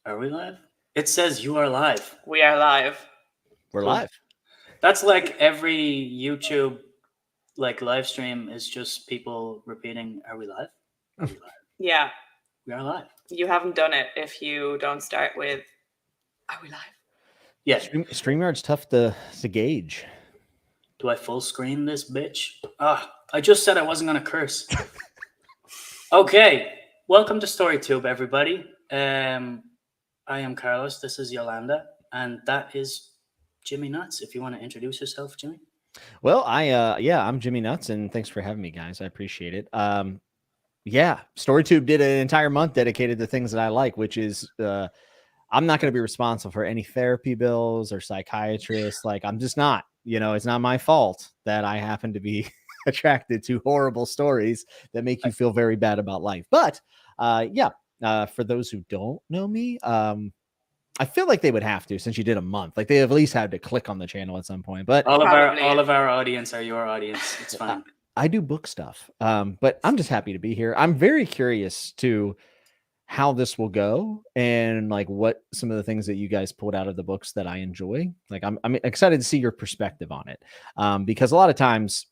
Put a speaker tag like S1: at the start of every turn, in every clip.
S1: Are we live? It says you are live.
S2: We are live.
S3: We're
S1: Cool.
S3: live.
S1: That's like every YouTube live stream is just people repeating, "Are we live? Are we live?
S2: Yeah,
S1: We are live."
S2: you haven't done it if you don't start with, are we live?
S1: Yeah.
S3: StreamYard's tough to gauge.
S1: Do I full screen this bitch? I just said I wasn't gonna curse. Okay. Welcome to StoryTube, everybody. I am Carlos. This is Yolanda, and that is Jimmy Nuts. If you want to introduce yourself, Jimmy.
S3: Well, I'm Jimmy Nuts, and thanks for having me, guys. I appreciate it. StoryTube did an entire month dedicated to things that I like, which is I'm not going to be responsible for any therapy bills or psychiatrists. Like, I'm just not. It's not my fault that I happen to be attracted to horrible stories that make you feel very bad about life. But for those who don't know me, I feel like they would have to, since you did a month. Like, they at least had to click on the channel at some point. But
S1: all of our audience are your audience. It's fine.
S3: I do book stuff, but I'm just happy to be here. I'm very curious to how this will go and like what some of the things that you guys pulled out of the books that I enjoy. Like, I'm excited to see your perspective on it, because a lot of times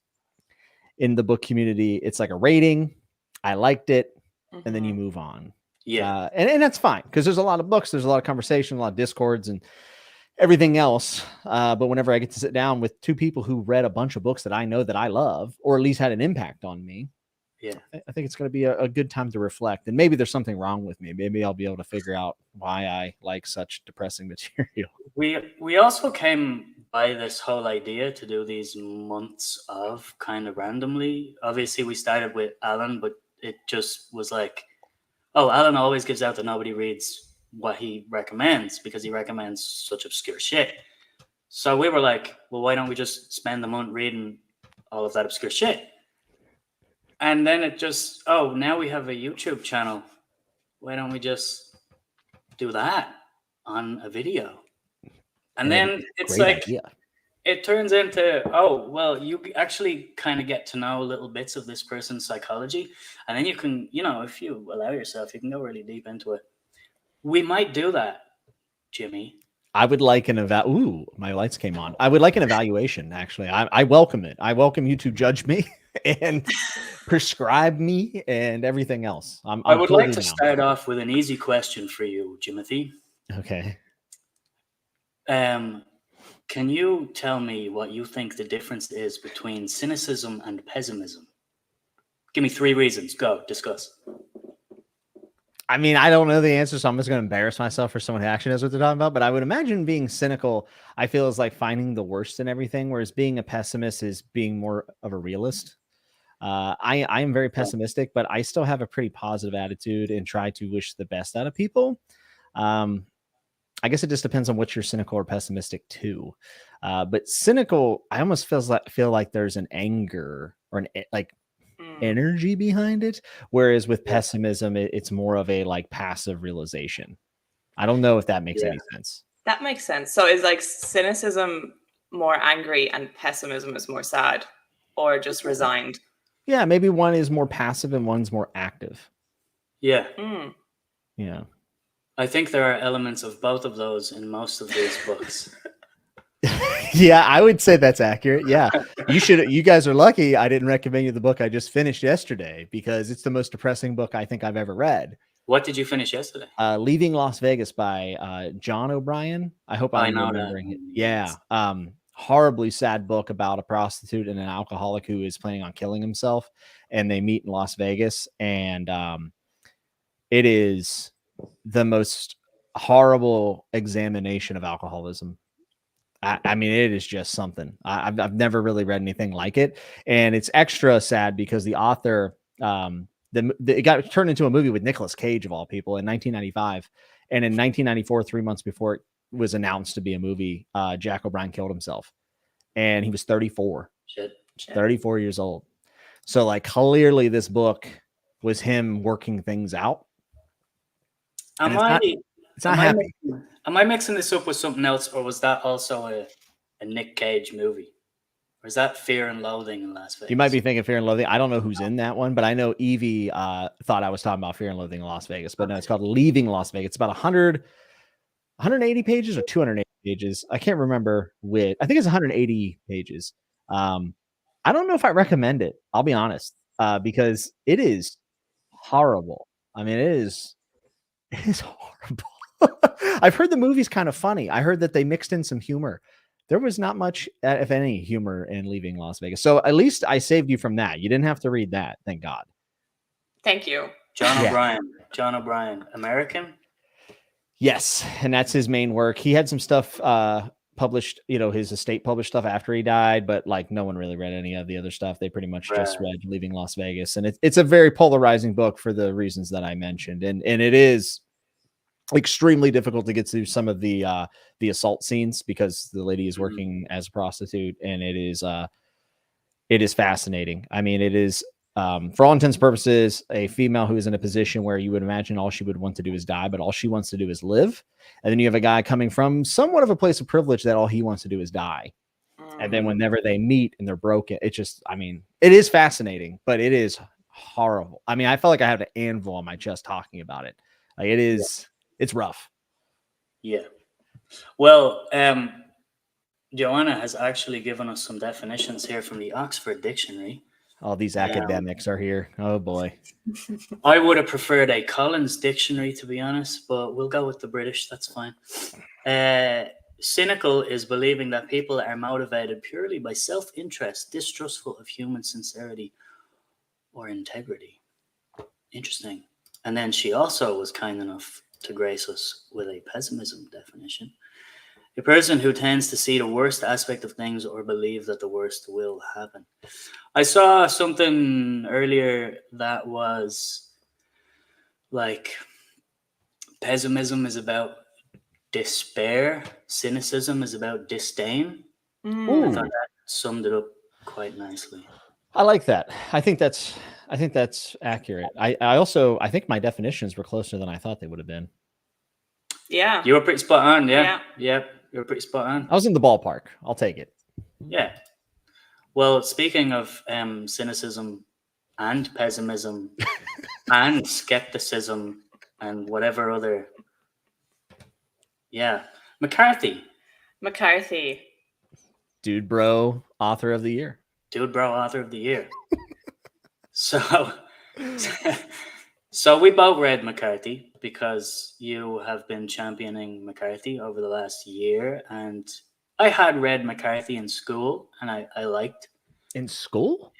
S3: in the book community, it's like a rating. I liked it, and then you move on.
S1: Yeah.
S3: And that's fine, because there's a lot of books, there's a lot of conversation, a lot of discords and everything else. But whenever I get to sit down with two people who read a bunch of books that I know that I love, or at least had an impact on me, I think it's going to be a good time to reflect. And maybe there's something wrong with me. Maybe I'll be able to figure out why I like such depressing material.
S1: We also came by this whole idea to do these months of kind of randomly. Obviously, we started with Alan, but it just was like, oh, Alan always gives out that nobody reads what he recommends because he recommends such obscure shit. So we were like, well, why don't we just spend the month reading all of that obscure shit? And then it just, now we have a YouTube channel. Why don't we just do that on a video? And then it's like, it turns into, you actually kind of get to know little bits of this person's psychology. And then you can, if you allow yourself, you can go really deep into it. We might do that, Jimmy.
S3: I would like my lights came on. I would like an evaluation, actually. I welcome it. I welcome you to judge me and prescribe me and everything else.
S1: I would like to start off with an easy question for you, Jimothy.
S3: Okay.
S1: Can you tell me what you think the difference is between cynicism and pessimism? Give me 3 reasons. Go, discuss.
S3: I mean, I don't know the answer, so I'm just going to embarrass myself for someone who actually knows what they're talking about. But I would imagine being cynical, I feel, is like finding the worst in everything, whereas being a pessimist is being more of a realist. I am very pessimistic, but I still have a pretty positive attitude and try to wish the best out of people. I guess it just depends on what you're cynical or pessimistic to. But cynical, I almost feel like there's an anger or energy behind it, whereas with pessimism, it's more of a like passive realization. I don't know if that makes any sense.
S2: That makes sense. So is like cynicism more angry and pessimism is more sad, or just resigned?
S3: Yeah, maybe one is more passive and one's more active.
S1: Yeah.
S3: Yeah.
S1: I think there are elements of both of those in most of these books.
S3: Yeah, I would say that's accurate. Yeah. You guys are lucky I didn't recommend you the book I just finished yesterday, because it's the most depressing book I think I've ever read.
S1: What did you finish yesterday?
S3: Leaving Las Vegas by John O'Brien. I hope I'm remembering it. Yeah. Horribly sad book about a prostitute and an alcoholic who is planning on killing himself, and they meet in Las Vegas, and it is the most horrible examination of alcoholism. I mean, it is just something. I've never really read anything like it, and it's extra sad because the author, it got turned into a movie with Nicolas Cage of all people in 1995, and in 1994, 3 months before it was announced to be a movie, Jack O'Brien killed himself, and he was 34.
S1: Shit.
S3: 34 years old. So like clearly this book was him working things out.
S1: Am I mixing this up with something else, or was that also a Nick Cage movie? Or is that Fear and Loathing in Las Vegas?
S3: You might be thinking Fear and Loathing. I don't know who's in that one, but I know Evie thought I was talking about Fear and Loathing in Las Vegas. But no, it's called Leaving Las Vegas. It's about 180 pages or 280 pages. I can't remember which. I think it's 180 pages. I don't know if I recommend it. I'll be honest, because it is horrible. I mean, it is horrible. I've heard the movie's kind of funny. I heard that they mixed in some humor. There was not much, if any, humor in Leaving Las Vegas. So at least I saved you from that. You didn't have to read that. Thank God.
S2: Thank you.
S1: John O'Brien, American?
S3: Yes, and that's his main work. He had some stuff published, his estate published stuff after he died, but like no one really read any of the other stuff. They pretty much just read Leaving Las Vegas. And it's a very polarizing book for the reasons that I mentioned. And it is extremely difficult to get through some of the assault scenes because the lady is working as a prostitute, and it is fascinating. I mean, it is for all intents and purposes a female who is in a position where you would imagine all she would want to do is die, but all she wants to do is live. And then you have a guy coming from somewhat of a place of privilege that all he wants to do is die. And then whenever they meet and they're broken, it just, I mean, it is fascinating, but it is horrible. I mean, I felt like I had an anvil on my chest talking about it. Like it is, it's rough.
S1: Yeah. Well, Joanna has actually given us some definitions here from the Oxford Dictionary.
S3: All these academics are here. Oh boy.
S1: I would have preferred a Collins dictionary, to be honest, but we'll go with the British. That's fine. Cynical is believing that people are motivated purely by self-interest, distrustful of human sincerity or integrity. Interesting. And then she also was kind enough to grace us with a pessimism definition. A person who tends to see the worst aspect of things or believe that the worst will happen. I saw something earlier that was like pessimism is about despair, cynicism is about disdain. I thought that summed it up quite nicely.
S3: I like that. I think that's accurate. I think my definitions were closer than I thought they would have been.
S2: Yeah.
S1: You were pretty spot on, yeah. Yep, you were pretty spot on.
S3: I was in the ballpark. I'll take it.
S1: Yeah. Well, speaking of cynicism and pessimism and skepticism and whatever other, McCarthy.
S3: Dude bro, author of the year.
S1: So we both read McCarthy because you have been championing McCarthy over the last year, and I had read McCarthy in school, and I liked.
S3: In school?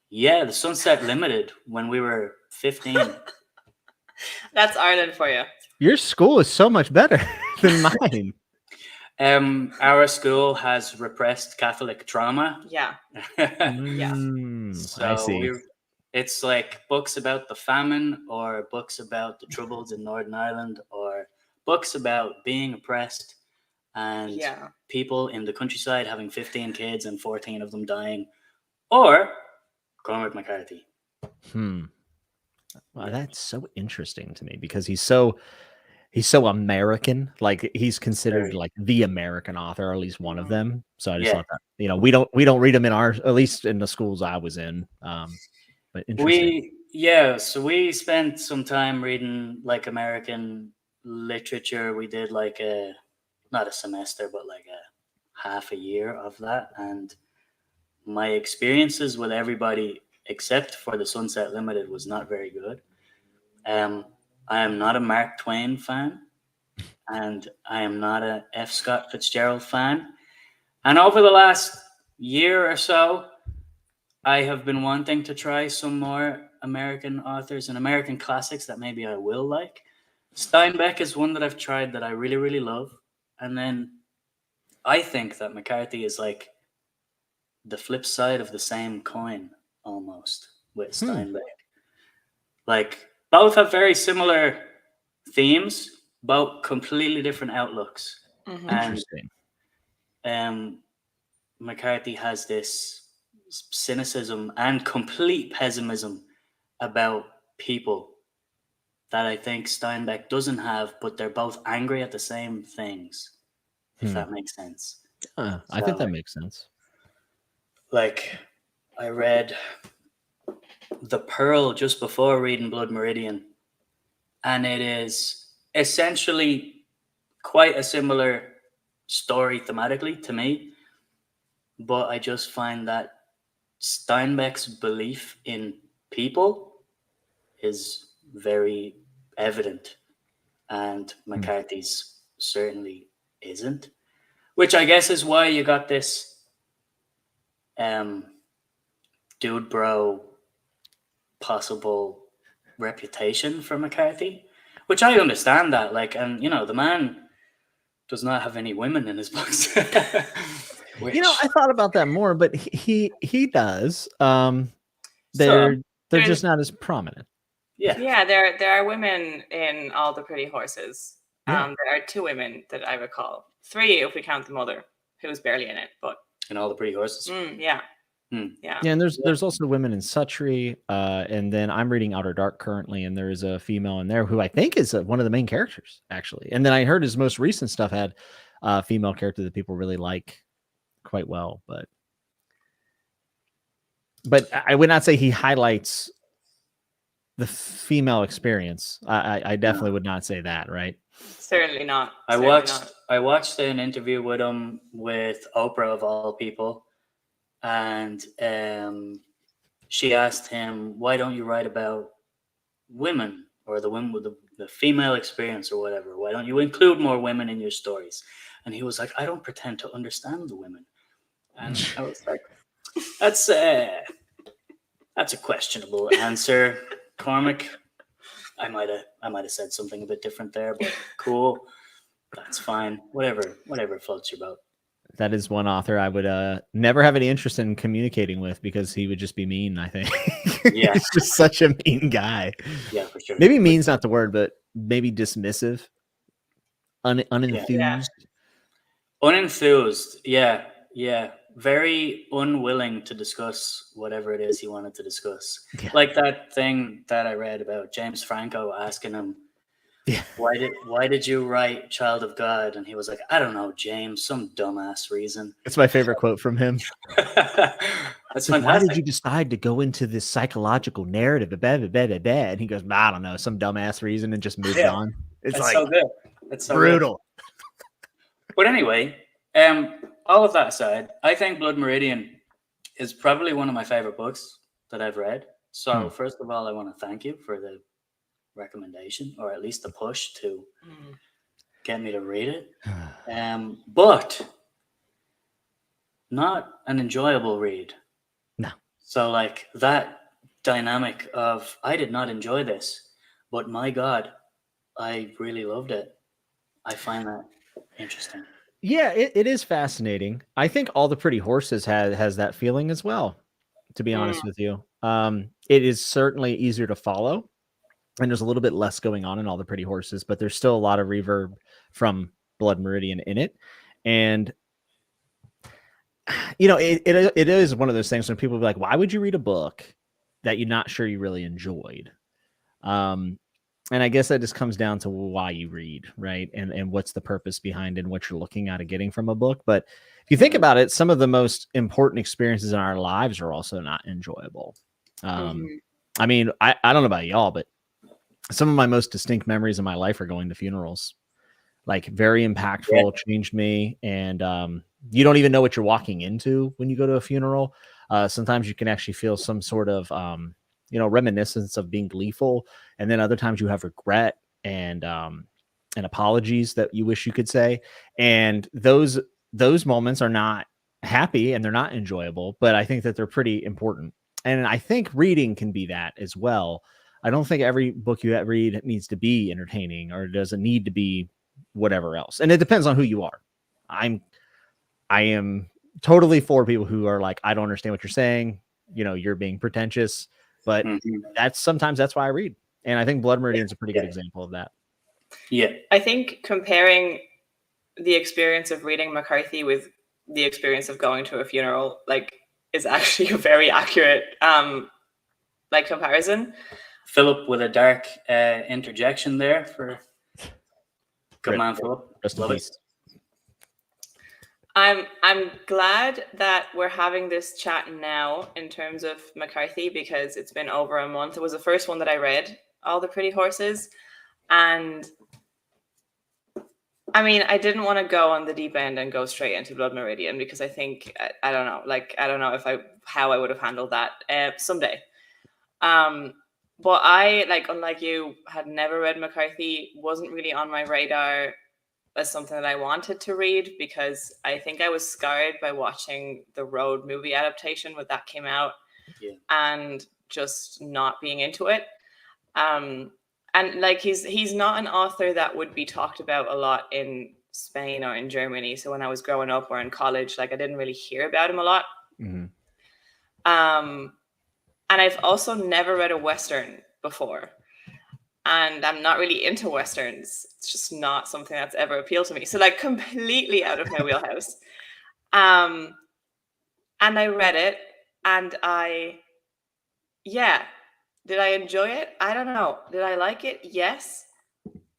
S1: Yeah, the Sunset Limited when we were 15.
S2: That's Ireland for you.
S3: Your school is so much better than mine.
S1: Our school has repressed Catholic trauma.
S2: Yeah.
S1: So
S3: I see.
S1: It's like books about the famine or books about the troubles in Northern Ireland or books about being oppressed and people in the countryside having 15 kids and 14 of them dying, or Cormac McCarthy.
S3: Well, that's so interesting to me because he's so American. Like he's considered like the American author, or at least one of them. So I just thought that, we don't read him in at least in the schools I was in. But interesting.
S1: So we spent some time reading like American literature. We did like not a semester, but like a half a year of that. And my experiences with everybody except for the Sunset Limited was not very good. I am not a Mark Twain fan, and I am not a F. Scott Fitzgerald fan. And over the last year or so, I have been wanting to try some more American authors and American classics that maybe I will like. Steinbeck is one that I've tried that I really, really love. And then I think that McCarthy is like the flip side of the same coin almost with Steinbeck. Like both have very similar themes, both completely different outlooks.
S3: Interesting.
S1: And McCarthy has this cynicism and complete pessimism about people that I think Steinbeck doesn't have, but they're both angry at the same things, if that makes sense.
S3: I think that makes sense.
S1: like I read The Pearl just before reading Blood Meridian, and it is essentially quite a similar story thematically to me, but I just find that Steinbeck's belief in people is very evident, and McCarthy's certainly isn't, which I guess is why you got this dude bro possible reputation for McCarthy, which I understand that, like, and you know, the man does not have any women in his books. Which,
S3: You know, I thought about that more, but he does. They're just not as prominent.
S2: Yeah, there are women in All the Pretty Horses.
S3: Yeah.
S2: There are 2 women that I recall. 3 if we count the mother, who's barely in it, but
S1: in All the Pretty Horses.
S2: Yeah.
S3: Yeah, and there's also women in Suttree, and then I'm reading Outer Dark currently, and there is a female in there who I think is one of the main characters, actually. And then I heard his most recent stuff had a female character that people really like quite well, but I would not say he highlights the female experience. I definitely would not say that, right?
S2: Certainly not.
S1: I watched an interview with him with Oprah of all people. And she asked him, why don't you write about women or the women with the female experience or whatever? Why don't you include more women in your stories? And he was like, I don't pretend to understand the women. And I was like, that's a questionable answer, Cormac. I might have said something a bit different there, but cool. That's fine. Whatever floats your boat.
S3: That is one author I would never have any interest in communicating with, because he would just be mean, I think.
S1: Yeah.
S3: He's just such a mean guy.
S1: Yeah, for sure.
S3: Maybe mean's not the word, but maybe dismissive. Unenthused.
S1: Yeah. Unenthused. Yeah. Very unwilling to discuss whatever it is he wanted to discuss. Yeah. Like that thing that I read about James Franco asking him, why did you write Child of God? And he was like, I don't know, James, some dumbass reason.
S3: It's my favorite quote from him.
S1: That's
S3: fantastic. Why did you decide to go into this psychological narrative? And he goes, I don't know, some dumbass reason, and just moved on. It's like
S1: so good. It's so
S3: brutal.
S1: Good. But anyway, all of that aside, I think Blood Meridian is probably one of my favorite books that I've read. So first of all, I want to thank you for the recommendation, or at least the push to get me to read it. But not an enjoyable read.
S3: No.
S1: So like that dynamic of, I did not enjoy this, but my God, I really loved it. I find that interesting.
S3: Yeah, it is fascinating. I think All the Pretty Horses has that feeling as well, to be honest with you. It is certainly easier to follow, and there's a little bit less going on in All the Pretty Horses, but there's still a lot of reverb from Blood Meridian in it. And you know, it is one of those things when people be like, why would you read a book that you're not sure you really enjoyed? And I guess that just comes down to why you read, right? And what's the purpose behind it and what you're looking at and getting from a book. But if you think about it, some of the most important experiences in our lives are also not enjoyable. I mean, I don't know about y'all, but some of my most distinct memories in my life are going to funerals. Like, very impactful, changed me. And you don't even know what you're walking into when you go to a funeral. Sometimes you can actually feel some sort of reminiscence of being gleeful, and then other times you have regret and apologies that you wish you could say. And those moments are not happy and they're not enjoyable, but I think that they're pretty important. And I think reading can be that as well. I don't think every book you read needs to be entertaining or doesn't need to be whatever else. And it depends on who you are. I am totally for people who are like, I don't understand what you're saying. You know, you're being pretentious. But sometimes that's why I read. And I think Blood Meridian is a pretty good example of that.
S1: Yeah.
S2: I think comparing the experience of reading McCarthy with the experience of going to a funeral, like, is actually a very accurate comparison.
S1: Philip with a dark interjection there for good man, Philip.
S3: Rest in peace.
S2: I'm glad that we're having this chat now in terms of McCarthy, because it's been over a month. It was the first one that I read, All the Pretty Horses, and I mean, I didn't want to go on the deep end and go straight into Blood Meridian, because I think I don't know, like I don't know how I would have handled that someday. But I, like, unlike you, had never read McCarthy, wasn't really on my radar as something that I wanted to read, because I think I was scarred by watching the Road movie adaptation when that came out, and just not being into it. And like he's not an author that would be talked about a lot in Spain or in Germany. So when I was growing up or in college, like I didn't really hear about him a lot.
S3: Mm-hmm.
S2: And I've also never read a Western before. And I'm not really into Westerns. It's just not something that's ever appealed to me. So like completely out of my wheelhouse. And I read it, and did I enjoy it? I don't know. Did I like it? Yes.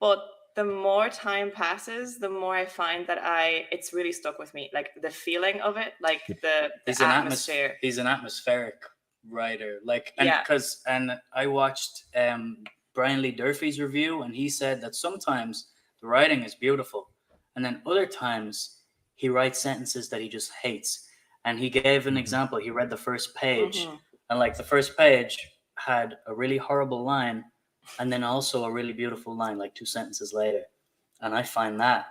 S2: But the more time passes, the more I find that it's really stuck with me. Like the feeling of it, like the atmosphere.
S1: He's an atmospheric writer. Like, and I watched Brian Lee Durfee's review, and he said that sometimes the writing is beautiful, and then other times he writes sentences that he just hates. And he gave an example. He read the first page, and like the first page had a really horrible line, and then also a really beautiful line, like 2 sentences later. And I find that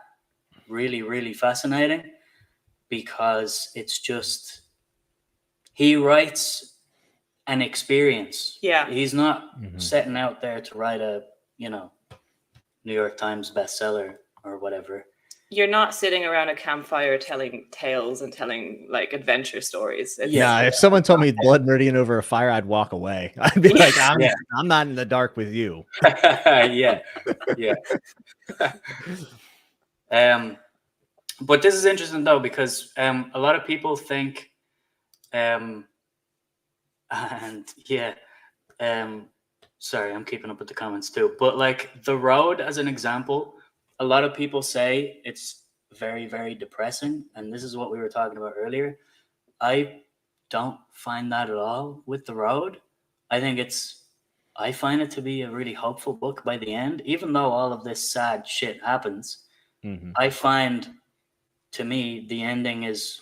S1: really, really fascinating, because it's just, he writes an experience.
S2: Yeah.
S1: He's not setting out there to write a, New York Times bestseller or whatever.
S2: You're not sitting around a campfire telling tales and telling like adventure stories.
S3: If someone told me Blood Meridian over a fire, I'd walk away. I'd be like, I'm not in the dark with you.
S1: Yeah. But this is interesting though, because a lot of people think, sorry, I'm keeping up with the comments too. But like The Road, as an example, a lot of people say it's very, very depressing. And this is what we were talking about earlier. I don't find that at all with The Road. I find it to be a really hopeful book by the end, even though all of this sad shit happens. I find, to me, the ending is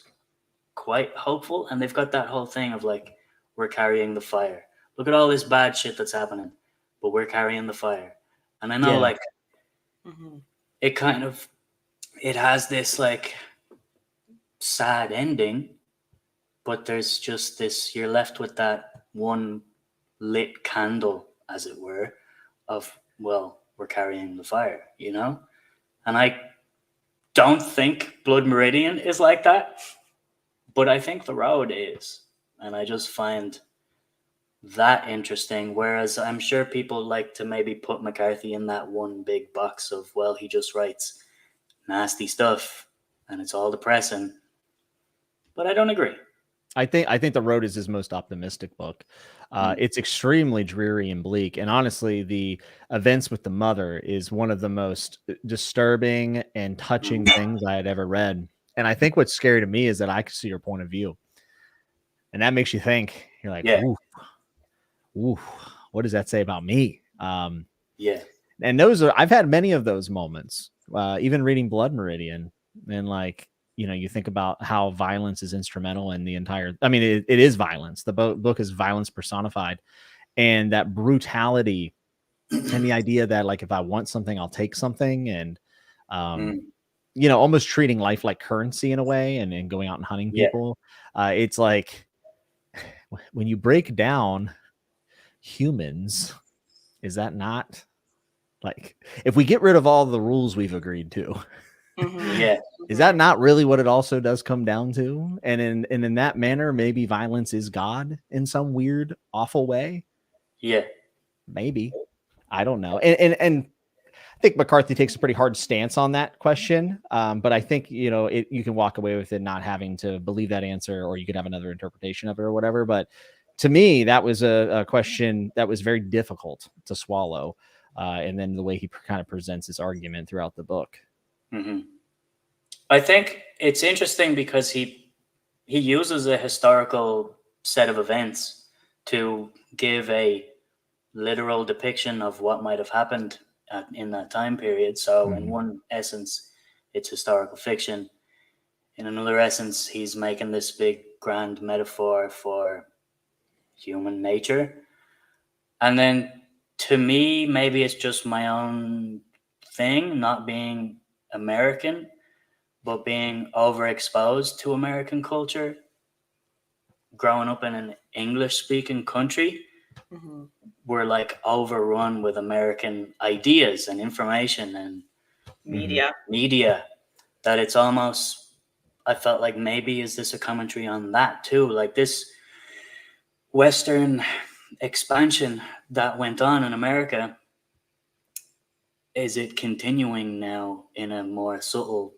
S1: quite hopeful. And they've got that whole thing of like, we're carrying the fire. Look at all this bad shit that's happening, but we're carrying the fire. And I know it has this like sad ending, but there's just this, you're left with that one lit candle, as it were, of, well, we're carrying the fire, And I don't think Blood Meridian is like that, but I think The Road is. And I just find that interesting. Whereas I'm sure people like to maybe put McCarthy in that one big box of, well, he just writes nasty stuff and it's all depressing. But I don't agree.
S3: I think The Road is his most optimistic book. It's extremely dreary and bleak. And honestly, the events with the mother is one of the most disturbing and touching things I had ever read. And I think what's scary to me is that I can see your point of view. And that makes you think. You're like, ooh, what does that say about me? And I've had many of those moments, even reading Blood Meridian, and like, you think about how violence is instrumental in the entire, it is violence. The book is violence personified, and that brutality and the idea that like, if I want something, I'll take something. And, almost treating life like currency in a way, and going out and hunting people. It's like, when you break down humans, is that not like, if we get rid of all the rules we've agreed to, is that not really what it also does come down to? And in that manner, maybe violence is God in some weird, awful way. Maybe, I don't know. And I think McCarthy takes a pretty hard stance on that question. But I think, you can walk away with it not having to believe that answer, or you could have another interpretation of it or whatever. But to me, that was a question that was very difficult to swallow. And then the way he kind of presents his argument throughout the book.
S1: I think it's interesting because he uses a historical set of events to give a literal depiction of what might have happened in that time period. So, in one essence, it's historical fiction. In another essence, he's making this big, grand metaphor for human nature. And then, to me, maybe it's just my own thing, not being American, but being overexposed to American culture, growing up in an English-speaking country. We're like overrun with American ideas and information and media that it's almost, I felt like maybe is this a commentary on that too? Like this Western expansion that went on in America, is it continuing now in a more subtle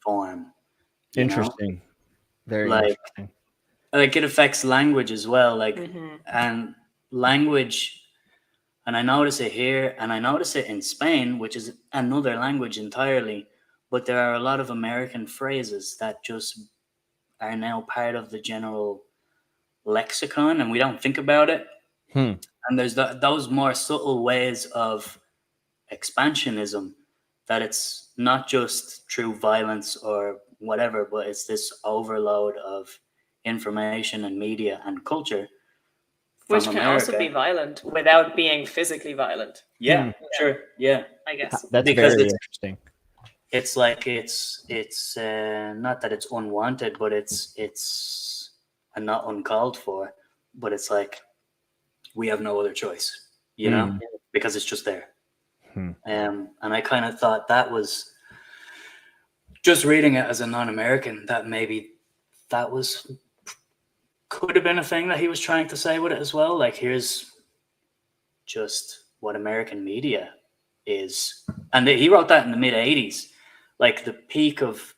S1: form?
S3: Interesting. Very interesting.
S1: Like it affects language as well. Like, and language, and I notice it here, and I notice it in Spain, which is another language entirely. But there are a lot of American phrases that just are now part of the general lexicon, and we don't think about it. And there's those more subtle ways of expansionism, that it's not just through violence or whatever, but it's this overload of information and media and culture.
S2: Which can also be violent without being physically violent.
S1: Yeah, sure. Yeah,
S2: I guess
S3: that's because very interesting.
S1: It's like it's not that it's unwanted, but it's not uncalled for. But it's like we have no other choice, you know, because it's just there. And I kind of thought that was, just reading it as a non-American, that maybe that could have been a thing that he was trying to say with it as well. Like, here's just what American media is. And he wrote that in the mid-'80s, like the peak of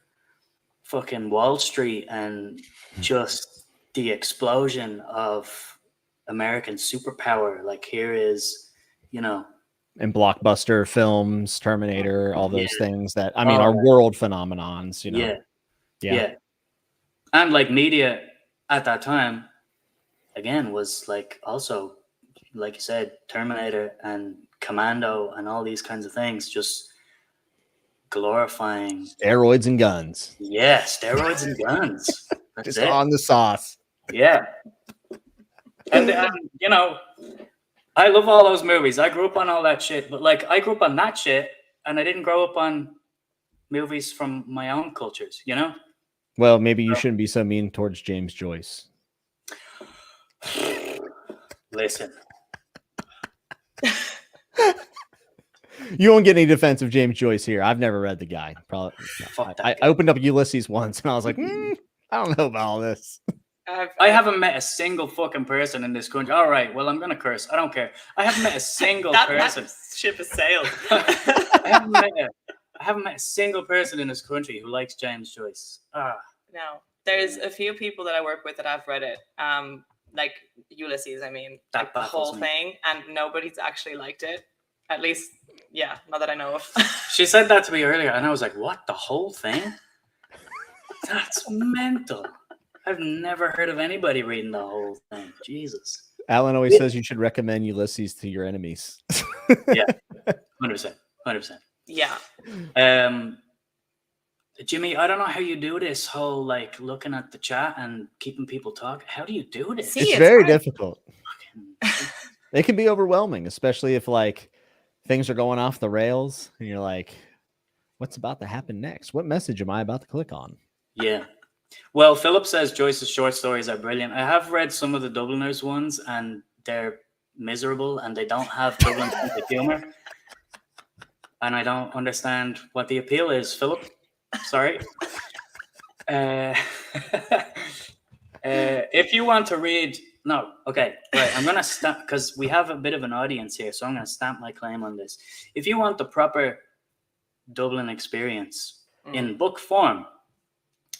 S1: fucking Wall Street and just the explosion of American superpower. Like, here is, you know,
S3: and blockbuster films, Terminator, all those things that, I mean, are world phenomenons, you know?
S1: Yeah. And like media at that time, again, was like also, like you said, Terminator and Commando and all these kinds of things, just glorifying
S3: steroids and guns.
S1: Yeah, steroids and guns. That's
S3: just it. On the sauce.
S1: Yeah. And you know, I love all those movies. I grew up on all that shit, but like I grew up on that shit, and I didn't grow up on movies from my own cultures, you know?
S3: Well, maybe you shouldn't be so mean towards James Joyce.
S1: Listen.
S3: You won't get any defense of James Joyce here. I've never read the guy. Probably. I opened up Ulysses once, and I was like, I don't know about all this.
S1: I haven't met a single fucking person in this country. All right, well, I'm going to curse. I don't care. I haven't met a single person.
S2: That ship has sailed.
S1: I haven't met a single person in this country who likes James Joyce.
S2: No. There's a few people that I work with that have read it. Like Ulysses, I mean.
S1: That
S2: like the whole thing. And nobody's actually liked it. At least, yeah, not that I know of.
S1: She said that to me earlier, and I was like, what, the whole thing? That's mental. I've never heard of anybody reading the whole thing. Jesus.
S3: Alan always says you should recommend Ulysses to your enemies.
S1: Yeah, 100%.
S2: Yeah.
S1: Jimmy, I don't know how you do this whole, like, looking at the chat and keeping people talk. How do you do this?
S3: See, it's very difficult. It can be overwhelming, especially if, like, things are going off the rails and you're like, what's about to happen next? What message am I about to click on?
S1: Yeah. Well, Philip says Joyce's short stories are brilliant. I have read some of the Dubliners ones, and they're miserable, and they don't have Dublin sense of humor. And I don't understand what the appeal is, Philip. Sorry. If you want to read... No, okay, right. I'm going to stamp, because we have a bit of an audience here, so I'm going to stamp my claim on this. If you want the proper Dublin experience in book form,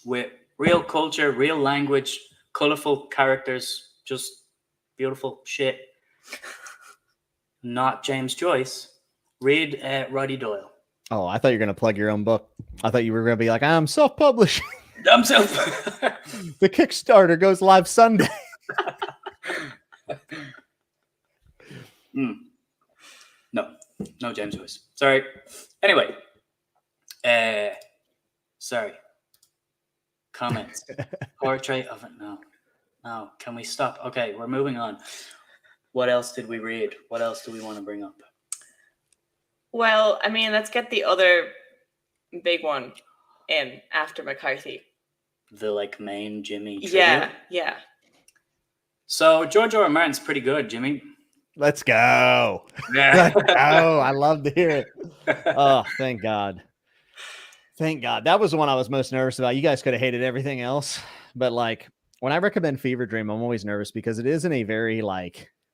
S1: with real culture, real language, colorful characters, just beautiful shit, not James Joyce, read Roddy Doyle.
S3: Oh, I thought you were going to plug your own book. I thought you were going to be like, I'm self-publishing.
S1: I'm
S3: The Kickstarter goes live Sunday.
S1: No James Joyce. Sorry. Anyway, sorry. Comments. Portrait of it. No. Can we stop? Okay, we're moving on. What else did we read? What else do we want to bring up?
S2: Well, I mean, let's get the other big one in after McCarthy.
S1: The main Jimmy tribute?
S2: Yeah.
S1: So George R. R. Martin's pretty good, Jimmy.
S3: Let's go.
S1: Yeah.
S3: Let's go. I love to hear it. Oh, thank God. Thank God. That was the one I was most nervous about. You guys could have hated everything else. But when I recommend Fever Dream, I'm always nervous because it isn't a very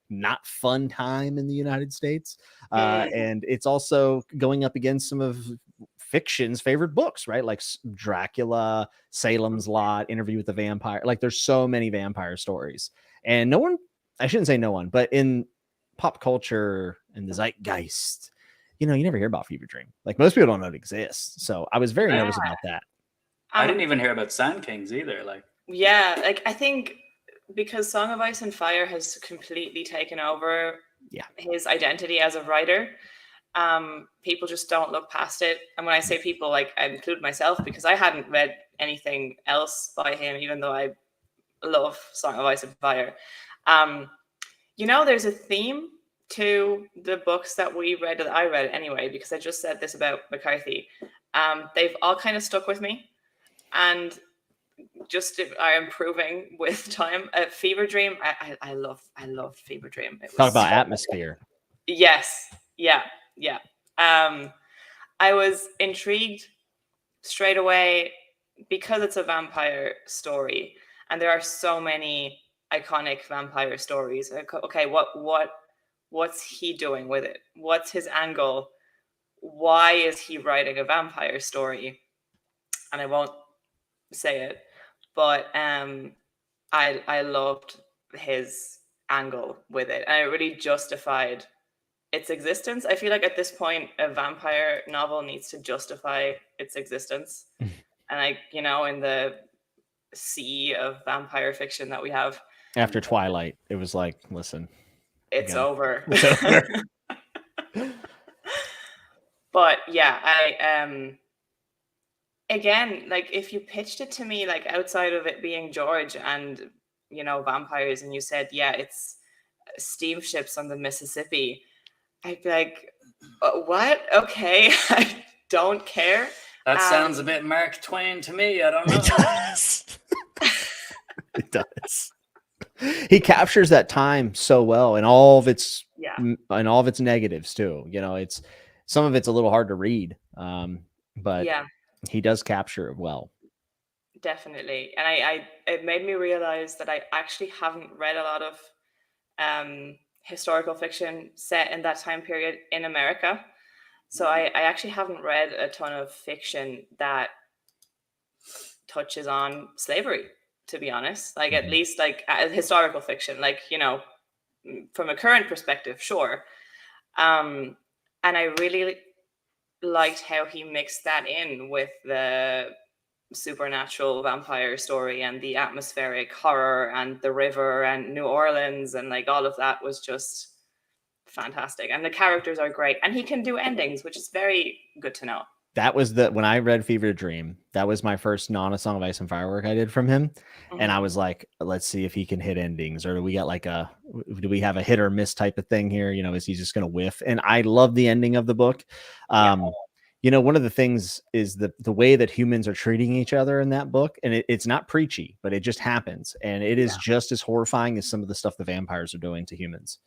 S3: not fun time in the United States. And it's also going up against some of fiction's favorite books, right? Like Dracula, Salem's Lot, Interview with the Vampire. There's so many vampire stories. And no one, I shouldn't say no one, but in pop culture and the zeitgeist, you never hear about Fever Dream. Most people don't know it exists. So I was very nervous about that.
S1: I didn't even hear about Sand Kings either.
S2: Yeah, I think because Song of Ice and Fire has completely taken over his identity as a writer, people just don't look past it. And when I say people, I include myself, because I hadn't read anything else by him, even though I love Song of Ice and Fire. There's a theme to the books that I read anyway, because I just said this about McCarthy. They've all kind of stuck with me and just are improving with time. Fever Dream, I love Fever Dream.
S3: Talk about atmosphere.
S2: Yes. Yeah. I was intrigued straight away because it's a vampire story, and there are so many iconic vampire stories. Okay, what's he doing with it? What's his angle? Why is he writing a vampire story? And I won't say it, but I loved his angle with it, and it really justified its existence. I feel like at this point, a vampire novel needs to justify its existence. And in the sea of vampire fiction that we have
S3: after Twilight, it was listen,
S2: it's over.
S3: It's over.
S2: But yeah, I again, if you pitched it to me outside of it being George and vampires, and you said it's steamships on the Mississippi, I'd be like, what? Okay. I don't care.
S1: That sounds a bit Mark Twain to me. I don't know.
S3: It does. It does. He captures that time so well, and all of its negatives too. It's some of it's a little hard to read, but he does capture it well.
S2: Definitely. And it made me realize that I actually haven't read a lot of historical fiction set in that time period in America. So I actually haven't read a ton of fiction that touches on slavery, to be honest. At least historical fiction, from a current perspective, sure. And I really liked how he mixed that in with the supernatural vampire story and the atmospheric horror and the river and New Orleans, and all of that was just fantastic. And the characters are great, and he can do endings, which is very good to know.
S3: That was when I read Fever Dream, that was my first non-A Song of Ice and Fire work I did from him. And I was like, let's see if he can hit endings, or do we got do we have a hit or miss type of thing here? Is he just going to whiff? And I love the ending of the book. One of the things is the way that humans are treating each other in that book. And it's not preachy, but it just happens. And it is just as horrifying as some of the stuff the vampires are doing to humans.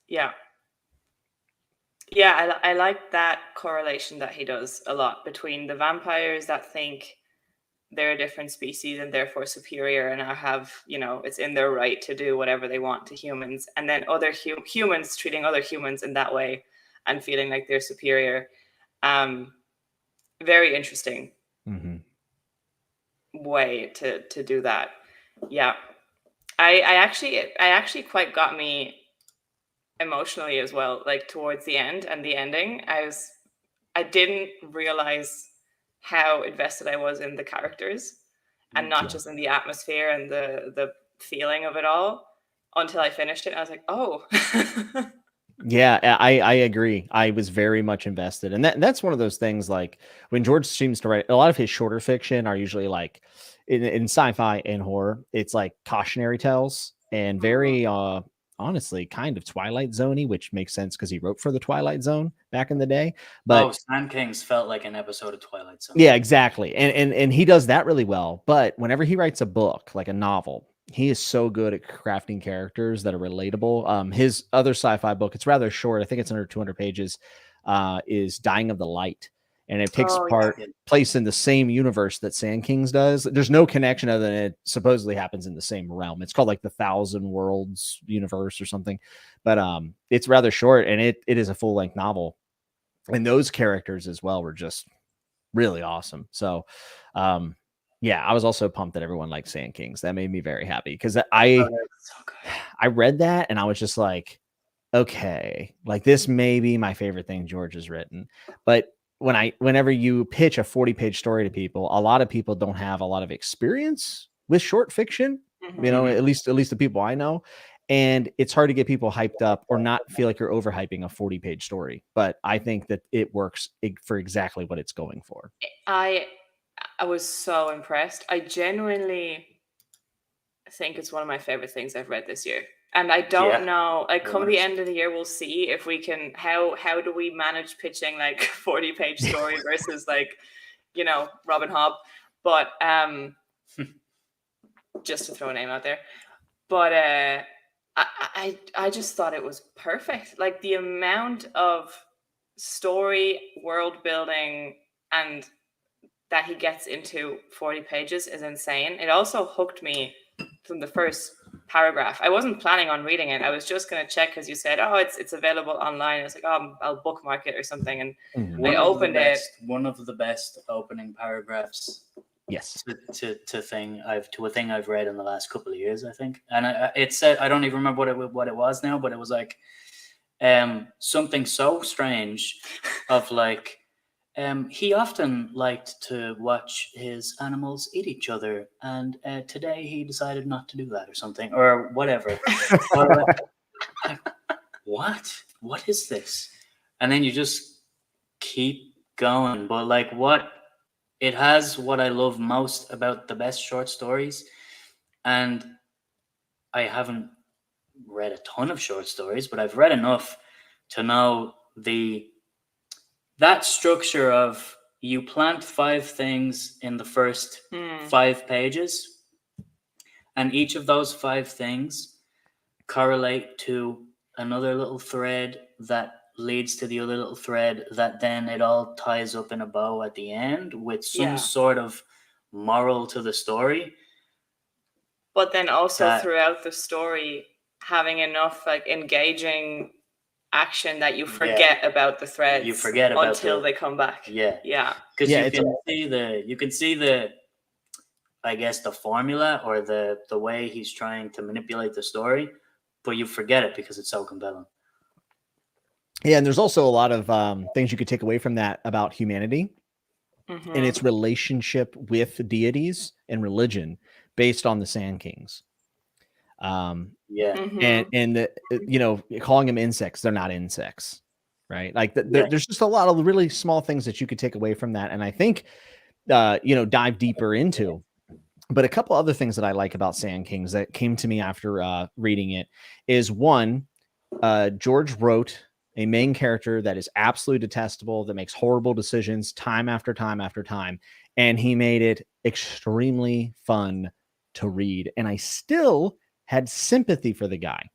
S2: Yeah. Yeah, I like that correlation that he does a lot between the vampires that think they're a different species and therefore superior and have, it's in their right to do whatever they want to humans. And then other humans treating other humans in that way and feeling like they're superior. Very interesting way to do that. Yeah. I actually quite got me emotionally as well, towards the end and the ending. I I didn't realize how invested I was in the characters and not just in the atmosphere and the feeling of it all until I finished it. I was like, oh.
S3: Yeah, I agree. I was very much invested. And that's one of those things, like when George seems to write, a lot of his shorter fiction are usually like in sci-fi and horror, it's like cautionary tales and very honestly kind of Twilight Zone-y, which makes sense because he wrote for the Twilight Zone back in the day. But
S1: Sand Kings felt like an episode of Twilight Zone.
S3: yeah, exactly. And he does that really well. But whenever he writes a book, like a novel, he is so good at crafting characters that are relatable. His other sci-fi book, it's rather short. I think it's under 200 pages, is Dying of the Light. And it takes place in the same universe that Sand Kings does. There's no connection other than it supposedly happens in the same realm. It's called like the Thousand Worlds universe or something. But it's rather short, and it is a full-length novel. And those characters as well were just really awesome. So yeah, I was also pumped that everyone liked Sand Kings. That made me very happy because I read that and I was just like, okay, like this may be my favorite thing George has written. But whenever you pitch a 40-page story to people, a lot of people don't have a lot of experience with short fiction, you know, at least the people I know. And it's hard to get people hyped up or not feel like you're overhyping a 40-page story. But I think that it works for exactly what it's going for.
S2: I was so impressed. I genuinely think it's one of my favorite things I've read this year. And I don't know, like come the end of the year, we'll see if we can, how do we manage pitching like 40-page story versus like, you know, Robin Hobb. But just to throw a name out there. But I just thought it was perfect. Like the amount of story, world building, and that he gets into 40 pages is insane. It also hooked me from the first paragraph. I wasn't planning on reading it. I was just going to check because you said, oh, it's available online. I was like, oh, I'll bookmark it or something. And I opened it.
S1: One of the best opening paragraphs.
S3: Yes.
S1: To a thing I've read in the last couple of years, I think. And it said, I don't even remember what it was now, but it was like something so strange of like, he often liked to watch his animals eat each other, and today he decided not to do that or something, or whatever. What is this? And then you just keep going. But like it has what I love most about the best short stories, and I haven't read a ton of short stories, but I've read enough to know that structure of you plant 5 things in the first 5 pages, and each of those 5 things correlate to another little thread that leads to the other little thread that then it all ties up in a bow at the end with some sort of moral to the story.
S2: But then also throughout the story, having enough like engaging action that you forget about the threads.
S1: You forget about
S2: until they come back.
S1: Yeah. Because you can see the I guess the formula or the way he's trying to manipulate the story, but you forget it because it's so compelling.
S3: Yeah, and there's also a lot of things you could take away from that about humanity and its relationship with deities and religion based on the Sand Kings. And you know, calling them insects, they're not insects, right? Like there's just a lot of really small things that you could take away from that, and I think you know, dive deeper into. But a couple other things that I like about Sand Kings that came to me after reading it is one, George wrote a main character that is absolutely detestable, that makes horrible decisions time after time after time, and he made it extremely fun to read, and I still had sympathy for the guy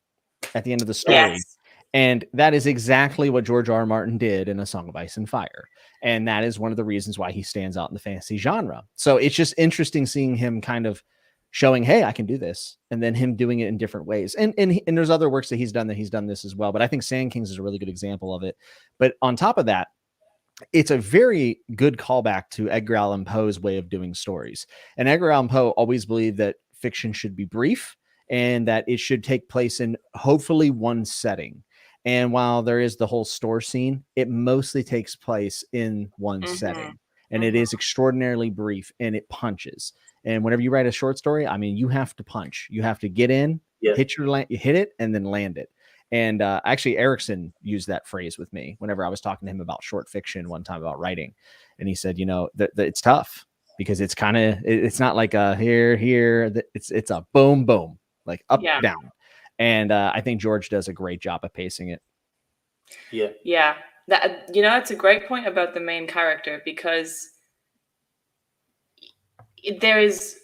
S3: at the end of the story.
S2: Yes.
S3: And that is exactly what George R. R. Martin did in A Song of Ice and Fire. And that is one of the reasons why he stands out in the fantasy genre. So it's just interesting seeing him kind of showing, hey, I can do this. And then him doing it in different ways. And there's other works that he's done this as well. But I think Sand Kings is a really good example of it. But on top of that, it's a very good callback to Edgar Allan Poe's way of doing stories. And Edgar Allan Poe always believed that fiction should be brief and that it should take place in hopefully one setting. And while there is the whole store scene, it mostly takes place in one setting. And it is extraordinarily brief, and it punches. And whenever you write a short story, I mean, you have to punch. You have to get in, hit it, and then land it. And actually, Erickson used that phrase with me whenever I was talking to him about short fiction one time about writing. And he said, it's tough because it's kind of, it's not like a here, it's a boom, boom, like up, down. And I think George does a great job of pacing it.
S2: Yeah. That's a great point about the main character, because there is,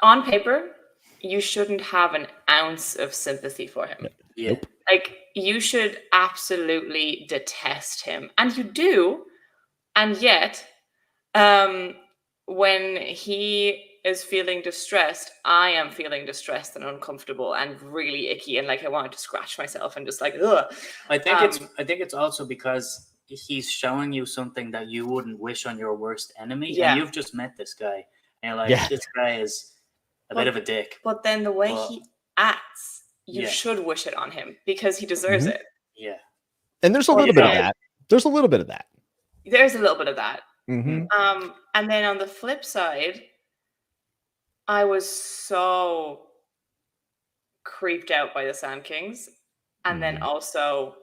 S2: on paper, you shouldn't have an ounce of sympathy for him.
S3: Nope.
S2: Like, you should absolutely detest him. And you do. And yet, when he is feeling distressed, I am feeling distressed and uncomfortable and really icky, and like I wanted to scratch myself and just like, ugh.
S1: I think it's also because he's showing you something that you wouldn't wish on your worst enemy. And you've just met this guy, and you're like, this guy is a bit of a dick.
S2: But then the way he acts, you should wish it on him because he deserves it.
S1: Yeah.
S3: And there's a little bit of that. There's a little bit of that.
S2: There's a little bit of that. And then on the flip side, I was so creeped out by the Sand Kings, and then also,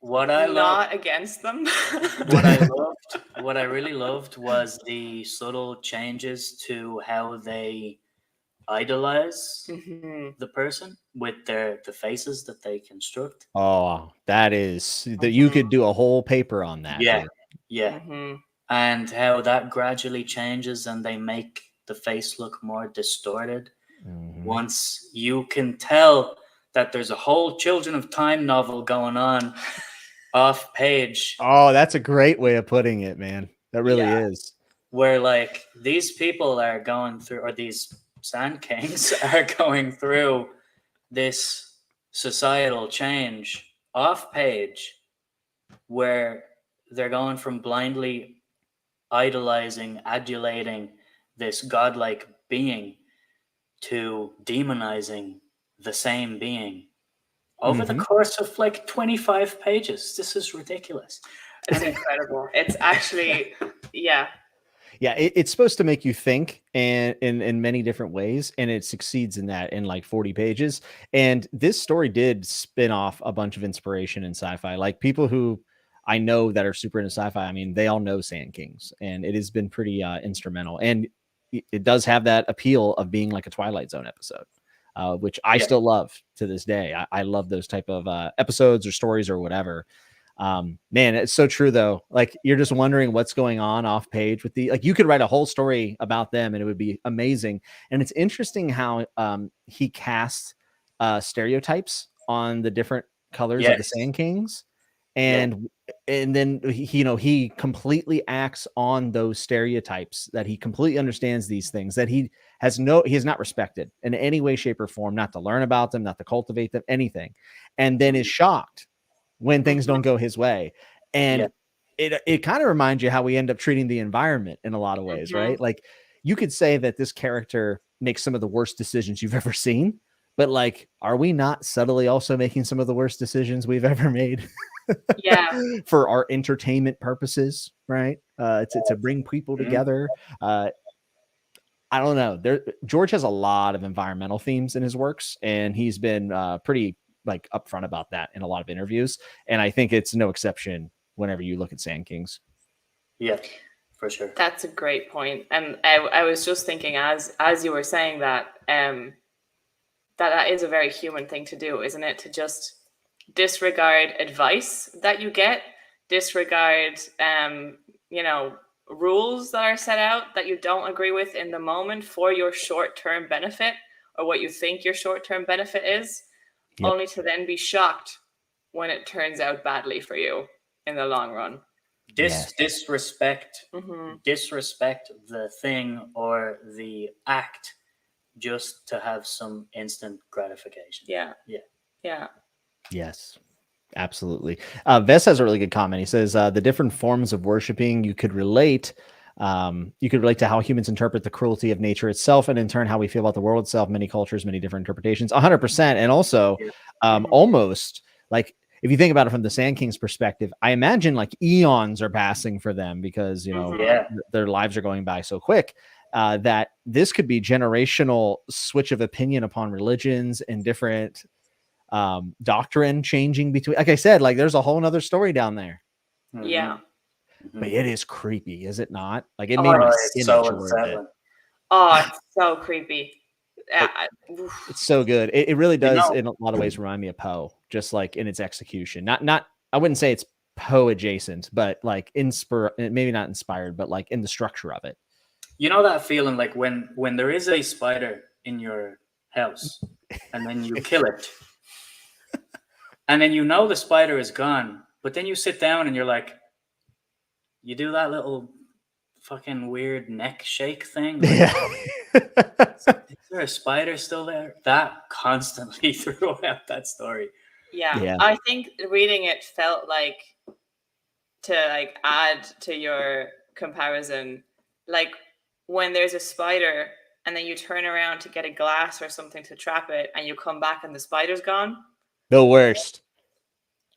S1: what I
S2: not against them.
S1: What I really loved was the subtle changes to how they idolize the person with the faces that they construct.
S3: Oh, that is that you could do a whole paper on that.
S1: And how that gradually changes, and they make the face look more distorted. Once you can tell that there's a whole Children of Time novel going on off page.
S3: Oh, that's a great way of putting it, man. That really is.
S1: Where like these people are going through, or these Sand Kings are going through this societal change off page, where they're going from blindly idolizing, adulating this godlike being to demonizing the same being over the course of like 25 pages. This is ridiculous.
S2: It's incredible. It's actually, yeah,
S3: it's supposed to make you think and in many different ways, and it succeeds in that in like 40 pages. And this story did spin off a bunch of inspiration in sci-fi. Like, people who I know that are super into sci-fi, I mean, they all know Sand Kings, and it has been pretty instrumental. And it does have that appeal of being like a Twilight Zone episode, which I still love to this day. I love those type of episodes or stories or whatever. Man, it's so true though. Like, you're just wondering what's going on off page with you could write a whole story about them and it would be amazing. And it's interesting how he casts stereotypes on the different colors of the Sand Kings. And then he completely acts on those stereotypes, that he completely understands these things, that he has not respected in any way, shape, or form, not to learn about them, not to cultivate them, anything, and then is shocked when things don't go his way. And it kind of reminds you how we end up treating the environment in a lot of ways, right? Like, you could say that this character makes some of the worst decisions you've ever seen, but like, are we not subtly also making some of the worst decisions we've ever made? For our entertainment purposes, right? To bring people together. I don't know. George has a lot of environmental themes in his works, and he's been pretty like upfront about that in a lot of interviews. And I think it's no exception whenever you look at Sand Kings.
S1: Yeah, for sure.
S2: That's a great point. And I was just thinking as you were saying that, that is a very human thing to do, isn't it? To just disregard advice that you get, disregard rules that are set out that you don't agree with in the moment for your short-term benefit, or what you think your short-term benefit is, only to then be shocked when it turns out badly for you in the long run.
S1: Disrespect the thing or the act just to have some instant gratification.
S3: Yes, absolutely. Vess has a really good comment. He says the different forms of worshiping you could relate You could relate to how humans interpret the cruelty of nature itself, and in turn, how we feel about the world itself. Many cultures, many different interpretations. 100%. And also, almost like if you think about it from the Sand King's perspective, I imagine like eons are passing for them because their lives are going by so quick. That this could be generational switch of opinion upon religions and different doctrine changing between. Like I said, like there's a whole nother story down there.
S2: Yeah.
S3: But it is creepy, is it not? Like it made my skin itch a little bit.
S2: Oh, it's so creepy.
S3: It's so good. It really does in a lot of ways remind me of Poe, just like in its execution. Not I wouldn't say it's Poe adjacent, but like maybe not inspired, but like in the structure of it.
S1: You know that feeling like when there is a spider in your house and then you kill it and then you know the spider is gone, but then you sit down and you're like, you do that little fucking weird neck shake thing. Like, is there a spider still there? That constantly throughout that story.
S2: Yeah. I think reading it felt like, to like add to your comparison, like when there's a spider and then you turn around to get a glass or something to trap it and you come back and the spider's gone.
S3: The worst.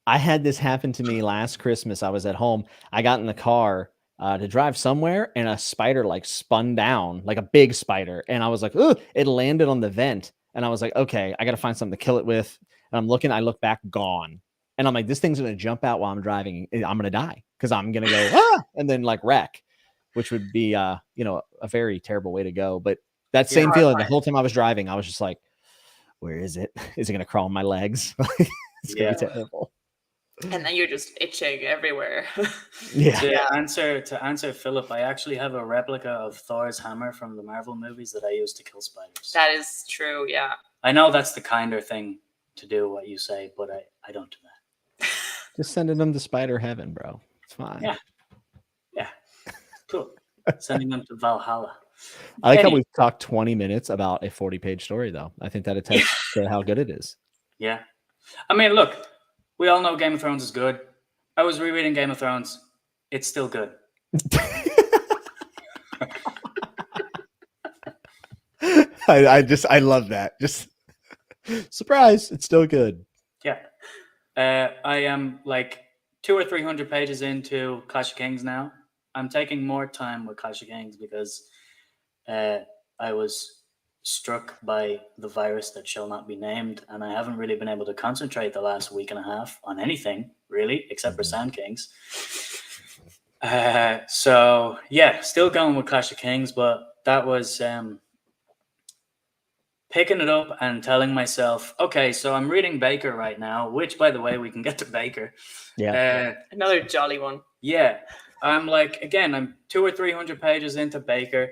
S3: I had this happen to me last Christmas. I was at home. I got in the car to drive somewhere and a spider like spun down, like a big spider. And I was like, oh, it landed on the vent. And I was like, okay, I got to find something to kill it with. And I'm looking, I look back, gone. And I'm like, this thing's going to jump out while I'm driving. I'm going to die because I'm going to go, and then like wreck, which would be, a very terrible way to go. But that same feeling, the whole time I was driving, I was just like, where is it? Is it going to crawl on my legs? It's going to be terrible.
S2: And then you're just itching everywhere.
S1: To answer Philip, I actually have a replica of Thor's hammer from the Marvel movies that I use to kill spiders.
S2: That is true, yeah.
S1: I know that's the kinder thing to do, what you say, but I don't do that.
S3: Just sending them to spider heaven, bro. It's fine.
S1: Yeah. Cool. Sending them to Valhalla.
S3: I like how we've talked 20 minutes about a 40-page story, though. I think that attests to how good it is.
S1: Yeah. I mean, look, we all know Game of Thrones is good. I was rereading Game of Thrones. It's still good.
S3: I love that. Just surprise, it's still good.
S1: Yeah. I am like 200 or 300 pages into Clash of Kings now. I'm taking more time with Clash of Kings because I was struck by the virus that shall not be named, and I haven't really been able to concentrate the last week and a half on anything really, except for Sand Kings. So yeah, still going with Clash of Kings, but that was picking it up and telling myself, okay, so I'm reading Baker right now, which, by the way, we can get to Baker.
S3: Yeah,
S2: another jolly one.
S1: Yeah, I'm like, again, I'm 200 or 300 pages into Baker,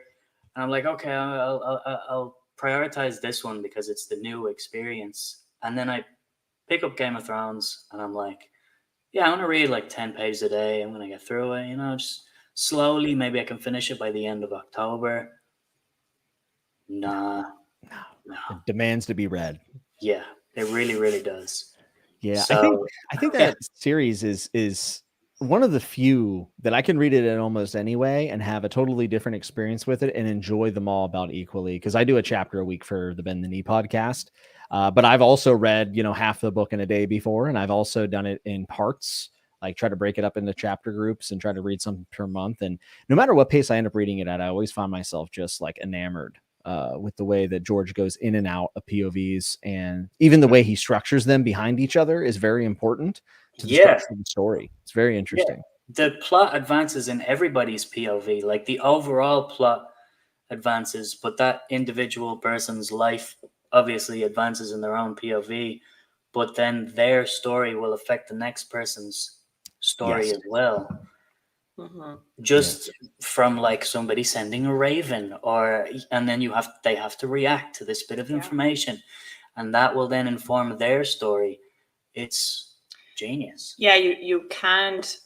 S1: and I'm like, okay, I'll prioritize this one because it's the new experience. And then I pick up Game of Thrones and I'm like, yeah, I'm going to read like 10 pages a day. I'm going to get through it, just slowly. Maybe I can finish it by the end of October. No.
S3: It demands to be read.
S1: Yeah, it really, really does.
S3: Yeah, so, I think that series is one of the few that I can read it in almost any way and have a totally different experience with it and enjoy them all about equally. Because I do a chapter a week for the Bend the Knee podcast. But I've also read, half the book in a day before. And I've also done it in parts, like try to break it up into chapter groups and try to read some per month. And no matter what pace I end up reading it at, I always find myself just like enamored with the way that George goes in and out of POVs. And even the way he structures them behind each other is very important to the structure of the story. It's very interesting.
S1: Yeah. The plot advances in everybody's POV, like the overall plot advances, but that individual person's life obviously advances in their own POV, but then their story will affect the next person's story as well. Mm-hmm. Just from like somebody sending a raven, and then they have to react to this bit of information, and that will then inform their story. It's genius.
S2: Yeah, you can't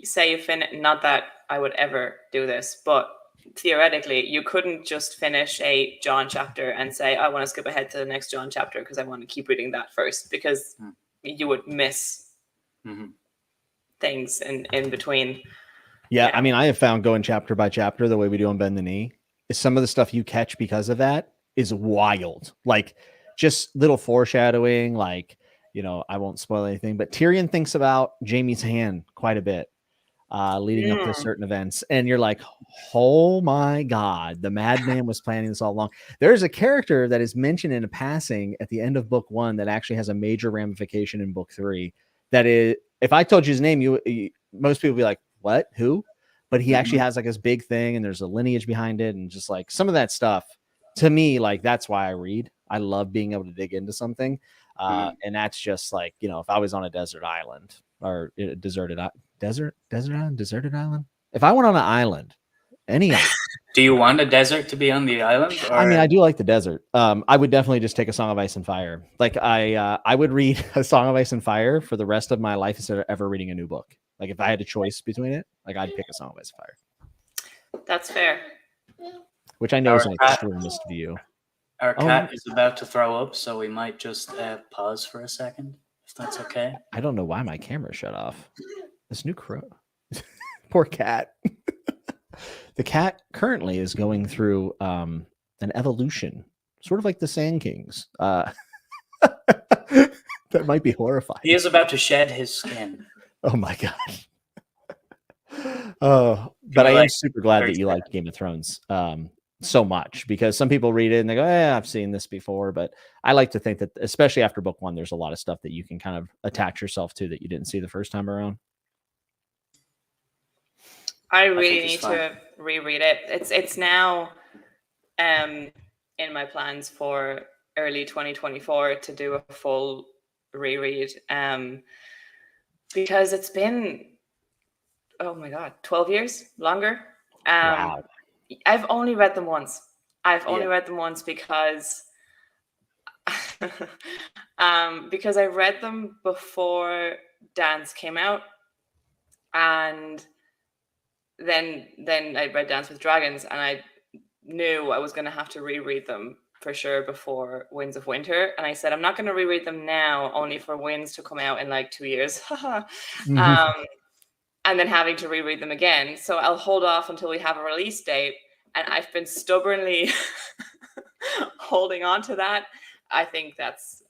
S2: say you finish. Not that I would ever do this, but theoretically, you couldn't just finish a John chapter and say, I want to skip ahead to the next John chapter because I want to keep reading that first, because you would miss things in between.
S3: Yeah, I mean, I have found going chapter by chapter the way we do on Bend the Knee is some of the stuff you catch because of that is wild. Like just little foreshadowing, like, you know, I won't spoil anything, but Tyrion thinks about Jaime's hand quite a bit, leading up to certain events. And you're like, oh my God, the madman was planning this all along. There's a character that is mentioned in a passing at the end of book 1 that actually has a major ramification in book 3. That is, if I told you his name, most people would be like, what, who? But he actually has like this big thing, and there's a lineage behind it, and just like some of that stuff to me, like that's why I read. I love being able to dig into something. And that's just like, you know, if I was on a desert island or a deserted island, if I went on an island, any island.
S1: Do you want a desert to be on the island? Or?
S3: I mean, I do like the desert. I would definitely just take A Song of Ice and Fire. Like I would read A Song of Ice and Fire for the rest of my life instead of ever reading a new book. Like if I had a choice between it, like I'd pick A Song of Ice and Fire.
S2: That's fair.
S3: Which I know is an extremist view.
S1: Our cat is about to throw up, so we might just pause for a second, if that's okay.
S3: I don't know why my camera shut off. This new crow. Poor cat. The cat currently is going through an evolution, sort of like the Sand Kings. That might be horrifying.
S1: He is about to shed his skin.
S3: Oh my God. But I am super glad that you like Game of Thrones so much, because some people read it and they go, I've seen this before. But I like to think that, especially after book 1, there's a lot of stuff that you can kind of attach yourself to that you didn't see the first time around.
S2: I really need to reread it. It's now in my plans for early 2024 to do a full reread, because it's been, oh my God, 12 years longer.
S3: Wow.
S2: I've only read them once. Read them once because because I read them before Dance came out, and then I read Dance with Dragons, and I knew I was going to have to reread them for sure before Winds of Winter. And I said, I'm not going to reread them now, only for Winds to come out in like 2 years. And then having to reread them again. So I'll hold off until we have a release date. And I've been stubbornly holding on to that. I think that's,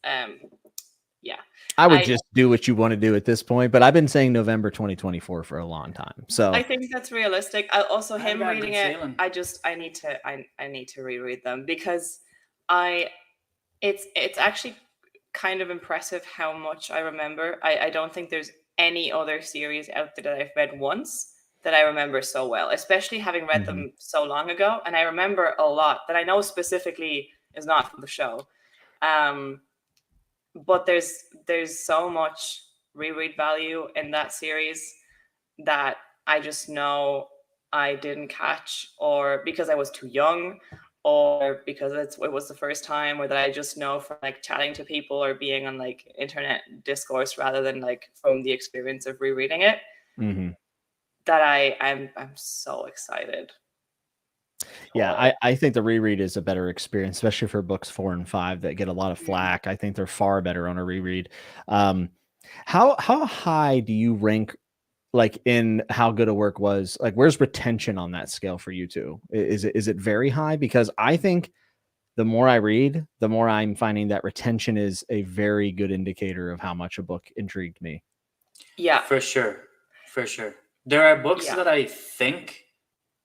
S2: yeah.
S3: I would just do what you want to do at this point, but I've been saying November 2024 for a long time. So
S2: I think that's realistic. Also him reading it, I need to reread them, because it's actually kind of impressive how much I remember. I don't think there's any other series out there that I've read once that I remember so well, especially having read them so long ago. And I remember a lot that I know specifically is not from the show. But there's so much reread value in that series that I just know I didn't catch, or because I was too young, or because it was the first time, or that I just know from like chatting to people or being on like internet discourse rather than like from the experience of rereading it, that I'm so excited.
S3: Yeah, I think the reread is a better experience, especially for books 4 and 5 that get a lot of flack. I think they're far better on a reread. How high do you rank, like, in how good a work was? Like, where's retention on that scale for you two? Is it very high? Because I think the more I read, the more I'm finding that retention is a very good indicator of how much a book intrigued me.
S2: Yeah,
S1: for sure. There are books that I think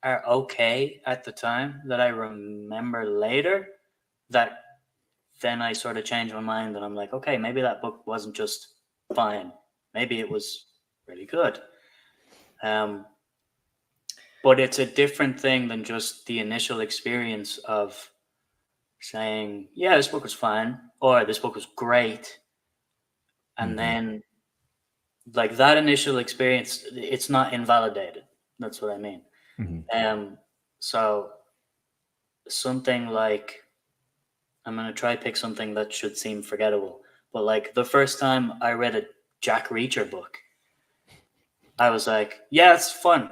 S1: are okay at the time that I remember later, that then I sort of change my mind and I'm like, okay, maybe that book wasn't just fine. Maybe it was really good. But it's a different thing than just the initial experience of saying, yeah, this book was fine, or this book was great. And then like that initial experience, it's not invalidated. That's what I mean. So something like, I'm going to try pick something that should seem forgettable, but like the first time I read a Jack Reacher book, I was like, yeah, it's fun,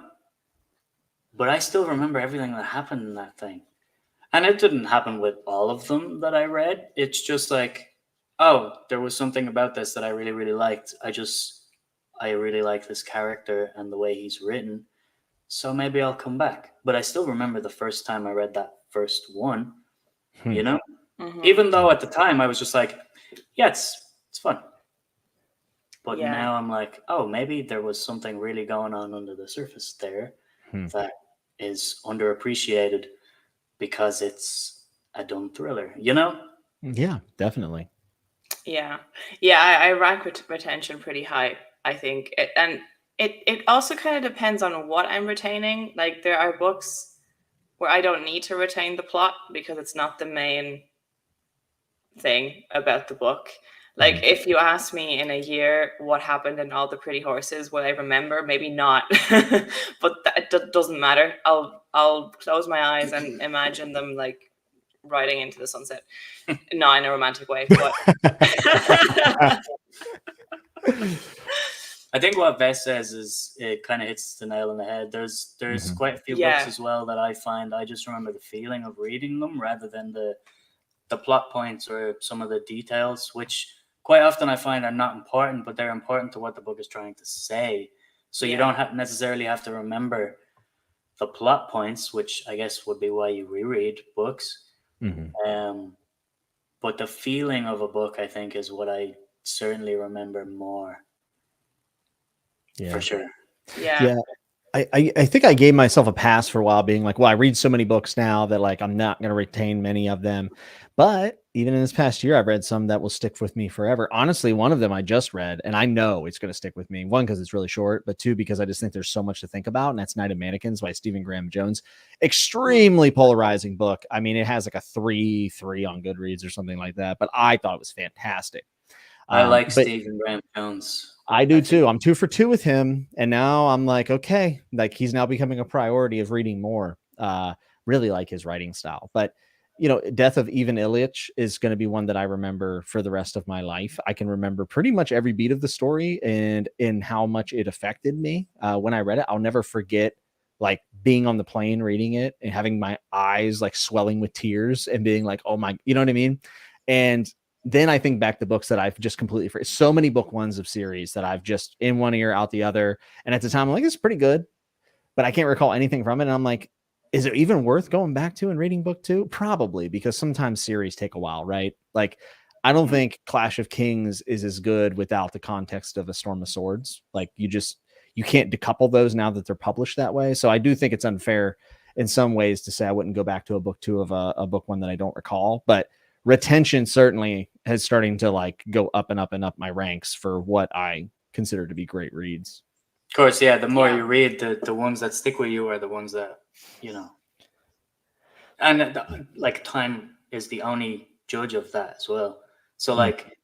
S1: but I still remember everything that happened in that thing. And it didn't happen with all of them that I read. It's just like, oh, there was something about this that I really, really liked. I really like this character and the way he's written. so maybe I'll come back. But I still remember the first time I read that first one, you know? Even though at the time I was just like, yeah, it's fun. But now I'm like, oh, maybe there was something really going on under the surface there that is underappreciated because it's a dumb thriller, you know?
S3: Yeah, definitely.
S2: Yeah. I rank retention pretty high, I think. It also kind of depends on what I'm retaining. Like, there are books where I don't need to retain the plot because it's not the main thing about the book. Like, if you ask me in a year what happened in All the Pretty Horses, will I remember? Maybe not. But that doesn't matter. I'll close my eyes and imagine them like riding into the sunset. Not in a romantic way, but
S1: I think what Vess says is it kind of hits the nail on the head. There's quite a few books as well that I find I just remember the feeling of reading them rather than the plot points or some of the details, which quite often I find are not important, but they're important to what the book is trying to say. So you don't necessarily have to remember the plot points, which I guess would be why you reread books. But the feeling of a book, I think, is what I certainly remember more. Yeah. For sure.
S3: Yeah. I think I gave myself a pass for a while being like, well, I read so many books now that like I'm not going to retain many of them. But even in this past year, I've read some that will stick with me forever. Honestly, one of them I just read, and I know it's going to stick with me. One, because it's really short, but two, because I just think there's so much to think about. And that's Night of Mannequins by Stephen Graham Jones. Extremely polarizing book. I mean, it has like a 3.3 on Goodreads or something like that, but I thought it was fantastic.
S1: I like Stephen Graham Jones.
S3: I do too. I'm 2 for 2 with him. And now I'm like, okay, like he's now becoming a priority of reading more. Really like his writing style. But, you know, Death of Ivan Ilyich is going to be one that I remember for the rest of my life. I can remember pretty much every beat of the story and in how much it affected me. When I read it, I'll never forget like being on the plane reading it and having my eyes like swelling with tears and being like, oh my, you know what I mean? And then I think back to books that I've just completely forgot. So many book ones of series that I've just in one ear out the other. And at the time, I'm like, it's pretty good, but I can't recall anything from it. And I'm like, is it even worth going back to and reading book 2? Probably, because sometimes series take a while, right? Like, I don't think Clash of Kings is as good without the context of A Storm of Swords. Like, you can't decouple those now that they're published that way. So I do think it's unfair in some ways to say I wouldn't go back to a book 2 of a book 1 that I don't recall, but retention certainly is starting to like go up and up and up my ranks for what I consider to be great reads.
S1: Of course, yeah. The more you read, the ones that stick with you are the ones that, you know, and like time is the only judge of that as well. So like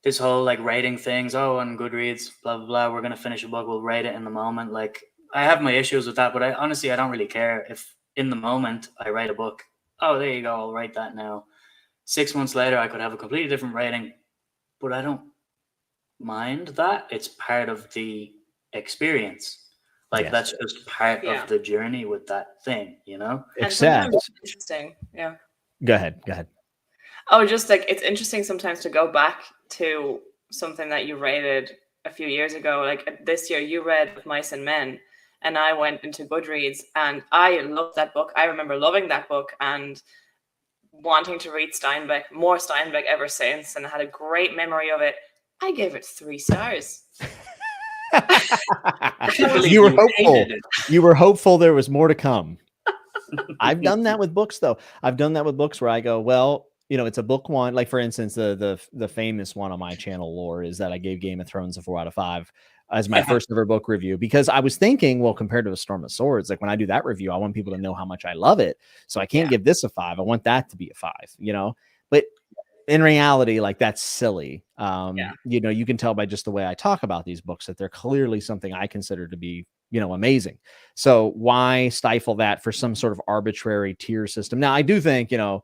S1: this whole like rating things, oh, on Goodreads, blah, blah, blah, we're going to finish a book, we'll rate it in the moment. Like I have my issues with that, but I honestly don't really care if in the moment I write a book. Oh, there you go. I'll write that now. 6 months later, I could have a completely different rating, but I don't mind that. It's part of the experience. Like that's just part of the journey with that thing, you know?
S3: Except
S2: interesting. Yeah.
S3: Go ahead.
S2: Oh, just like it's interesting sometimes to go back to something that you rated a few years ago. Like this year, you read Mice and Men, and I went into Goodreads, and I loved that book. I remember loving that book and wanting to read more Steinbeck ever since, and I had a great memory of it. I gave it 3 stars.
S3: You were hopeful. You were hopeful there was more to come. I've done that with books, though. I've done that with books where I go, well, you know, it's a book 1. Like, for instance, the famous one on my channel, Lore, is that I gave Game of Thrones a 4 out of 5 as my first ever book review, because I was thinking, well, compared to A Storm of Swords, like when I do that review, I want people to know how much I love it. So I can't give this a 5. I want that to be a 5, you know, but in reality, like that's silly. You know, you can tell by just the way I talk about these books that they're clearly something I consider to be, you know, amazing. So why stifle that for some sort of arbitrary tier system? Now, I do think, you know,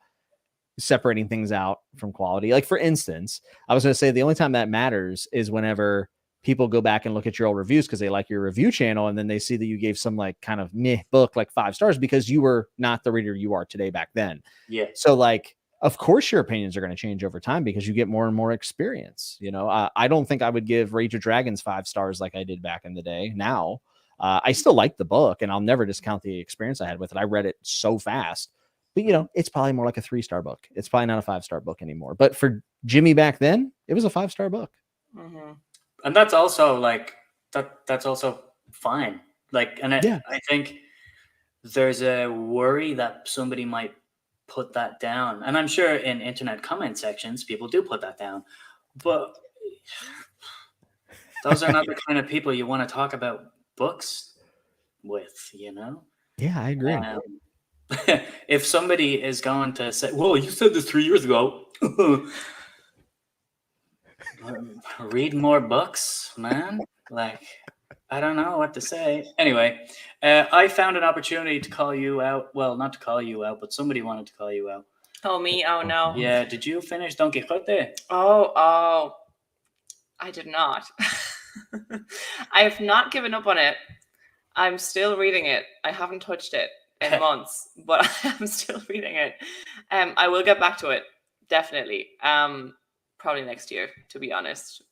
S3: separating things out from quality, like for instance, I was going to say the only time that matters is whenever people go back and look at your old reviews because they like your review channel, and then they see that you gave some like kind of meh book like 5 stars because you were not the reader you are today back then.
S1: Yeah.
S3: So like, of course your opinions are going to change over time because you get more and more experience. You know, I don't think I would give Rage of Dragons 5 stars like I did back in the day now. I still like the book, and I'll never discount the experience I had with it. I read it so fast, but you know, it's probably more like a 3-star book. It's probably not a 5-star book anymore. But for Jimmy back then, it was a 5-star book.
S2: Mm-hmm.
S1: And that's also like that's also fine. Like, and I think there's a worry that somebody might put that down, and I'm sure in internet comment sections people do put that down, but those are not the kind of people you want to talk about books with, you know?
S3: Yeah, I agree.
S1: If somebody is going to say, "Whoa, you said this 3 years ago," read more books, man. Like, I don't know what to say. Anyway, I found an opportunity to call you out. Well, not to call you out, but somebody wanted to call you out.
S2: Oh, me? Oh, no.
S1: Yeah, did you finish Don Quixote?
S2: Oh, I did not. I have not given up on it. I'm still reading it. I haven't touched it in months, but I'm still reading it. I will get back to it, definitely. Probably next year, to be honest.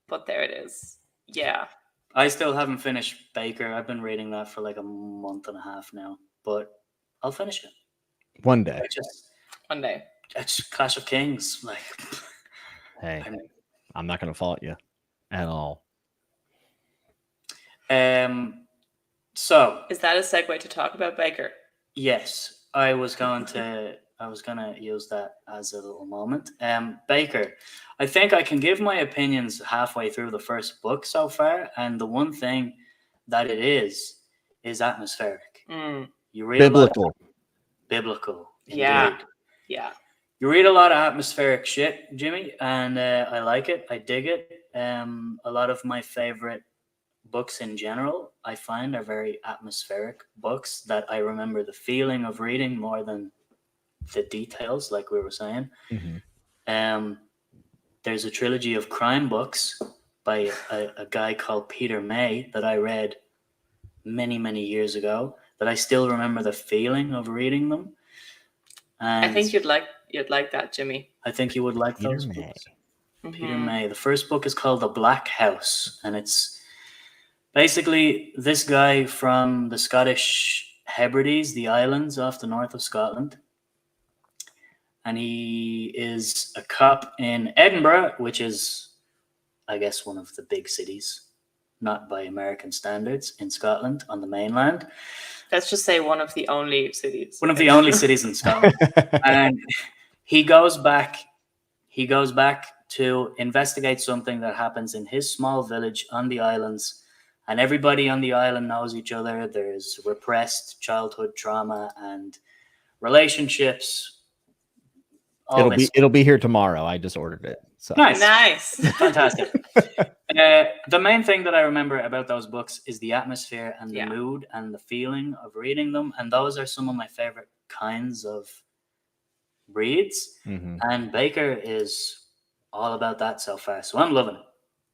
S2: But there it is. Yeah.
S1: I still haven't finished Baker. I've been reading that for like a month and a half now, but I'll finish it
S3: one day.
S2: One day.
S1: It's Clash of Kings. Like,
S3: hey, I'm not going to fault you at all.
S1: So
S2: is that a segue to talk about Baker?
S1: Yes, I was going to use that as a little moment. Baker, I think I can give my opinions halfway through the first book so far, and the one thing that it is atmospheric. You read
S3: biblical.
S1: Biblical.
S2: Yeah.
S1: Indeed.
S2: Yeah.
S1: You read a lot of atmospheric shit, Jimmy, and I like it. I dig it. A lot of my favorite books in general, I find, are very atmospheric books that I remember the feeling of reading more than the details, like we were saying.
S3: Mm-hmm.
S1: There's a trilogy of crime books by a guy called Peter May that I read many, many years ago that I still remember the feeling of reading them. And
S2: I think you'd like that, Jimmy.
S1: I think you would like
S3: Peter
S1: those
S3: May.
S1: books. Mm-hmm. Peter May. The first book is called The Black House, and it's basically this guy from the Scottish Hebrides, the islands off the north of Scotland. And he is a cop in Edinburgh, which is, I guess, one of the big cities, not by American standards, in Scotland on the mainland.
S2: Let's just say one of the only cities.
S1: One of the only cities in Scotland. And he goes back to investigate something that happens in his small village on the islands. And everybody on the island knows each other. There's repressed childhood trauma and relationships.
S3: It'll be here tomorrow. I just ordered it. So.
S2: Nice.
S1: Fantastic. The main thing that I remember about those books is the atmosphere and the mood and the feeling of reading them. And those are some of my favorite kinds of reads.
S3: Mm-hmm.
S1: And Baker is all about that so far. So I'm loving it.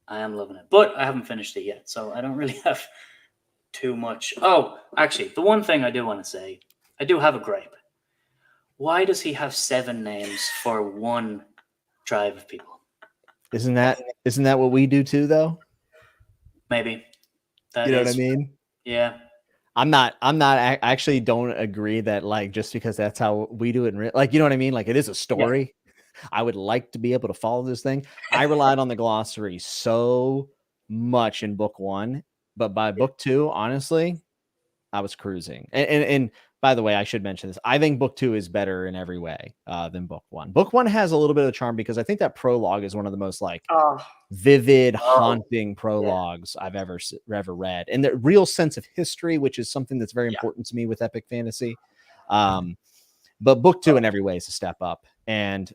S1: I am loving it. But I haven't finished it yet. So I don't really have too much. Oh, actually, the one thing I do want to say, I do have a gripe. Why does he have 7 names for one tribe of people?
S3: Isn't that what we do too, though?
S1: Maybe.
S3: You know what I mean?
S1: Yeah.
S3: I actually don't agree that, like, just because that's how we do it, like, you know what I mean? Like, it is a story. Yeah. I would like to be able to follow this thing. I relied on the glossary so much in book 1, but by book 2, honestly, I was cruising. And by the way, I should mention this. I think book 2 is better in every way than book 1. Book 1 has a little bit of charm because I think that prologue is one of the most vivid, haunting prologues I've ever read, and the real sense of history, which is something that's very important to me with epic fantasy. But book 2 in every way is a step up. And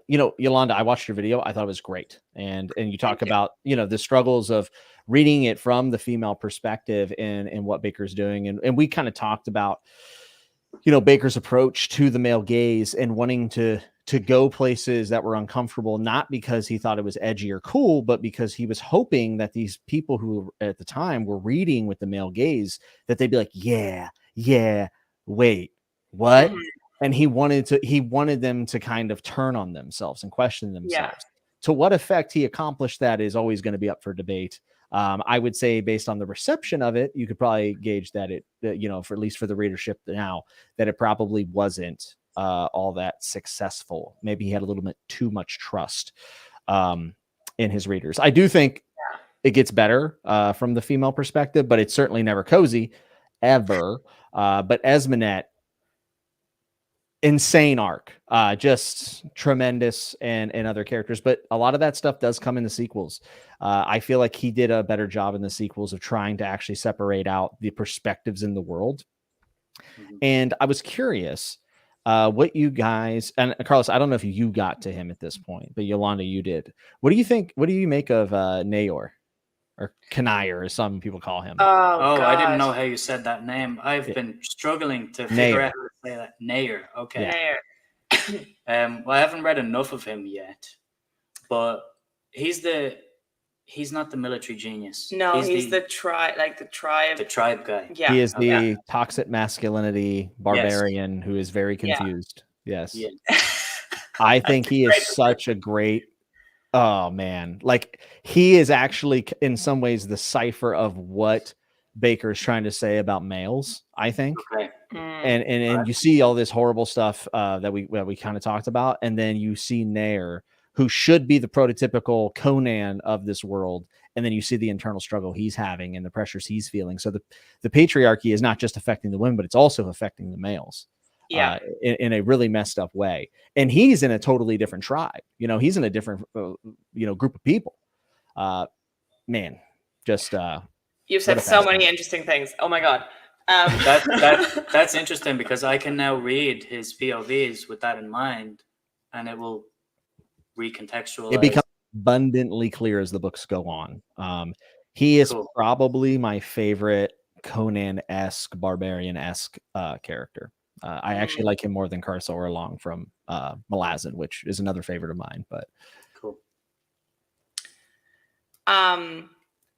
S3: Yolanda, I watched your video. I thought it was great. And you talk about, the struggles of reading it from the female perspective and what Baker's doing. And we kind of talked about, Baker's approach to the male gaze and wanting to go places that were uncomfortable, not because he thought it was edgy or cool, but because he was hoping that these people who at the time were reading with the male gaze, that they'd be like, yeah, wait, what? Mm-hmm. And he wanted them to kind of turn on themselves and question themselves. To what effect he accomplished that is always going to be up for debate. I would say based on the reception of it, you could probably gauge that for at least for the readership now, that it probably wasn't all that successful. Maybe he had a little bit too much trust in his readers. I do think it gets better from the female perspective, but it's certainly never cozy ever. But Esminette, insane arc, just tremendous, and other characters, but a lot of that stuff does come in the sequels. I feel like he did a better job in the sequels of trying to actually separate out the perspectives in the world. And I was curious what you guys, and Carlos, I don't know if you got to him at this point, but Yolanda, you did. What do you think? What do you make of Nayor, or Kanair, as some people call him?
S2: Oh,
S1: I didn't know how you said that name. I've been struggling to figure out how to say that. Nair. Okay.
S2: Nair.
S1: Well, I haven't read enough of him yet, but he's not the military genius.
S2: No, he's the tribe
S1: guy.
S2: Yeah.
S3: He is the toxic masculinity barbarian who is very confused. Yes. Yeah. I think he is such a great, oh man, like he is actually in some ways the cipher of what Baker is trying to say about males, I think.
S1: Okay.
S3: And you see all this horrible stuff that we kind of talked about, and then you see Nair, who should be the prototypical Conan of this world, and then you see the internal struggle he's having and the pressures he's feeling. So the patriarchy is not just affecting the women, but it's also affecting the males. In a really messed up way. And he's in a totally different tribe. He's in a different group of people. Man, just
S2: you've said so many interesting things. Oh my god.
S1: That's interesting, because I can now read his POVs with that in mind, and it will recontextualize.
S3: It becomes abundantly clear as the books go on. He is probably my favorite Conan-esque, barbarian-esque character. I actually like him more than Karsa Orlong from Malazan, which is another favorite of mine. But
S1: cool.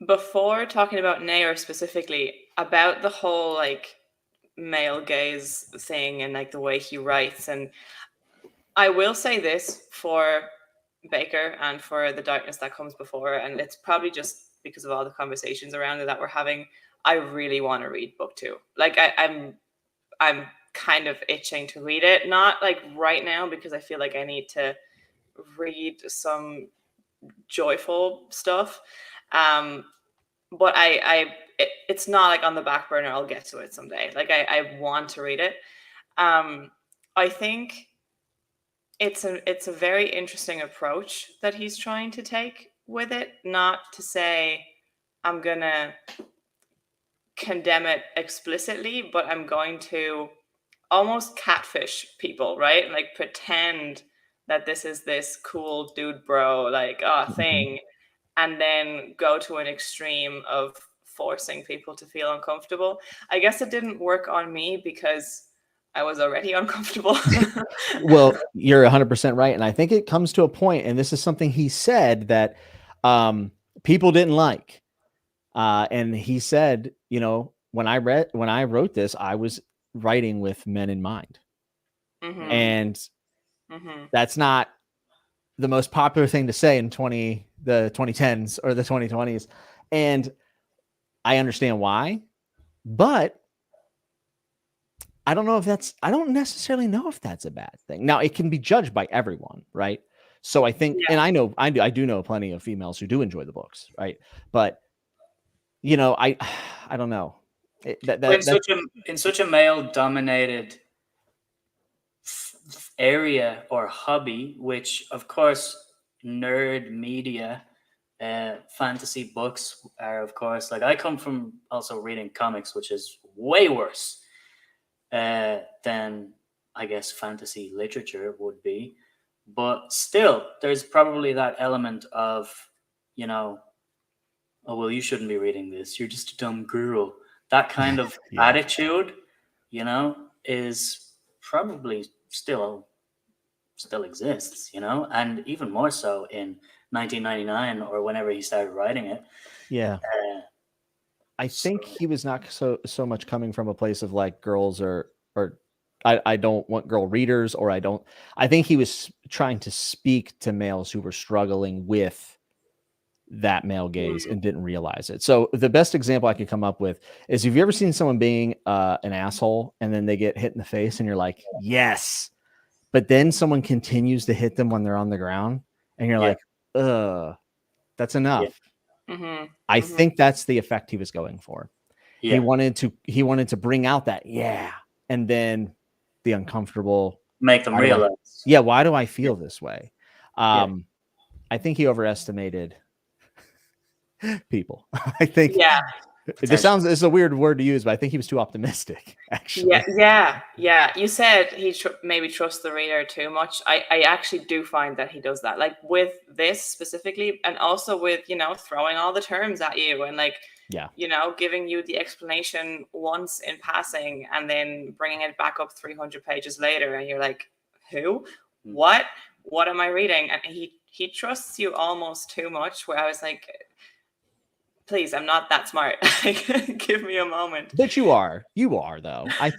S2: Before talking about Nair specifically, about the whole like male gaze thing and like the way he writes, and I will say this for Baker and for The Darkness That Comes Before, and it's probably just because of all the conversations around it that we're having, I really want to read book 2. Like I'm kind of itching to read it, not like right now, because I feel like I need to read some joyful stuff, but it's not like on the back burner. I'll get to it someday. Like I want to read it. I think it's a very interesting approach that he's trying to take with it, not to say I'm gonna condemn it explicitly, but I'm going to almost catfish people, right? Like pretend that this is this cool dude bro like thing, and then go to an extreme of forcing people to feel uncomfortable. I guess it didn't work on me because I was already uncomfortable.
S3: Well, you're 100% right. And I think it comes to a point, and this is something he said that people didn't like. And he said, when I wrote this, I was writing with men in mind. And that's not the most popular thing to say in the 2010s or the 2020s. And I understand why, but I don't necessarily know if that's a bad thing. Now, it can be judged by everyone, right? So I think, and I do know plenty of females who do enjoy the books, right? But I don't know.
S1: In such a male-dominated area or hobby, which of course nerd media, fantasy books are, of course, like I come from also reading comics, which is way worse than I guess fantasy literature would be, but still there's probably that element of oh well, you shouldn't be reading this, you're just a dumb girl. That kind of attitude, is probably still exists, and even more so in 1999 or whenever he started writing it.
S3: Yeah. I think he was not so much coming from a place of like girls or I don't want girl readers, or I think he was trying to speak to males who were struggling with that male gaze and didn't realize it. So the best example I could come up with is, have you ever seen someone being an asshole and then they get hit in the face and you're like, yes, but then someone continues to hit them when they're on the ground and you're like, that's enough. I think that's the effect he was going for. He wanted to bring out that, and then the uncomfortable,
S1: make them realize,
S3: why do I feel this way? I think he overestimated people. I think it's a weird word to use, but I think he was too optimistic, actually.
S2: Yeah. You said he maybe trusts the reader too much. I actually do find that he does that, like with this specifically, and also with, throwing all the terms at you and like, giving you the explanation once in passing and then bringing it back up 300 pages later. And you're like, who, what am I reading? And he trusts you almost too much, where I was like, please, I'm not that smart. Give me a moment.
S3: But you are though. I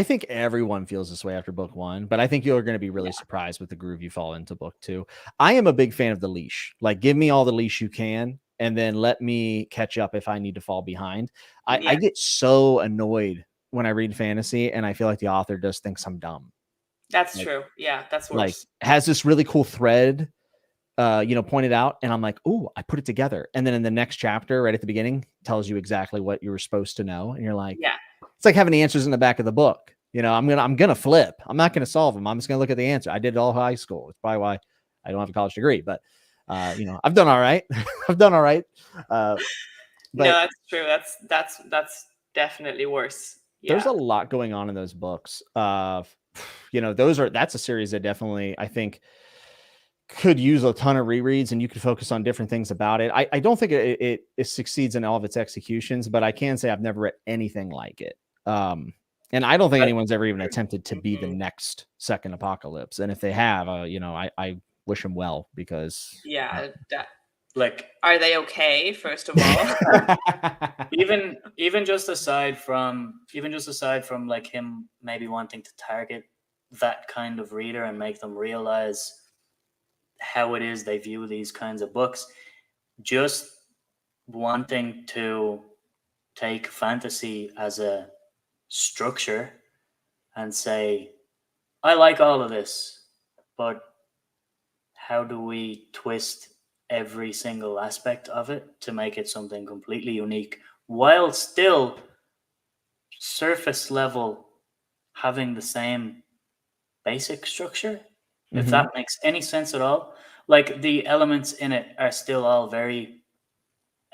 S3: think everyone feels this way after book 1, but I think you're going to be really surprised with the groove you fall into book 2. I am a big fan of the leash. Like, give me all the leash you can, and then let me catch up if I need to fall behind. I get so annoyed when I read fantasy and I feel like the author just thinks I'm dumb.
S2: That's true. Yeah, that's worse.
S3: Like, has this really cool thread pointed out, and I'm like, oh, I put it together. And then in the next chapter, right at the beginning, tells you exactly what you were supposed to know. And you're like, it's like having answers in the back of the book. I'm gonna flip. I'm not gonna solve them. I'm just gonna look at the answer. I did it all high school. It's probably why I don't have a college degree, but I've done all right. I've done all right. But
S2: no, that's true. That's definitely worse.
S3: There's a lot going on in those books. That's a series that definitely, I think, could use a ton of rereads, and you could focus on different things about it. I don't think it succeeds in all of its executions, but I can say I've never read anything like it. And I don't think anyone's ever even attempted to be the next Second Apocalypse. And if they have, I wish them well, because
S2: are they okay? First of all,
S1: even just aside from like him maybe wanting to target that kind of reader and make them realize how it is they view these kinds of books, just wanting to take fantasy as a structure and say, I like all of this, but how do we twist every single aspect of it to make it something completely unique, while still surface level having the same basic structure? If that makes any sense at all. Like, the elements in it are still all very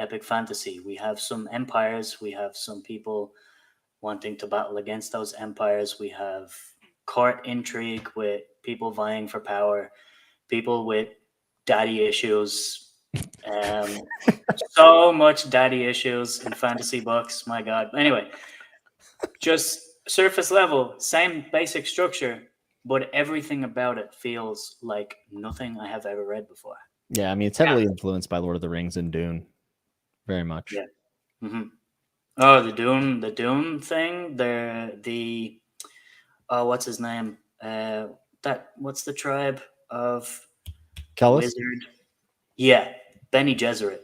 S1: epic fantasy. We have some empires. We have some people wanting to battle against those empires. We have court intrigue with people vying for power, people with daddy issues. So much daddy issues in fantasy books. My God. Anyway, just surface level, same basic structure, but everything about it feels like nothing I have ever read before.
S3: Yeah, I mean, it's heavily influenced by Lord of the Rings and Dune, very much.
S1: Yeah. Oh, the Dune thing. The what's his name? What's the tribe of
S3: Kellis?
S1: Wizard? Yeah, Bene Gesserit.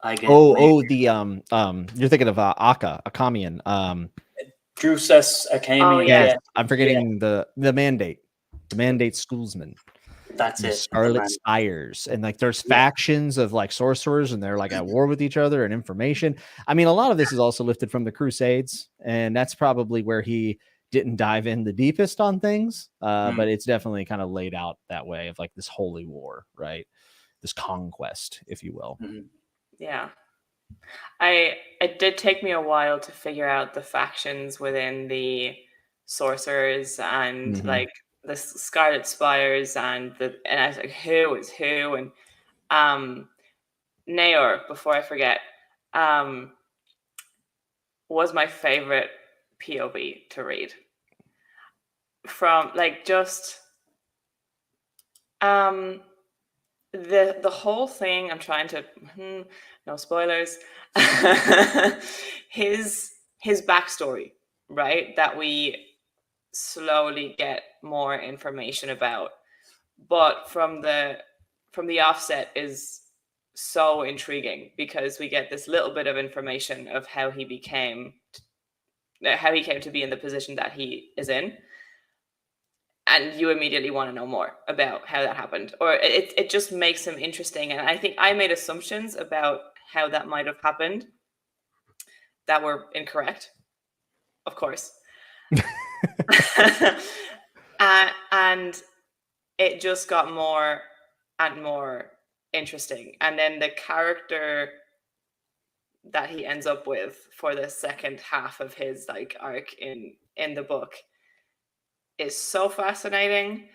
S1: I guess.
S3: You're thinking of Akamian.
S1: Drusus Akamian.
S3: Yeah, I'm forgetting the Mandate. The Mandate Schoolsmen.
S1: That's it.
S3: Scarlet Spires. And like, there's factions of like sorcerers, and they're like at war with each other, and information. I mean, a lot of this is also lifted from the Crusades, and that's probably where he didn't dive in the deepest on things. But it's definitely kind of laid out that way, of like this holy war, right? This conquest, if you will.
S2: Yeah. It did take me a while to figure out the factions within the sorcerers and like the Scarlet Spires, and I was like, who is who? And Naor, before I forget, was my favorite POV to read. From like just the whole thing. I'm trying to no spoilers. his backstory, right? That we slowly get more information about, but from the offset is so intriguing because we get this little bit of information of how he came to be in the position that he is in, and you immediately want to know more about how that happened, or it just makes him interesting. And I think I made assumptions about how that might have happened that were incorrect, of course. And it just got more and more interesting. And then the character that he ends up with for the second half of his like arc in the book is so fascinating.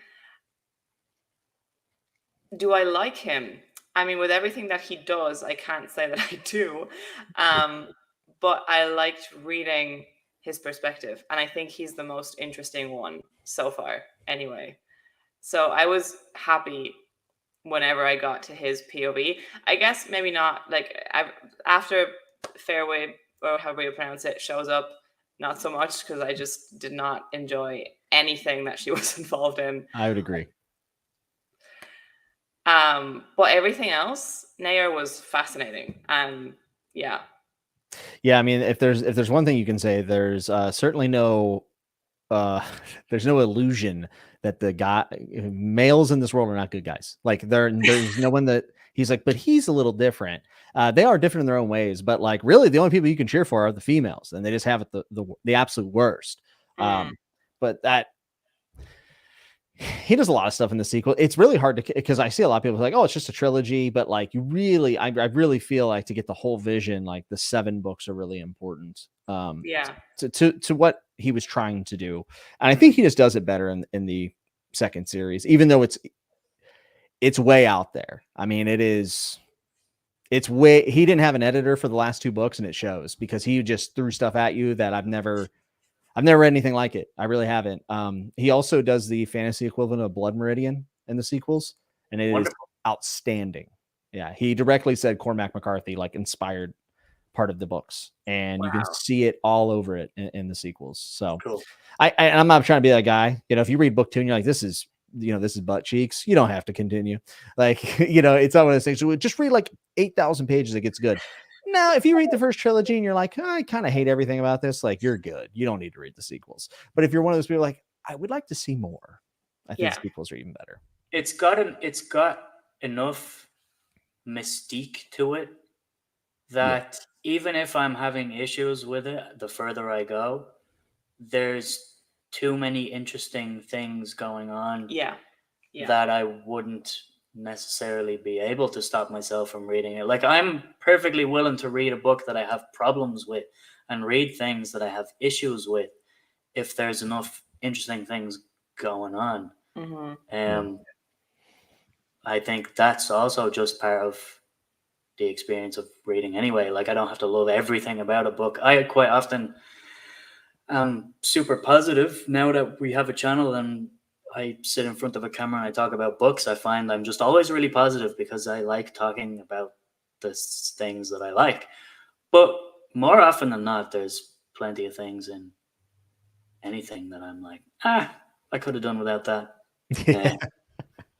S2: Do I like him? I mean, with everything that he does, I can't say that I do. But I liked reading his perspective, and I think he's the most interesting one so far anyway. So I was happy whenever I got to his POV. I guess maybe not like after Fairway, or however you pronounce it, shows up, not so much, because I just did not enjoy anything that she was involved in.
S3: I would agree.
S2: But everything else, Nair was fascinating. Yeah.
S3: I mean, if there's one thing you can say, there's certainly no there's no illusion that the males in this world are not good guys. Like there's no one that he's like, but he's a little different. They are different in their own ways, but like really the only people you can cheer for are the females, and they just have it the absolute worst. But that he does a lot of stuff in the sequel. It's really hard to, because I see a lot of people like, oh, it's just a trilogy, but like I really feel like to get the whole vision, like the 7 books are really important. To what he was trying to do, and I think he just does it better in the second series, even though it's way out there. I mean, it's way, he didn't have an editor for the last 2 books, and it shows, because he just threw stuff at you that I've never read anything like it. I really haven't. He also does the fantasy equivalent of Blood Meridian in the sequels, and it is outstanding. Yeah, he directly said Cormac McCarthy like inspired part of the books, and you can see it all over it in the sequels. So
S1: cool.
S3: I'm not trying to be that guy. You know, if you read book 2 and you're like, this is butt cheeks, you don't have to continue. Like, it's not one of those things. So just read like 8,000 pages, it gets good. Now, if you read the first trilogy and you're like, I kind of hate everything about this, like, you're good. You don't need to read the sequels. But if you're one of those people like, I would like to see more, I think the sequels are even better.
S1: It's got enough mystique to it that even if I'm having issues with it, the further I go, there's too many interesting things going on that I wouldn't necessarily be able to stop myself from reading it. Like, I'm perfectly willing to read a book that I have problems with and read things that I have issues with if there's enough interesting things going on. I think that's also just part of the experience of reading anyway. Like, I don't have to love everything about a book. I quite often am super positive now that we have a channel and I sit in front of a camera and I talk about books. I find I'm just always really positive because I like talking about the things that I like. But more often than not, there's plenty of things in anything that I'm like, I could have done without that.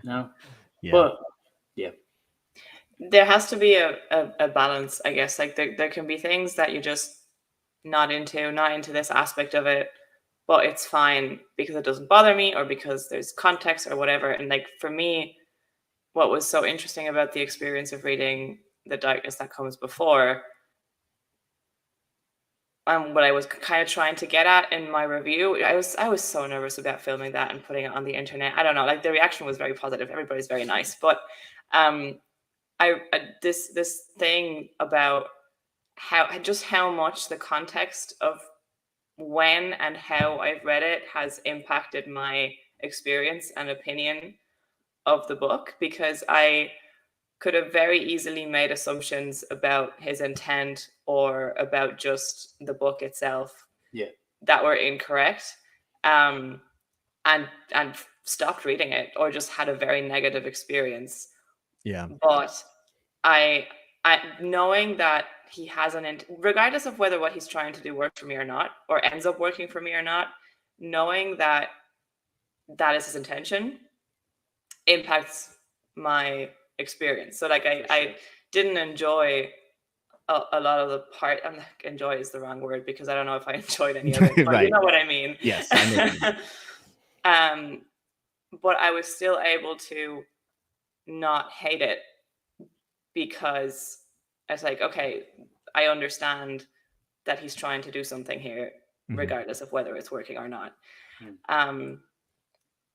S1: No. Yeah. But yeah.
S2: There has to be a balance, I guess. Like there can be things that you're just not into this aspect of it, but it's fine because it doesn't bother me, or because there's context or whatever. And like for me, what was so interesting about the experience of reading The Darkness That Comes Before, what I was kind of trying to get at in my review, I was so nervous about filming that and putting it on the internet. I don't know, like the reaction was very positive. Everybody's very nice, but this thing about how much the context of when and how I've read it has impacted my experience and opinion of the book, because I could have very easily made assumptions about his intent or about just the book itself that were incorrect, and stopped reading it, or just had a very negative experience. But I knowing that he has regardless of whether what he's trying to do works for me or not, or ends up working for me or not, knowing that is his intention impacts my experience. So like I didn't enjoy a lot of the part. I'm like, enjoy is the wrong word because I don't know if I enjoyed any of it, but
S3: Right.
S2: you know what I mean.
S3: Yes, I know what you mean.
S2: But I was still able to not hate it because I was like, okay, I understand that he's trying to do something here, regardless of whether it's working or not.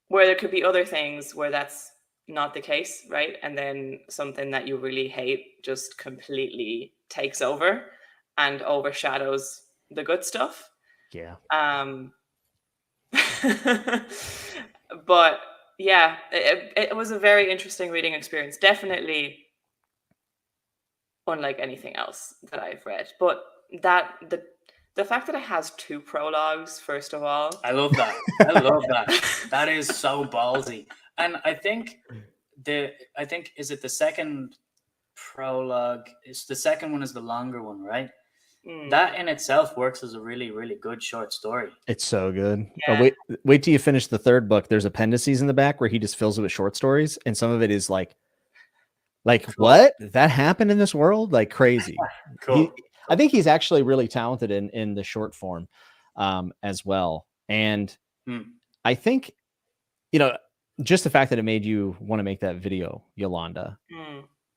S2: Where there could be other things where that's not the case, right? And then something that you really hate just completely takes over and overshadows the good stuff.
S3: Yeah.
S2: But yeah, it was a very interesting reading experience. Definitely unlike anything else that I've read. But the fact that it has 2 prologues, first of all.
S1: I love that. I love that. That is so ballsy. And I think is it the second prologue? It's the second one is the longer one, right? That in itself works as a really, really good short story.
S3: It's so good.
S2: Yeah.
S3: Wait till you finish the 3rd book. There's appendices in the back where he just fills it with short stories, and some of it is like cool. What? That happened in this world? Like crazy.
S1: Cool.
S3: I think he's actually really talented in the short form as well. And I think, just the fact that it made you want to make that video, Yolanda,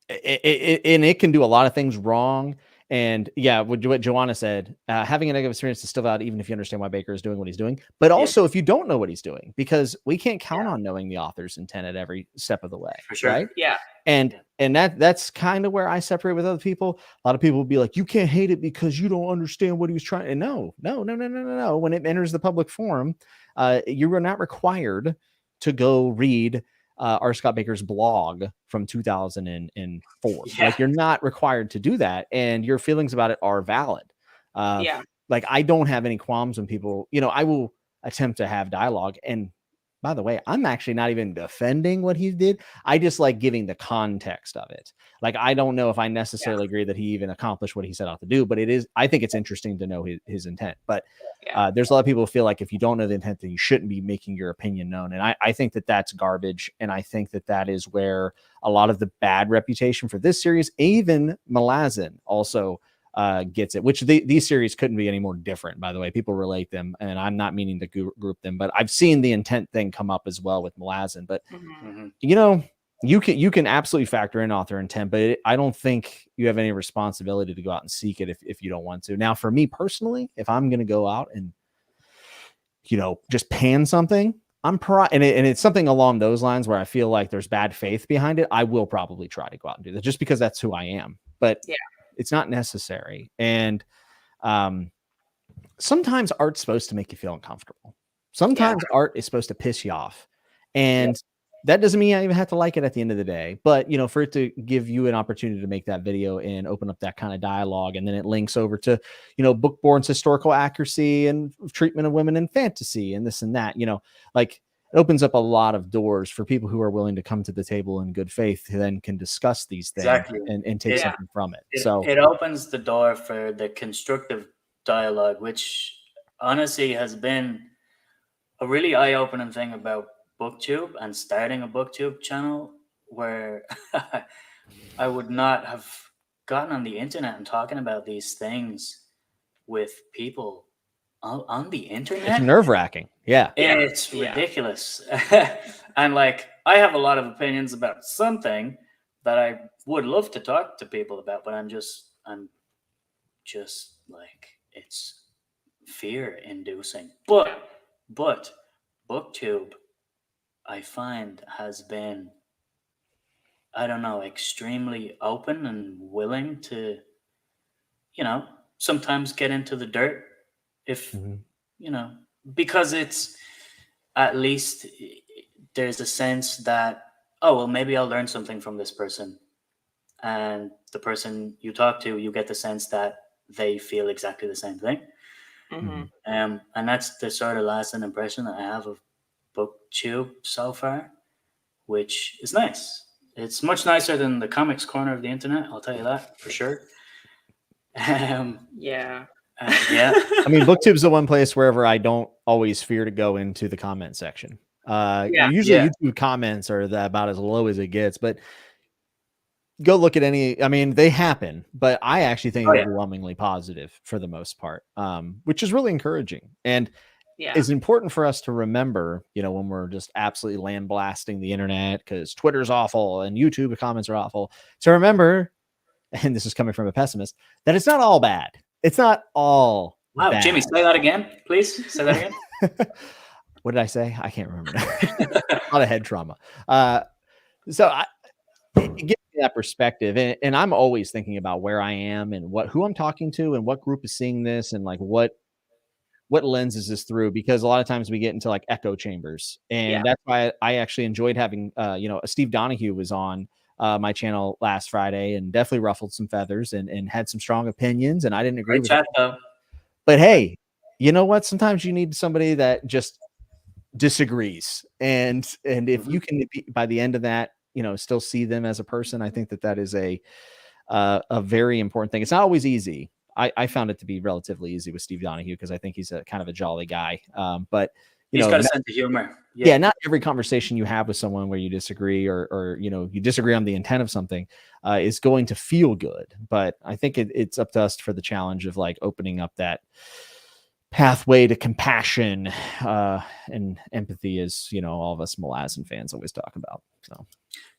S3: it can do a lot of things wrong. And yeah, what Joanna said, having a negative experience is still valid, even if you understand why Baker is doing what he's doing, but also if you don't know what he's doing, because we can't count on knowing the author's intent at every step of the way.
S1: For sure.
S3: Right?
S2: Yeah.
S3: And that's kind of where I separate with other people. A lot of people will be like, you can't hate it because you don't understand what he was trying. And no. When it enters the public forum, you are not required to go read R. Scott Baker's blog from 2004. Like, you're not required to do that, and your feelings about it are valid. Like, I don't have any qualms when people, I will attempt to have dialogue. And by the way, I'm actually not even defending what he did. I just like giving the context of it. Like, I don't know if I necessarily agree that he even accomplished what he set out to do, but I think it's interesting to know his intent. But there's a lot of people who feel like if you don't know the intent, then you shouldn't be making your opinion known. And I think that that's garbage. And I think that is where a lot of the bad reputation for this series, even Malazan also gets it, which these series couldn't be any more different, by the way. People relate them, and I'm not meaning to group them, but I've seen the intent thing come up as well with Malazan. But you can absolutely factor in author intent, but I don't think you have any responsibility to go out and seek it if you don't want to. Now, for me personally, if I'm going to go out and just pan something, and it's something along those lines where I feel like there's bad faith behind it, I will probably try to go out and do that just because that's who I am. But it's not necessary. And sometimes art's supposed to make you feel uncomfortable. Sometimes art is supposed to piss you off. And that doesn't mean I even have to like it at the end of the day. But, for it to give you an opportunity to make that video and open up that kind of dialogue, and then it links over to, Bookborn's historical accuracy and treatment of women in fantasy and this and that, like, it opens up a lot of doors for people who are willing to come to the table in good faith, who then can discuss these things and take something from it. So
S1: it opens the door for the constructive dialogue, which honestly has been a really eye-opening thing about BookTube and starting a BookTube channel, where I would not have gotten on the internet and talking about these things with people on the internet.
S3: It's nerve-wracking.
S1: It's ridiculous. And like, I have a lot of opinions about something that I would love to talk to people about, but I'm just like, it's fear-inducing. But BookTube, I find, has been, I don't know, extremely open and willing to, sometimes get into the dirt if, because it's, at least there's a sense that, oh, well, maybe I'll learn something from this person. And the person you talk to, you get the sense that they feel exactly the same thing. And that's the sort of lasting impression that I have of BookTube so far, which is nice. It's much nicer than the comics corner of the internet, I'll tell you that for sure.
S3: I mean, BookTube's the one place wherever I don't always fear to go into the comment section. Usually YouTube comments are about as low as it gets, but go look at any, I mean, they happen, but I actually think
S1: Oh, yeah.
S3: overwhelmingly positive for the most part, which is really encouraging. And
S2: Yeah.
S3: it's important for us to remember, you know, when we're just absolutely lambasting the internet because Twitter's awful and YouTube comments are awful, to remember, and this is coming from a pessimist, that it's not all bad. It's not all
S1: Wow,
S3: bad.
S1: Jimmy, say that again, please. Say that again.
S3: What did I say? I can't remember. A lot of head trauma. So it gives me that perspective, and I'm always thinking about where I am and who I'm talking to and what group is seeing this and like what lens is this through, because a lot of times we get into like echo chambers, and that's why I actually enjoyed having Steve Donahue was on my channel last Friday and definitely ruffled some feathers and had some strong opinions, and I didn't agree with
S1: chat,
S3: it.
S1: though.
S3: But hey, you know what? Sometimes you need somebody that just disagrees, and if you can by the end of that, you know, still see them as a person, I think that is a very important thing. It's not always easy. I found it to be relatively easy with Steve Donahue because I think he's a kind of a jolly guy. But
S1: he's got a sense of humor.
S3: Yeah, not every conversation you have with someone where you disagree or you know, you disagree on the intent of something is going to feel good. But I think it's up to us for the challenge of like opening up that pathway to compassion and empathy, as you know, all of us Malazan fans always talk about. So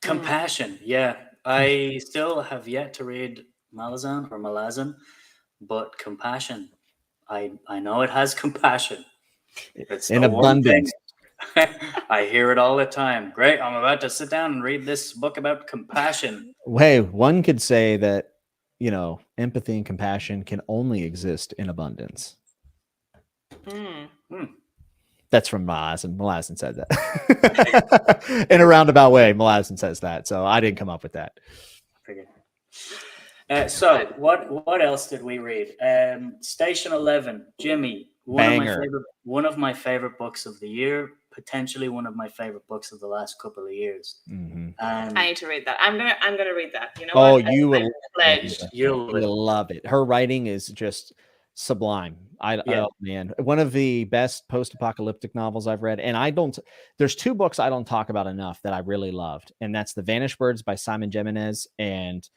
S1: compassion, yeah. I still have yet to read Malazan, but compassion, I know it has compassion. It's
S3: in
S1: the one thing.
S3: abundance.
S1: I hear it all the time. Great, I'm about to sit down and read this book about compassion.
S3: Hey, one could say that, you know, empathy and compassion can only exist in abundance. That's from Malazan. Malazan said that in a roundabout way. Malazan says that, so I didn't come up with that.
S1: So what else did we read? Station 11, Jimmy. One of my favorite books of the year. Potentially one of my favorite books of the last couple of years.
S2: I need to read that. I'm gonna read that. You know
S3: what?
S2: you will
S3: pledged. You'll love it. Her writing is just sublime. Oh man, one of the best post-apocalyptic novels I've read. And there's two books I don't talk about enough that I really loved, and that's The Vanished Birds by Simon Jimenez and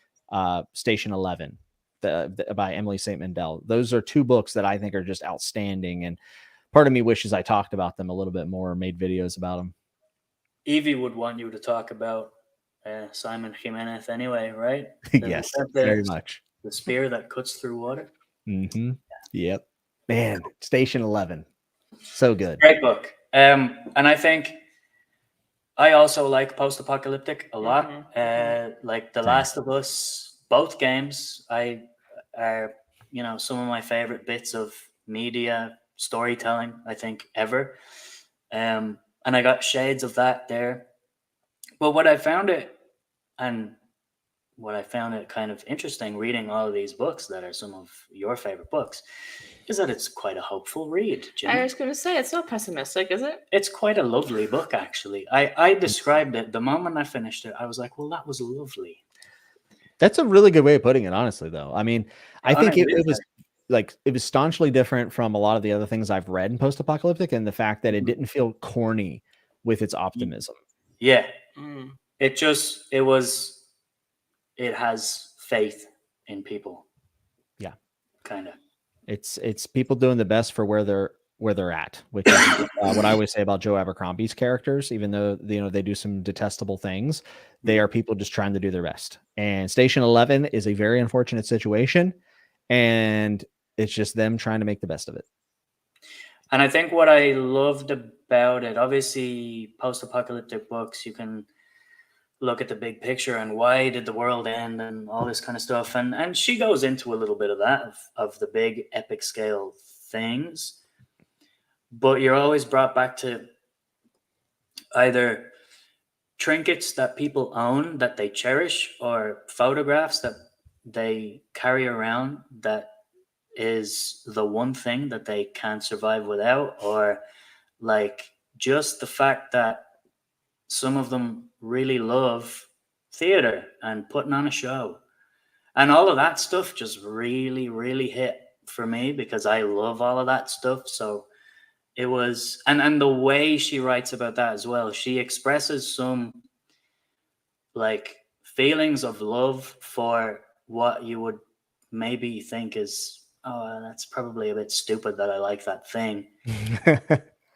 S3: Station 11 by Emily St. Mandel. Those are two books that I think are just outstanding, and part of me wishes I talked about them a little bit more, made videos about them.
S1: Evie would want you to talk about Simon Jimenez anyway, right?
S3: Yes, very much.
S1: The spear that cuts through water.
S3: Yep. Man, Station 11. So good.
S1: Great book. And I think I also like post-apocalyptic a lot. Like The Last of Us, both games are, you know, some of my favorite bits of media storytelling, I think, ever. And I got shades of that there. But what I found it kind of interesting reading all of these books that are some of your favorite books is that it's quite a hopeful read, Jimmy.
S2: I was going to say, it's not pessimistic, is it?
S1: It's quite a lovely book, actually. I described it, the moment I finished it, I was like, well, that was lovely.
S3: That's a really good way of putting it, honestly, though. I mean, I think it was like, it was staunchly different from a lot of the other things I've read in post-apocalyptic, and the fact that it didn't feel corny with its optimism.
S1: Yeah. It has faith in people.
S3: Yeah.
S1: Kind of.
S3: It's people doing the best for where they're at, which is what I always say about Joe Abercrombie's characters. Even though, you know, they do some detestable things, they are people just trying to do their best. And Station 11 is a very unfortunate situation, and it's just them trying to make the best of it.
S1: And I think what I loved about it, obviously, post-apocalyptic books, you can look at the big picture and why did the world end and all this kind of stuff. And she goes into a little bit of that, of the big epic scale things. But you're always brought back to either trinkets that people own that they cherish, or photographs that they carry around that is the one thing that they can't survive without, or like just the fact that some of them really love theater and putting on a show, and all of that stuff just really, really hit for me because I love all of that stuff. So it was, and the way she writes about that as well, she expresses some like feelings of love for what you would maybe think is, oh, that's probably a bit stupid that I like that thing.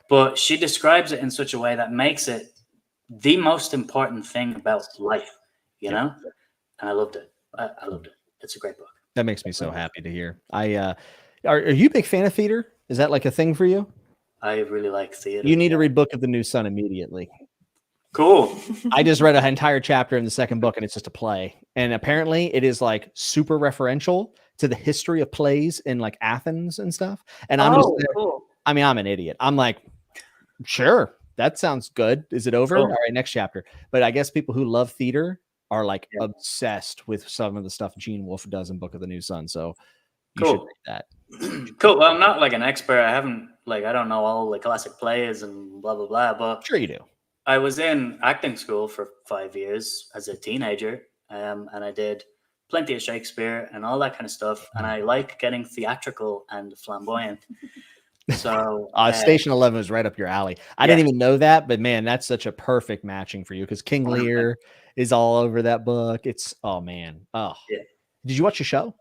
S1: But she describes it in such a way that makes it the most important thing about life, you know? And I loved it. I loved it. It's a great book.
S3: That makes me so happy to hear. Are you a big fan of theater? Is that like a thing for you?
S1: I really like theater.
S3: You need to read Book of the New Sun immediately.
S1: Cool.
S3: I just read an entire chapter in the second book, and it's just a play. And apparently it is like super referential to the history of plays in like Athens and stuff. And I'm just there.
S2: Cool.
S3: I mean, I'm an idiot. I'm like, sure, that sounds good. Is it over? Cool. All right, next chapter. But I guess people who love theater are like obsessed with some of the stuff Gene Wolfe does in Book of the New Sun. So you should read that.
S1: Cool. Well, I'm not like an expert. I don't know all the classic plays and blah, blah, blah. But
S3: sure you do.
S1: I was in acting school for 5 years as a teenager. And I did plenty of Shakespeare and all that kind of stuff. And I like getting theatrical and flamboyant. So
S3: Station 11 is right up your alley. I didn't even know that, but man, that's such a perfect matching for you because King Lear is all over that book. It's Did you watch the show?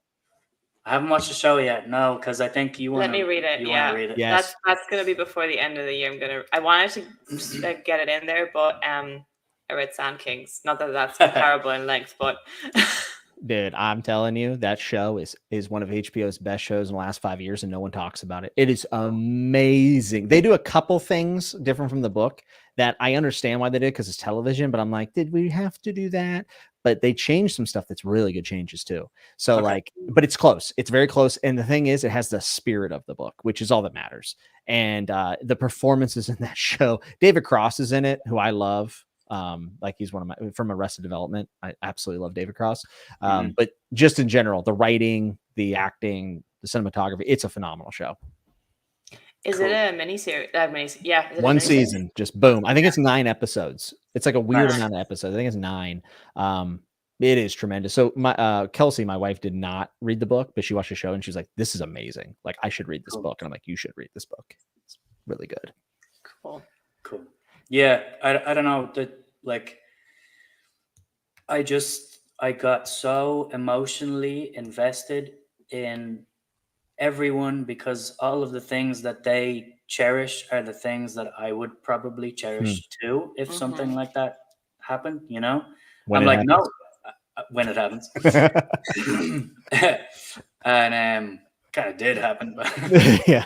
S1: I haven't watched the show yet. No, because I think you want.
S2: Let me read it.
S1: Read it.
S3: Yes.
S2: That's gonna be before the end of the year. I wanted to get it in there, but I read Sand Kings. Not that that's comparable in length, but.
S3: Dude, I'm telling you, that show is one of HBO's best shows in the last 5 years, and no one talks about it. It is amazing. They do a couple things different from the book that I understand why they did because it's television, but I'm like, did we have to do that? But they changed some stuff that's really good changes too. So but it's close. It's very close. And the thing is, it has the spirit of the book, which is all that matters. And the performances in that show, David Cross is in it, who I love. He's one of my from Arrested Development. I absolutely love David Cross. But just in general, the writing, the acting, the cinematography, it's a phenomenal show.
S2: Is it a miniseries? Yeah.
S3: One season, just boom. I think it's 9 episodes. It's like a weird amount of episodes. I think it's 9. It is tremendous. So my Kelsey, my wife, did not read the book, but she watched the show and she's like, "This is amazing. Like, I should read this book." And I'm like, "You should read this book. It's really good."
S2: Cool.
S1: Yeah, I don't know that. I got so emotionally invested in everyone because all of the things that they cherish are the things that I would probably cherish too if something like that happened, you know? When it happens. And kind of did happen, but
S3: yeah.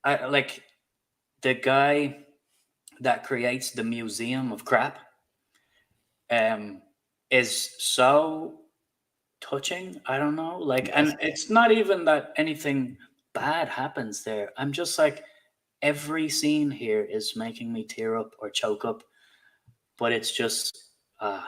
S1: I like the guy that creates the Museum of Crap is so touching. I don't know, and it's not even that anything bad happens there. I'm just like, every scene here is making me tear up or choke up, but it's just I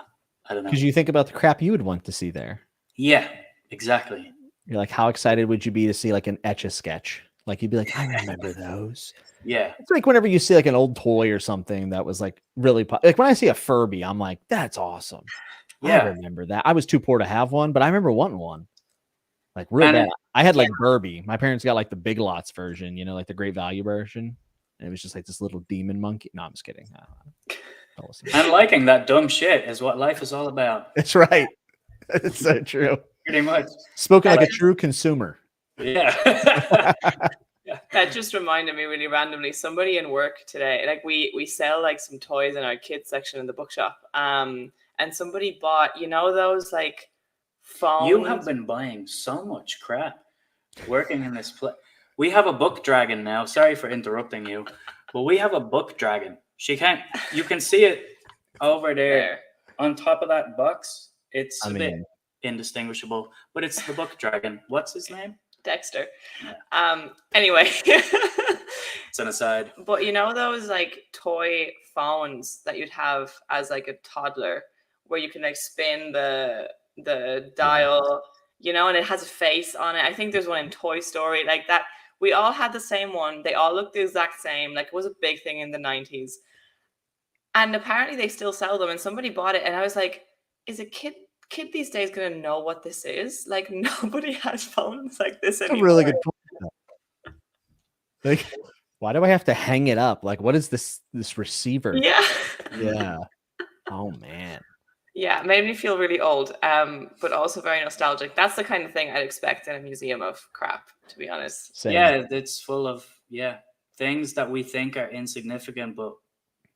S1: don't know,
S3: because you think about the crap you would want to see there.
S1: Yeah, exactly.
S3: You're like, how excited would you be to see like an Etch-a-Sketch? Like, you'd be like, I remember those.
S1: Yeah,
S3: it's like whenever you see like an old toy or something that was like really like when I see a Furby, I'm like, that's awesome. Yeah, I remember that. I was too poor to have one, but I remember wanting one. Like real bad. I had like Burby. My parents got like the Big Lots version, you know, like the Great Value version, and it was just like this little demon monkey. No, I'm just kidding.
S1: And liking that dumb shit is what life is all about.
S3: That's right. It's so true.
S1: Pretty much.
S3: Spoken like a true consumer.
S1: Yeah.
S2: That just reminded me really randomly. Somebody in work today, like we sell like some toys in our kids section in the bookshop. And somebody bought, you know, those like phones.
S1: You have been buying so much crap working in this place. We have a book dragon now. Sorry for interrupting you, but we have a book dragon. You can see it over there on top of that box. It's a bit indistinguishable, but it's the book dragon. What's his name?
S2: Dexter. Anyway.
S1: It's an aside.
S2: But you know those like toy phones that you'd have as like a toddler where you can like spin the dial, you know, and it has a face on it. I think there's one in Toy Story like that. We all had the same one. They all looked the exact same. Like, it was a big thing in the 90s. And apparently they still sell them, and somebody bought it, and I was like, is a kid these days gonna know what this is? Like, nobody has phones like this anymore.
S3: That's a really good point. Like, why do I have to hang it up? Like, what is this receiver?
S2: Yeah.
S3: Yeah. Oh man.
S2: Yeah, made me feel really old, but also very nostalgic. That's the kind of thing I'd expect in a museum of crap, to be honest.
S3: Same.
S1: Yeah, it's full of things that we think are insignificant, but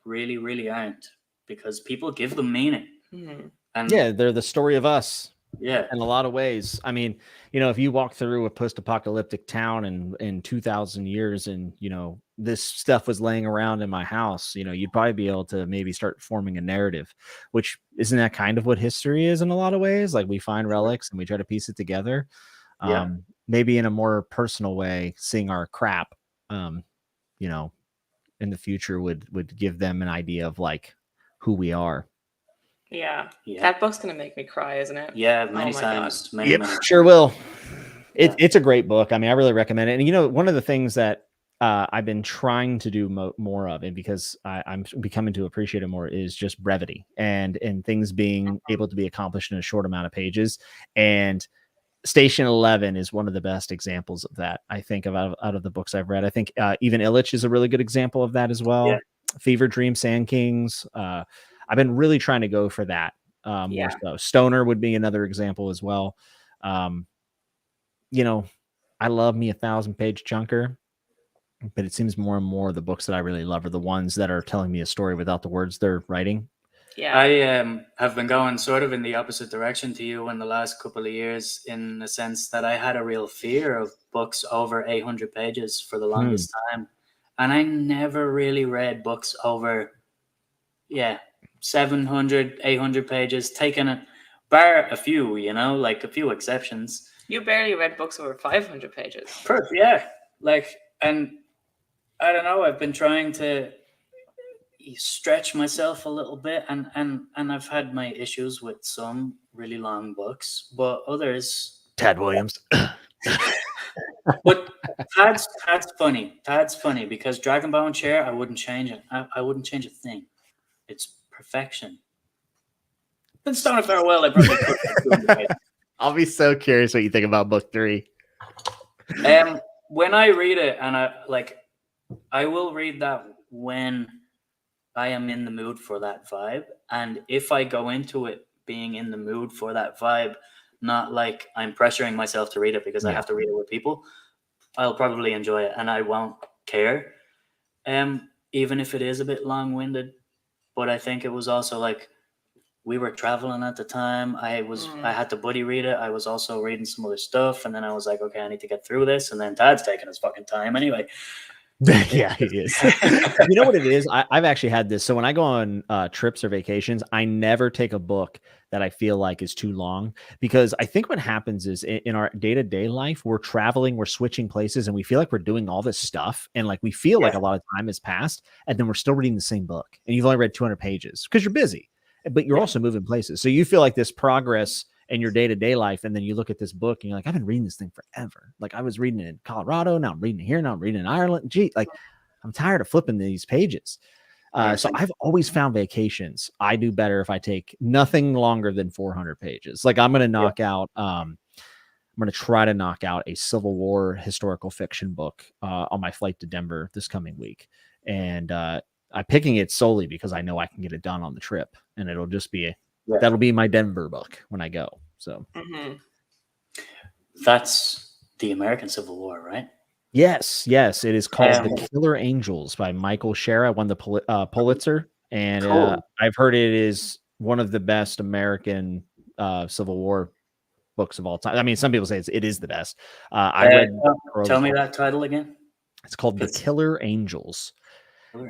S1: really, really aren't, because people give them meaning.
S2: Mm-hmm.
S1: And
S3: yeah, they're the story of us.
S1: Yeah,
S3: in a lot of ways. I mean, you know, if you walk through a post-apocalyptic town in 2000 years and, you know, this stuff was laying around in my house, you know, you'd probably be able to maybe start forming a narrative, which isn't that kind of what history is in a lot of ways? Like we find relics and we try to piece it together.
S1: Yeah.
S3: Maybe in a more personal way, seeing our crap, you know, in the future would give them an idea of like who we are.
S2: Yeah. That book's gonna make me cry, isn't it?
S1: Yeah, many times. Many,
S3: yep,
S1: many
S3: sure will. It's a great book. I mean, I really recommend it. And you know, one of the things that I've been trying to do more of, and because I'm becoming to appreciate it more, is just brevity and things being able to be accomplished in a short amount of pages. And Station 11 is one of the best examples of that, I think, out of the books I've read. I think even Illich is a really good example of that as well.
S1: Yeah.
S3: Fever Dream, Sand Kings. I've been really trying to go for that more so. Stoner would be another example as well. You know, I love me 1,000-page chunker, but it seems more and more the books that I really love are the ones that are telling me a story without the words they're writing.
S1: Yeah. I have been going sort of in the opposite direction to you in the last couple of years, in the sense that I had a real fear of books over 800 pages for the longest time. And I never really read books over, 700, 800 pages, taking it, bar a few, you know, like a few exceptions.
S2: You barely read books over 500 pages.
S1: And I don't know, I've been trying to stretch myself a little bit, and I've had my issues with some really long books, but others.
S3: Tad Williams.
S1: But Tad's funny. Tad's funny because Dragonbone Chair, I wouldn't change it. I wouldn't change a thing. It's perfection. Then Stone of Farewell, I probably could.
S3: I'll be so curious what you think about book 3.
S1: When I read it, and I will read that when I am in the mood for that vibe. And if I go into it being in the mood for that vibe, not like I'm pressuring myself to read it because I have to read it with people, I'll probably enjoy it and I won't care. Even if it is a bit long-winded. But I think it was also like, we were traveling at the time. I had to buddy read it. I was also reading some other stuff. And then I was like, okay, I need to get through this. And then Tad's taking his fucking time anyway.
S3: Yeah, he is. You know what it is? I've actually had this. So when I go on trips or vacations, I never take a book that I feel like is too long, because I think what happens is in our day-to-day life, we're traveling, we're switching places, and we feel like we're doing all this stuff. And like, we feel like a lot of time has passed, and then we're still reading the same book. And you've only read 200 pages because you're busy, but you're also moving places. So you feel like this progress in your day-to-day life, and then you look at this book and you're like, I've been reading this thing forever. Like, I was reading it in Colorado, now I'm reading it here, now I'm reading it in Ireland. Gee, like, I'm tired of flipping these pages. So I've always found vacations I do better if I take nothing longer than 400 pages. Like, I'm going to knock out I'm going to try to knock out a Civil War historical fiction book on my flight to Denver this coming week. And I'm picking it solely because I know I can get it done on the trip, and it'll just be that'll be my Denver book when I go. So
S1: that's the American Civil War, right?
S3: Yes. It is called The Killer Angels by Michael Shara. Won the Pulitzer, and I've heard it is one of the best American Civil War books of all time. I mean, some people say it is the best. I read.
S1: Tell me that title again.
S3: It's called The Killer Angels.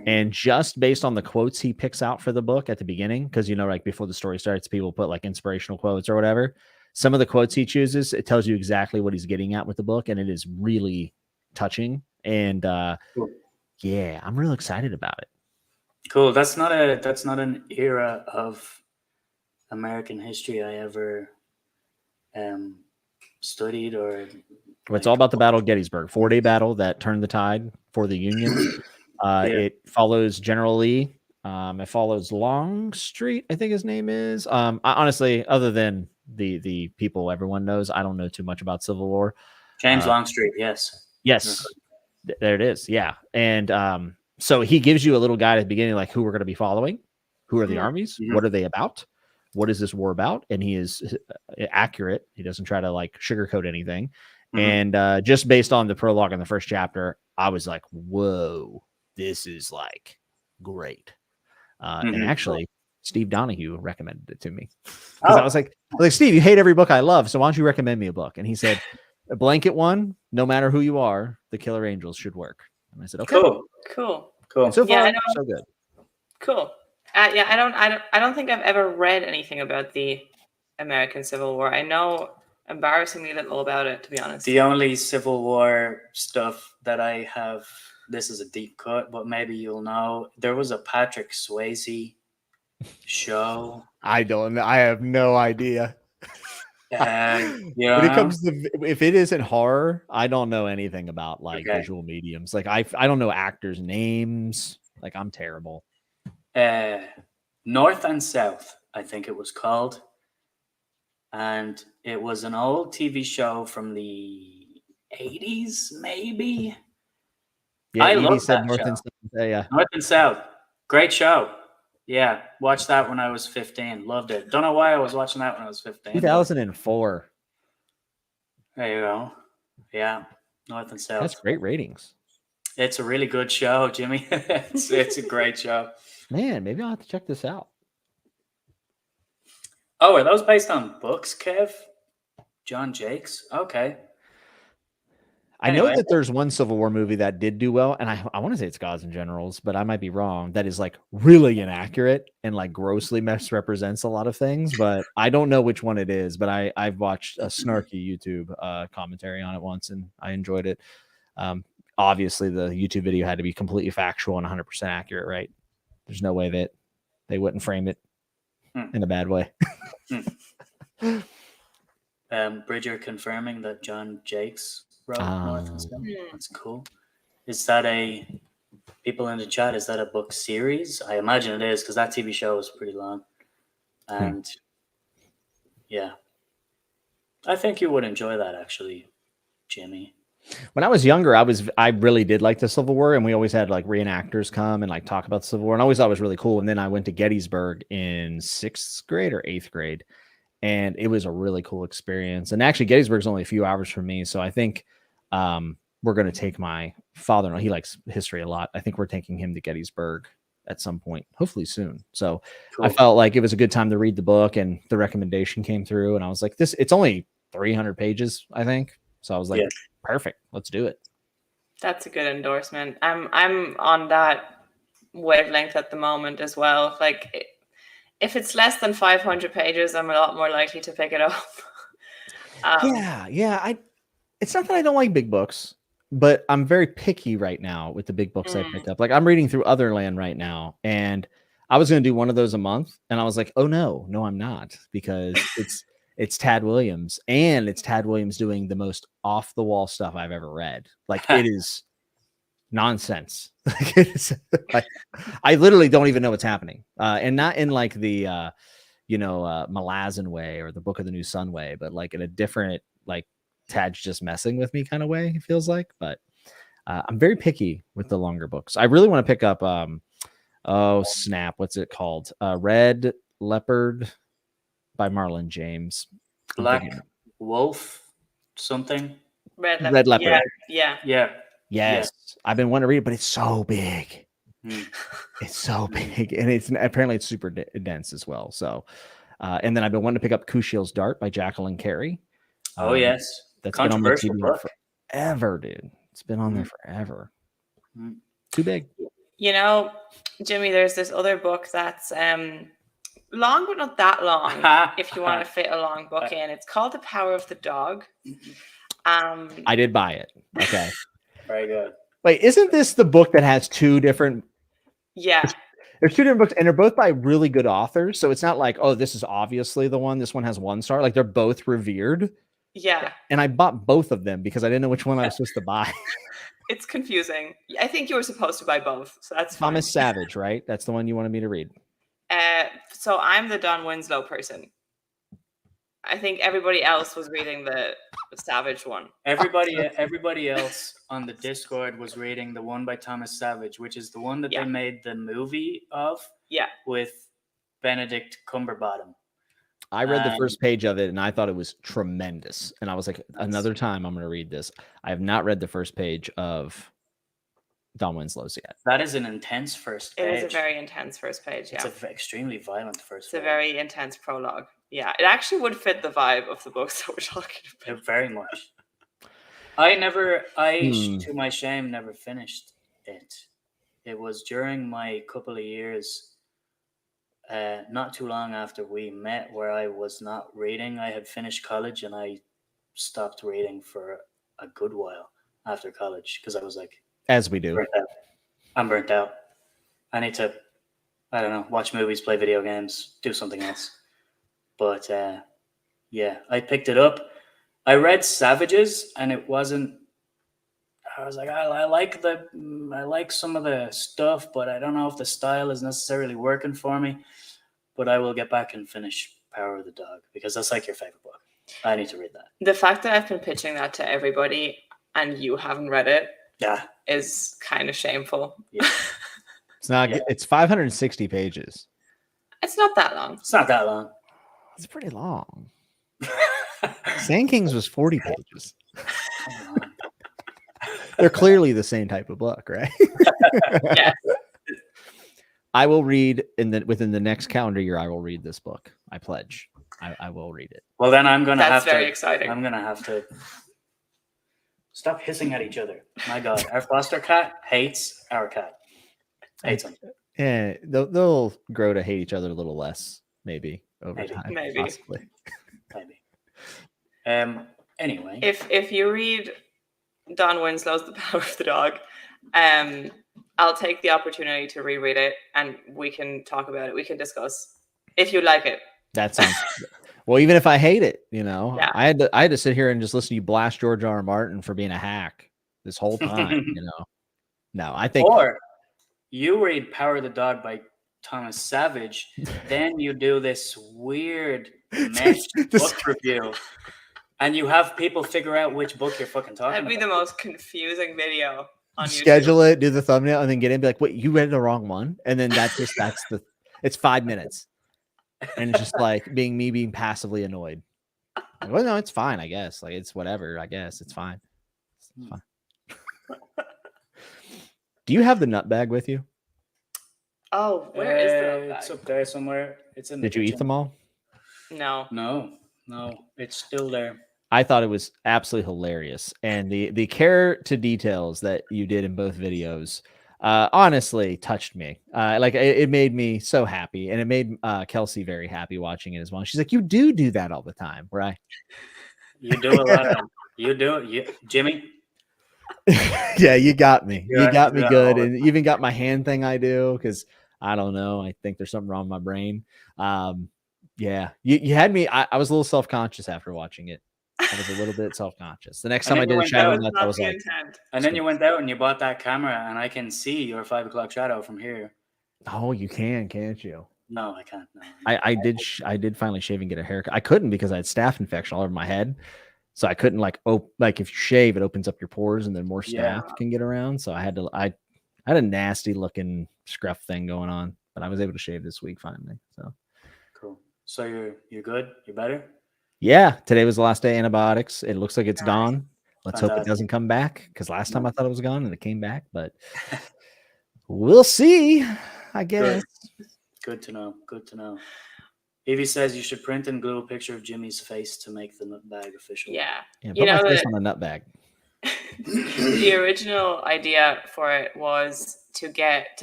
S3: And just based on the quotes he picks out for the book at the beginning, because, you know, like before the story starts, people put like inspirational quotes or whatever. Some of the quotes he chooses, it tells you exactly what he's getting at with the book, and it is really touching. And yeah, I'm real excited about it. Cool.
S1: That's not an era of American history I ever studied or.
S3: It's all about the Battle of Gettysburg, 4-day battle that turned the tide for the Union. It follows General Lee. It follows Longstreet, I think his name is. I, honestly, other than the people everyone knows, I don't know too much about Civil War.
S1: James Longstreet, yes.
S3: There it is. Yeah. And so he gives you a little guide at the beginning, like who we're going to be following, who are the armies, what are they about, what is this war about? And he is accurate. He doesn't try to like sugarcoat anything.
S1: Mhm.
S3: And just based on the prologue in the first chapter, I was like, whoa, this is like great. And
S1: Mhm.
S3: actually, Steve Donahue recommended it to me because I
S1: Oh,
S3: was like, Steve, you hate every book I love, so why don't you recommend me a book? And he said, a blanket one, no matter who you are, The Killer Angels should work. And I said, okay.
S1: cool.
S2: Cool.
S3: And so
S2: Yeah,
S3: far,
S2: I know.
S3: so good.
S2: Cool. Yeah, I don't think I've ever read anything about the American Civil War. I know embarrassingly little about it, to be honest.
S1: The only Civil War stuff that I have, this is a deep cut, but maybe you'll know, there was a Patrick Swayze show.
S3: I have no idea.
S1: You
S3: When it
S1: know?
S3: comes to, if it isn't horror, I don't know anything about like
S1: Okay.
S3: visual mediums. Like I don't know actors' names. Like I'm terrible.
S1: North and South, I think it was called. And it was an old TV show from the 80s, maybe.
S3: Yeah,
S1: I
S3: Evie
S1: love
S3: said
S1: that
S3: North
S1: show.
S3: and South. Yeah.
S1: North and South. Great show. Yeah. Watched that when I was 15. Loved it. Don't know why I was watching that when I was 15.
S3: 2004.
S1: There you go. Yeah. North and South.
S3: That's great ratings.
S1: It's a really good show, Jimmy. it's a great show.
S3: Man, maybe I'll have to check this out.
S1: Oh, are those based on books, Kev? John Jakes? Okay.
S3: I know that there's one Civil War movie that did do well, and I want to say it's Gods and Generals, but I might be wrong. That is like really inaccurate and like grossly misrepresents a lot of things, but I don't know which one it is. But I've watched a snarky YouTube commentary on it once, and I enjoyed it. Obviously, the YouTube video had to be completely factual and 100% accurate, right? There's no way that they wouldn't frame it in a bad way.
S1: Bridger confirming that John Jakes wrote North and South.
S2: Hmm.
S1: That's cool. Is that people in the chat, is that a book series? I imagine it is, because that TV show was pretty long. And yeah, I think you would enjoy that actually, Jimmy.
S3: When I was younger, I really did like the Civil War, and we always had like reenactors come and like talk about the Civil War, and I always thought it was really cool. And then I went to Gettysburg in 6th grade or 8th grade, and it was a really cool experience. And actually, Gettysburg's only a few hours from me, so I think we're going to take my father-in-law. He likes history a lot. I think we're taking him to Gettysburg at some point, hopefully soon. So cool. I felt like it was a good time to read the book, and the recommendation came through, and I was like, it's only 300 pages, I think. So I was like, perfect, let's do it.
S2: That's a good endorsement. I'm on that wavelength at the moment as well. Like, if it's less than 500 pages, I'm a lot more likely to pick it up.
S3: It's not that I don't like big books, but I'm very picky right now with the big books I picked up. Like I'm reading through Otherland right now, and I was going to do one of those a month, and I was like, oh no, I'm not, because it's Tad Williams, and it's Tad Williams doing the most off the wall stuff I've ever read. Like it is nonsense. Like, I literally don't even know what's happening, and not in like the Malazan way or the Book of the New Sun way, but like in a different, like Tad's just messing with me kind of way, it feels like. But I'm very picky with the longer books. I really want to pick up oh snap, what's it called? Red Leopard by Marlon James.
S1: Black Wolf something.
S2: Red
S3: Leopard.
S2: Yeah.
S3: Yes. I've been wanting to read it, but it's so big. It's so big, and apparently it's super dense as well. So and then I've been wanting to pick up Cushiel's Dart by Jacqueline Carey.
S1: Oh yes,
S3: that's been on my TBR forever, dude. It's been on there forever. Too big.
S2: You know, Jimmy, there's this other book that's long, but not that long. If you want to fit a long book in, it's called The Power of the Dog.
S3: I did buy it. Okay.
S1: Very good.
S3: Wait, isn't this the book that has two different?
S2: Yeah.
S3: There's two different books, and they're both by really good authors. So it's not like, oh, this is obviously the one. This one has 1 star. Like they're both revered.
S2: Yeah.
S3: And I bought both of them because I didn't know which one I was supposed to buy.
S2: It's confusing. I think you were supposed to buy both, so that's fine.
S3: Thomas Savage, right? That's the one you wanted me to read.
S2: So I'm the Don Winslow person. I think everybody else was reading the Savage one.
S1: Everybody else on the Discord was reading the one by Thomas Savage, which is the one that they made the movie of.
S2: Yeah.
S1: With Benedict Cumberbottom.
S3: I read the first page of it and I thought it was tremendous. And I was like, another time I'm going to read this. I have not read the first page of Don Winslow's yet.
S1: That is an intense first page.
S2: It is a very intense first page. Yeah,
S1: it's an extremely violent first.
S2: It's a very intense prologue. Yeah, it actually would fit the vibe of the books that we're talking about.
S1: Very much. To my shame, never finished it. It was during my couple of years, not too long after we met, where I was not reading. I had finished college and I stopped reading for a good while after college because I was like,
S3: as we do,
S1: I'm burnt out. I need to, I don't know, watch movies, play video games, do something else. But yeah, I picked it up. I read Savages, and it wasn't. I was like, I like some of the stuff, but I don't know if the style is necessarily working for me. But I will get back and finish Power of the Dog because that's like your favorite book. I need to read that.
S2: The fact that I've been pitching that to everybody and you haven't read it, is kind of shameful.
S1: Yeah.
S3: It's not. Yeah. It's 560 pages.
S2: It's not that long.
S1: It's not that long.
S3: It's pretty long. Sand Kings was 40 pages. They're clearly the same type of book, right?
S2: Yeah.
S3: I will read within the next calendar year. I will read this book. I pledge. I will read it.
S1: Well, then I'm gonna
S2: That's very exciting.
S1: I'm gonna have to stop hissing at each other. My God, our foster cat hates our cat. Hates him.
S3: Yeah, they'll grow to hate each other a little less, maybe over time.
S2: Maybe.
S3: Possibly.
S1: Maybe. Anyway,
S2: if you read Don Winslow's The Power of the Dog, I'll take the opportunity to reread it and we can talk about it. We can discuss if you like it.
S3: That sounds well. Even if I hate it,
S2: yeah.
S3: I had to sit here and just listen to you blast George R. R. Martin for being a hack this whole time. No, I think.
S1: Or you read Power of the Dog by Thomas Savage, then you do this weird book review. And you have people figure out which book you're fucking talking about.
S2: That'd be the most confusing video on
S3: Schedule
S2: YouTube.
S3: it, do the thumbnail, and then get in and be like, wait, you read the wrong one? And then it's 5 minutes. And it's just like being passively annoyed. Like, well, no, it's fine, I guess. Like, it's whatever, I guess. It's fine. It's fine. Do you have the nuttbag with you?
S2: Oh, where is the nuttbag?
S1: It's up there somewhere. It's in the
S3: kitchen. You eat them all?
S1: No, it's still there.
S3: I thought it was absolutely hilarious. And the care to details that you did in both videos honestly touched me. It made me so happy. And it made Kelsey very happy watching it as well. She's like, you do that all the time, right?
S1: You do a lot of you do it. Jimmy?
S3: Yeah, you got me. You got me good. And you even got my hand thing I do because I don't know. I think there's something wrong with my brain. Yeah, you had me. I was a little self-conscious after watching it. I was a little bit self-conscious. The next time I did a shadow nuts, I was like,
S1: and then you went out and you bought that camera, and I can see your 5 o'clock shadow from here.
S3: Oh, you can, can't you?
S1: No, I can't. No.
S3: I did finally shave and get a haircut. I couldn't because I had staph infection all over my head, so I couldn't like if you shave, it opens up your pores, and then more staph can get around. So I had a nasty looking scruff thing going on, but I was able to shave this week finally. So
S1: cool. So you're good? You're better?
S3: Yeah. Today was the last day of antibiotics. It looks like it's gone. Let's hope it doesn't come back because last time I thought it was gone and it came back, but we'll see, I guess.
S1: Good to know. Good to know. Evie says you should print and glue a picture of Jimmy's face to make the nutbag official.
S2: Yeah.
S3: Put my face on a nutbag.
S2: The original idea for it was to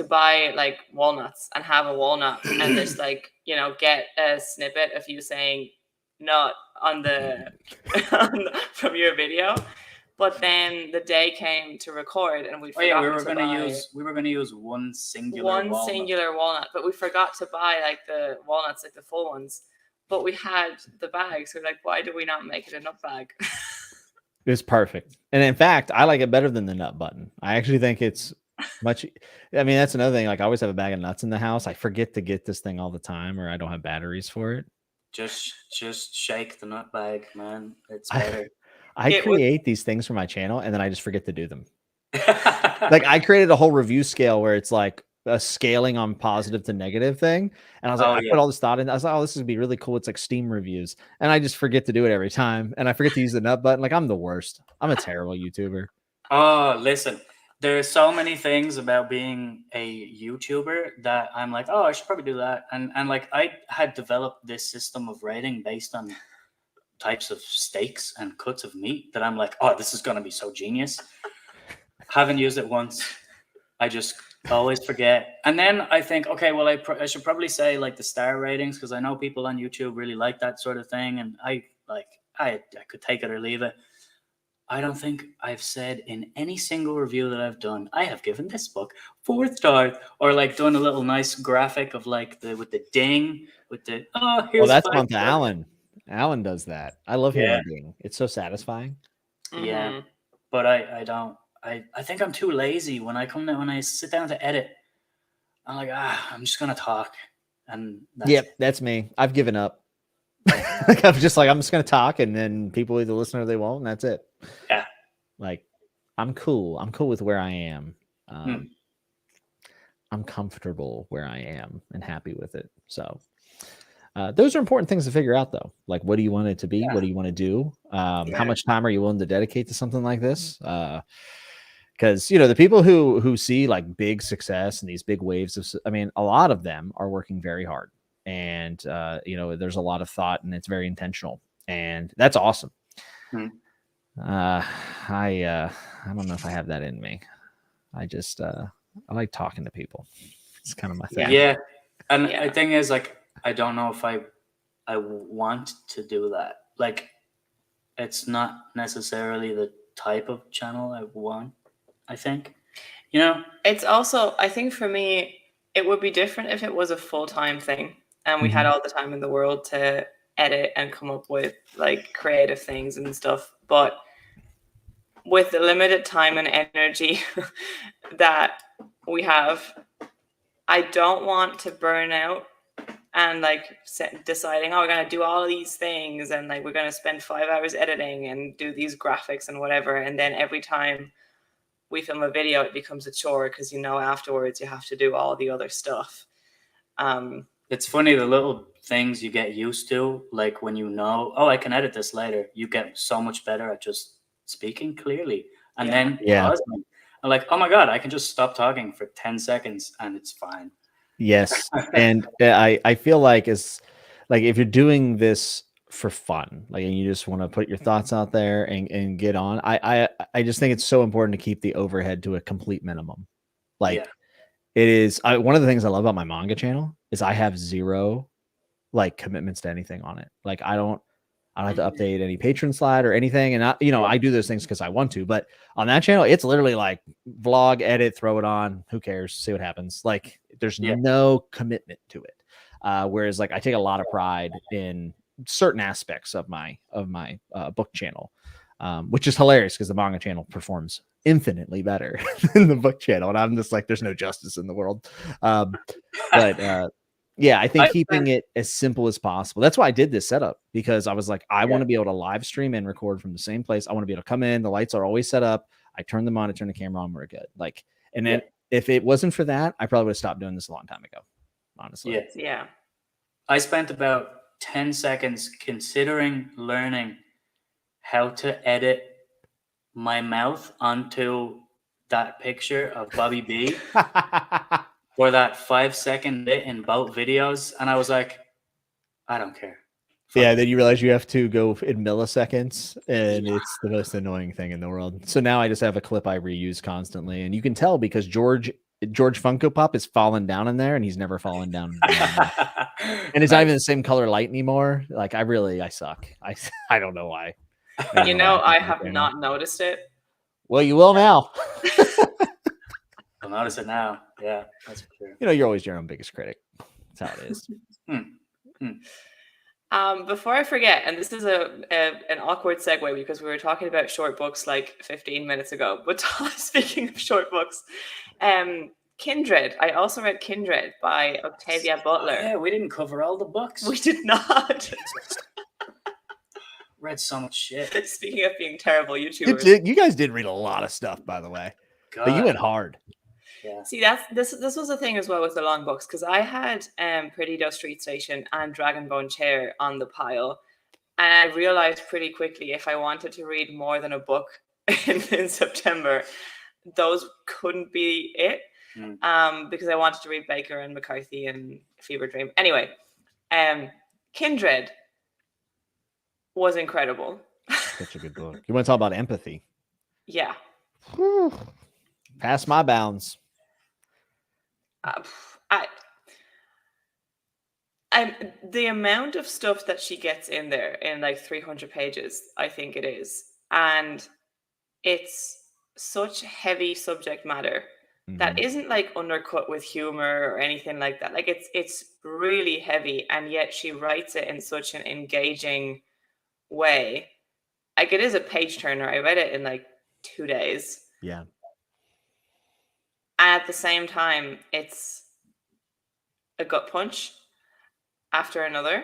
S2: buy like walnuts and have a walnut and just like, get a snippet of you saying nut on from your video. But then the day came to record and we were going
S1: to use one singular
S2: walnut, but we forgot to buy like the walnuts, like the full ones. But we had the bag, so we're like, why do we not make it a nut bag?
S3: It's perfect. And in fact, I like it better than the nut button. I actually think it's much. I mean, that's another thing. Like, I always have a bag of nuts in the house. I forget to get this thing all the time, or I don't have batteries for it.
S1: Just shake the nut bag, man. It's better.
S3: I create these things for my channel, and then I just forget to do them. Like, I created a whole review scale where it's like a scaling on positive to negative thing. And I was like, I put all this thought in. I was like, oh, this would be really cool. It's like Steam reviews. And I just forget to do it every time. And I forget to use the nut button. Like, I'm the worst. I'm a terrible YouTuber.
S1: Oh, listen, there are so many things about being a YouTuber that I'm like, oh, I should probably do that. And like, I had developed this system of rating based on types of steaks and cuts of meat that I'm like, oh, this is going to be so genius. Haven't used it once. I just always forget. And then I think, okay, well, I should probably say like the star ratings, because I know people on YouTube really like that sort of thing. And I could take it or leave it. I don't think I've said in any single review that I've done, I have given this book 4 stars, or like done a little nice graphic of like with the ding, with the, oh, here's
S3: that's
S1: 5
S3: on to Alan. Alan does that. I love hearing ding. It's so satisfying.
S1: Yeah. But I don't. I think I'm too lazy when I sit down to edit. I'm like, I'm just gonna talk, and
S3: that's me. I've given up. Like, I'm just gonna talk, and then people either listen or they won't, and that's it.
S1: Yeah,
S3: like I'm cool. I'm cool with where I am. I'm comfortable where I am and happy with it. So those are important things to figure out, though. Like, what do you want it to be? What do you want to do? How much time are you willing to dedicate to something like this? Because the people who see like big success and these big waves of, I mean, a lot of them are working very hard, and there's a lot of thought, and it's very intentional, and that's awesome. I don't know if I have that in me. I just I like talking to people. It's kind of my thing.
S1: Yeah, and the thing is, like, I don't know if I want to do that. Like, it's not necessarily the type of channel I want. I think,
S2: it's also, I think for me, it would be different if it was a full-time thing and we had all the time in the world to edit and come up with like creative things and stuff. But with the limited time and energy that we have, I don't want to burn out and like deciding, we're going to do all of these things and like we're going to spend 5 hours editing and do these graphics and whatever. And then every time we film a video, it becomes a chore because afterwards you have to do all the other stuff.
S1: It's funny, the little things you get used to, like when I can edit this later, you get so much better at just speaking clearly, and then pausing. I'm like, oh my god, I can just stop talking for 10 seconds and it's fine.
S3: Yes. And I feel like if you're doing this for fun, like, and you just want to put your thoughts out there and get on, I just think it's so important to keep the overhead to a complete minimum. Like, it is one of the things I love about my manga channel is I have zero like commitments to anything on it. Like, I don't have to update any patron slide or anything, and I do those things because I want to. But on that channel, it's literally like vlog, edit, throw it on, who cares, see what happens. Like, there's no commitment to it. Whereas like I take a lot of pride in certain aspects of my book channel, which is hilarious because the manga channel performs infinitely better than the book channel, and I'm just like, there's no justice in the world. I think keeping it as simple as possible. That's why I did this setup, because I was like, I want to be able to live stream and record from the same place. I want to be able to come in, the lights are always set up, I turn them on, I turn the camera on, we're good. Like, and then if it wasn't for that, I probably would have stopped doing this a long time ago, honestly.
S1: I spent about 10 seconds considering learning how to edit my mouth onto that picture of Bobby B for that 5-second bit in both videos. And I was like, I don't care.
S3: Then you realize you have to go in milliseconds, and it's the most annoying thing in the world. So now I just have a clip I reuse constantly, and you can tell because George Funko Pop is falling down in there, and he's never fallen down. And it's not even the same color light anymore. Like, I suck. I don't know why.
S2: I have not noticed it.
S3: Well, you will now.
S1: I'll notice it now. Yeah, that's for sure.
S3: You're always your own biggest critic. That's how it is.
S2: Before I forget, and this is an awkward segue because we were talking about short books like 15 minutes ago, but speaking of short books, Kindred. I also read Kindred by Octavia Butler.
S1: Yeah, we didn't cover all the books.
S2: We did not.
S1: Read so much shit.
S2: Speaking of being terrible YouTubers.
S3: You guys did read a lot of stuff, by the way.
S1: God.
S3: But you went hard.
S1: Yeah.
S2: See, this was the thing as well with the long books, because I had Pretty Does Street Station and Dragonbone Chair on the pile, and I realized pretty quickly if I wanted to read more than a book in September, those couldn't be it. Because I wanted to read Baker and McCarthy and Fever Dream. Anyway, Kindred was incredible.
S3: Such a good book. You want to talk about empathy?
S2: Yeah.
S3: Whew. Past my bounds.
S2: The amount of stuff that she gets in there in like 300 pages, I think it is. And it's such heavy subject matter that isn't like undercut with humor or anything like that. Like it's really heavy, and yet she writes it in such an engaging way. Like it is a page turner. I read it in like 2 days.
S3: Yeah.
S2: And at the same time, it's a gut punch after another.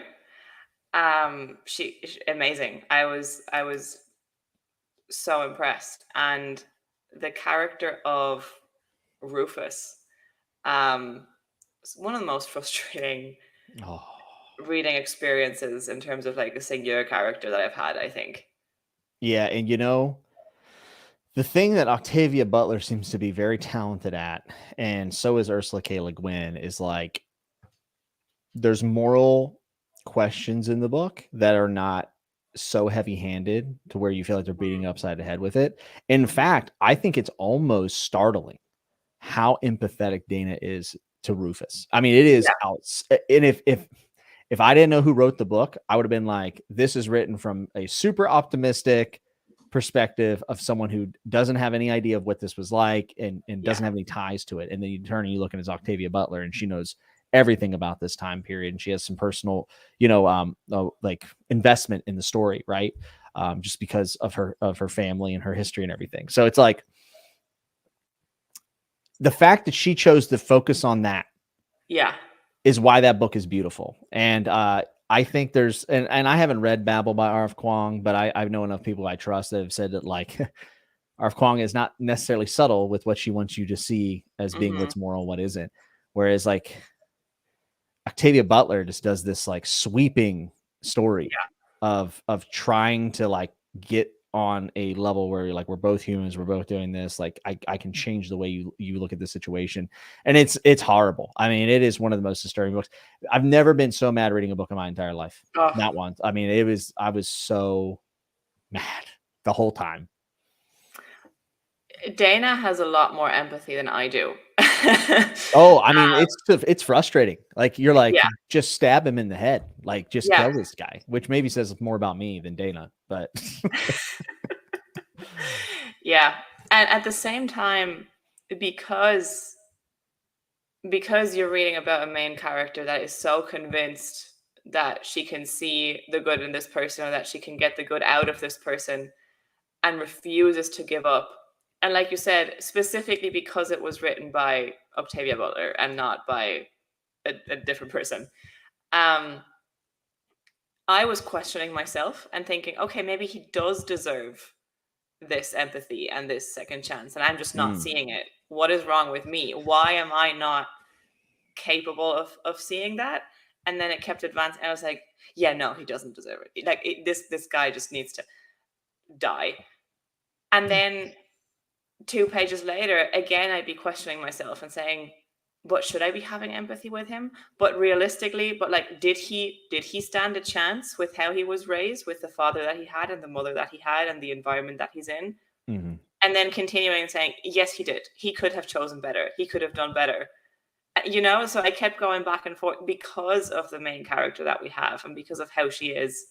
S2: She amazing. I was so impressed. And the character of Rufus, one of the most frustrating reading experiences in terms of like a singular character that I've had, I think.
S3: Yeah, and you know, the thing that Octavia Butler seems to be very talented at, and so is Ursula K. Le Guin, is like there's moral questions in the book that are not so heavy-handed to where you feel like they're beating upside the head with it. In fact, I think it's almost startling how empathetic Dana is to Rufus. I mean, it is out. And if I didn't know who wrote the book, I would have been like, this is written from a super optimistic perspective of someone who doesn't have any idea of what this was like and doesn't have any ties to it. And then you turn and you look at Octavia Butler, and she knows everything about this time period, and she has some personal, like investment in the story, right? Just because of her family and her history and everything. So it's like the fact that she chose to focus on that, is why that book is beautiful. And I think there's, and I haven't read Babel by R.F. Kuang, but I know enough people I trust that have said that like R.F. Kuang is not necessarily subtle with what she wants you to see as being what's moral, what isn't. Whereas like Octavia Butler just does this like sweeping story of trying to like get on a level where you're like, we're both humans, we're both doing this. Like I can change the way you look at the situation. And it's horrible. I mean, it is one of the most disturbing books. I've never been so mad reading a book in my entire life. Not once. I mean, I was so mad the whole time.
S2: Dana has a lot more empathy than I do.
S3: I mean, it's frustrating. Like you're like, just stab him in the head. Like just kill this guy, which maybe says more about me than Dana, but
S2: yeah. And at the same time, because you're reading about a main character that is so convinced that she can see the good in this person, or that she can get the good out of this person, and refuses to give up. And like you said, specifically because it was written by Octavia Butler and not by a different person, I was questioning myself and thinking, okay, maybe he does deserve this empathy and this second chance, and I'm just not seeing it. What is wrong with me? Why am I not capable of seeing that? And then it kept advancing, and I was like, yeah, no, he doesn't deserve it. Like this guy just needs to die. And then 2 pages later, again, I'd be questioning myself and saying, but should I be having empathy with him? But realistically, like, did he stand a chance with how he was raised, with the father that he had and the mother that he had and the environment that he's in? And then continuing and saying, yes, he did. He could have chosen better. He could have done better. So I kept going back and forth because of the main character that we have and because of how she is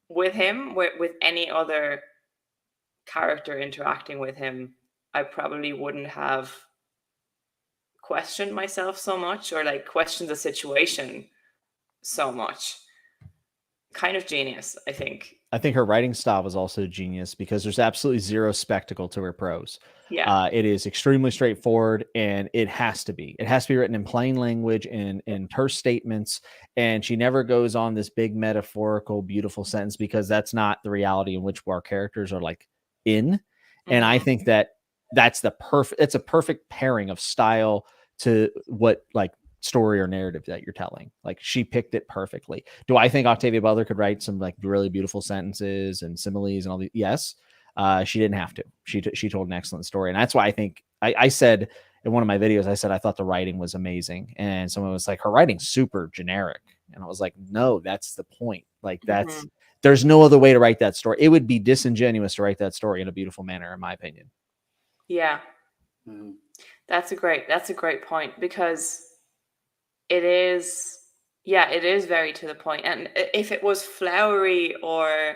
S2: with him. With any other character interacting with him, I probably wouldn't have questioned myself so much, or like questioned the situation so much. Kind of genius, I think.
S3: I think her writing style was also genius because there's absolutely zero spectacle to her prose. It is extremely straightforward, and it has to be. It has to be written in plain language and in terse statements. And she never goes on this big metaphorical, beautiful sentence, because that's not the reality in which our characters are like in. And I think that that's it's a perfect pairing of style to what like story or narrative that you're telling. Like she picked it perfectly. Do I think Octavia Butler could write some like really beautiful sentences and similes and all the, yes. She didn't have to. She told an excellent story. And that's why I think I said in one of my videos, I said I thought the writing was amazing. And someone was like, her writing's super generic. And I was like, no, that's the point. Like that's there's no other way to write that story. It would be disingenuous to write that story in a beautiful manner, in my opinion.
S2: Yeah. That's a great point, because it is very to the point. And if it was flowery or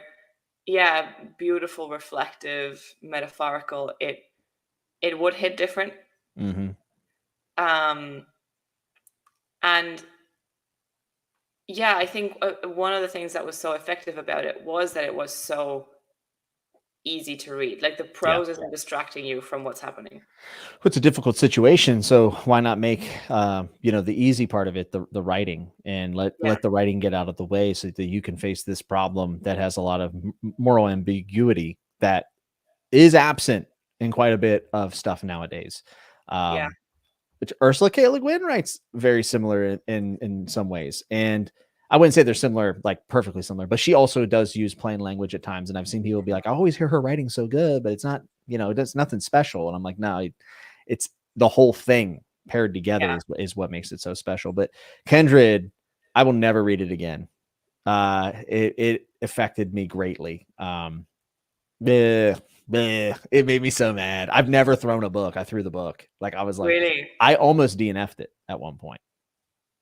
S2: beautiful, reflective, metaphorical, it would hit different. And I think one of the things that was so effective about it was that it was so easy to read. Like the prose isn't distracting you from what's happening.
S3: It's a difficult situation, so why not make the easy part of it the writing, and let the writing get out of the way so that you can face this problem that has a lot of moral ambiguity that is absent in quite a bit of stuff nowadays. Which Ursula K. Le Guin writes very similar in some ways, and I wouldn't say they're similar, like perfectly similar, but she also does use plain language at times. And I've seen people be like, I always hear her writing so good, but it's not, it's nothing special. And I'm like, no, it's the whole thing paired together is what makes it so special. But Kindred, I will never read it again. It affected me greatly. It made me so mad. I've never thrown a book. I threw the book. Like I was like,
S2: really?
S3: I almost DNF'd it at one point.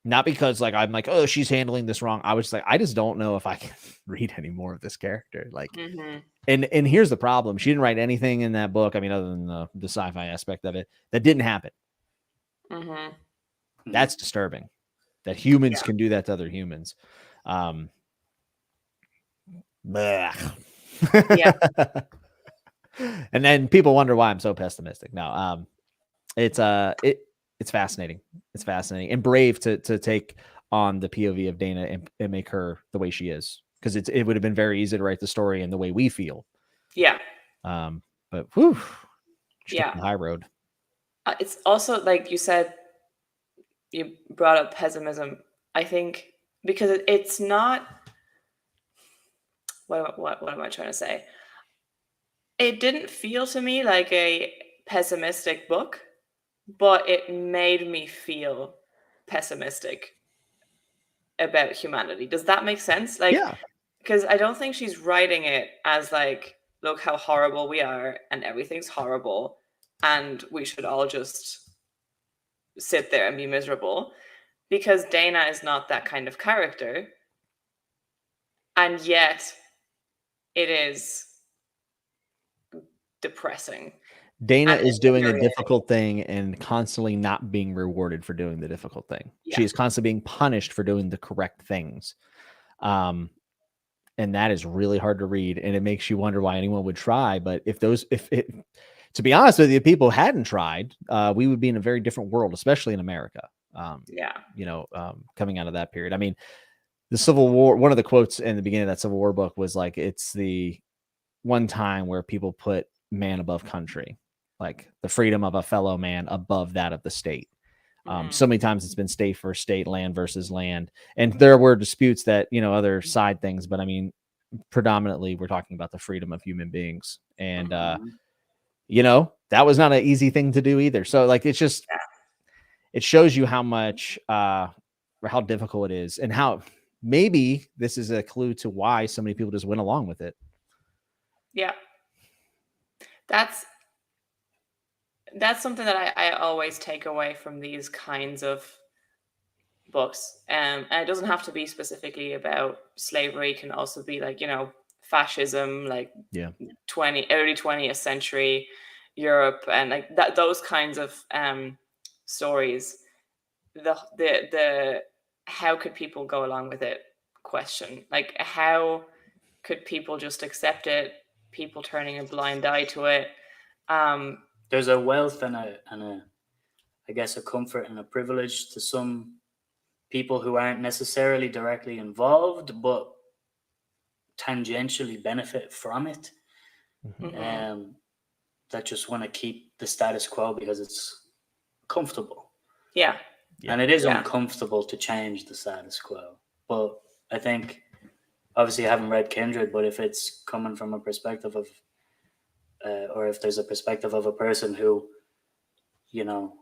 S3: Not because like I'm like, oh, she's handling this wrong. I was just like, I just don't know if I can read any more of this character. Like, and here's the problem: she didn't write anything in that book. I mean, other than the sci-fi aspect of it, that didn't happen. That's disturbing. That humans can do that to other humans. And then people wonder why I'm so pessimistic. No, it's fascinating. It's fascinating and brave to take on the POV of Dana and make her the way she is, because it would have been very easy to write the story in the way we feel. But whew, she took the high road.
S2: It's also like you said, you brought up pessimism. I think because it's not. What am I trying to say? It didn't feel to me like a pessimistic book, but it made me feel pessimistic about humanity. Does that make sense? Like, because I don't think she's writing it as like, look how horrible we are and everything's horrible and we should all just sit there and be miserable, because Dana is not that kind of character. And yet it is depressing.
S3: Dana is doing a difficult thing and constantly not being rewarded for doing the difficult thing. She is constantly being punished for doing the correct things. And that is really hard to read. And it makes you wonder why anyone would try. But to be honest with you, people hadn't tried, we would be in a very different world, especially in America. Coming out of that period. I mean, the Civil War, one of the quotes in the beginning of that Civil War book was like, it's the one time where people put man above country, like the freedom of a fellow man above that of the state. So many times it's been state for state, land versus land. And there were disputes that, other side things, but I mean, predominantly we're talking about the freedom of human beings. And, that was not an easy thing to do either. So like, it's just, it shows you how much, or how difficult it is, and how maybe this is a clue to why so many people just went along with it.
S2: Yeah. That's something that I always take away from these kinds of books. And it doesn't have to be specifically about slavery. It can also be like, fascism, like early 20th century Europe, and like that, those kinds of stories. The how could people go along with it question, like how could people just accept it, people turning a blind eye to it.
S1: There's a wealth and a I guess a comfort and a privilege to some people who aren't necessarily directly involved but tangentially benefit from it. that just want to keep the status quo because it's comfortable.
S2: Yeah.
S1: And it is uncomfortable to change the status quo. But I think, obviously, I haven't read Kindred, but if it's coming from a perspective of, or if there's a perspective of a person who, you know,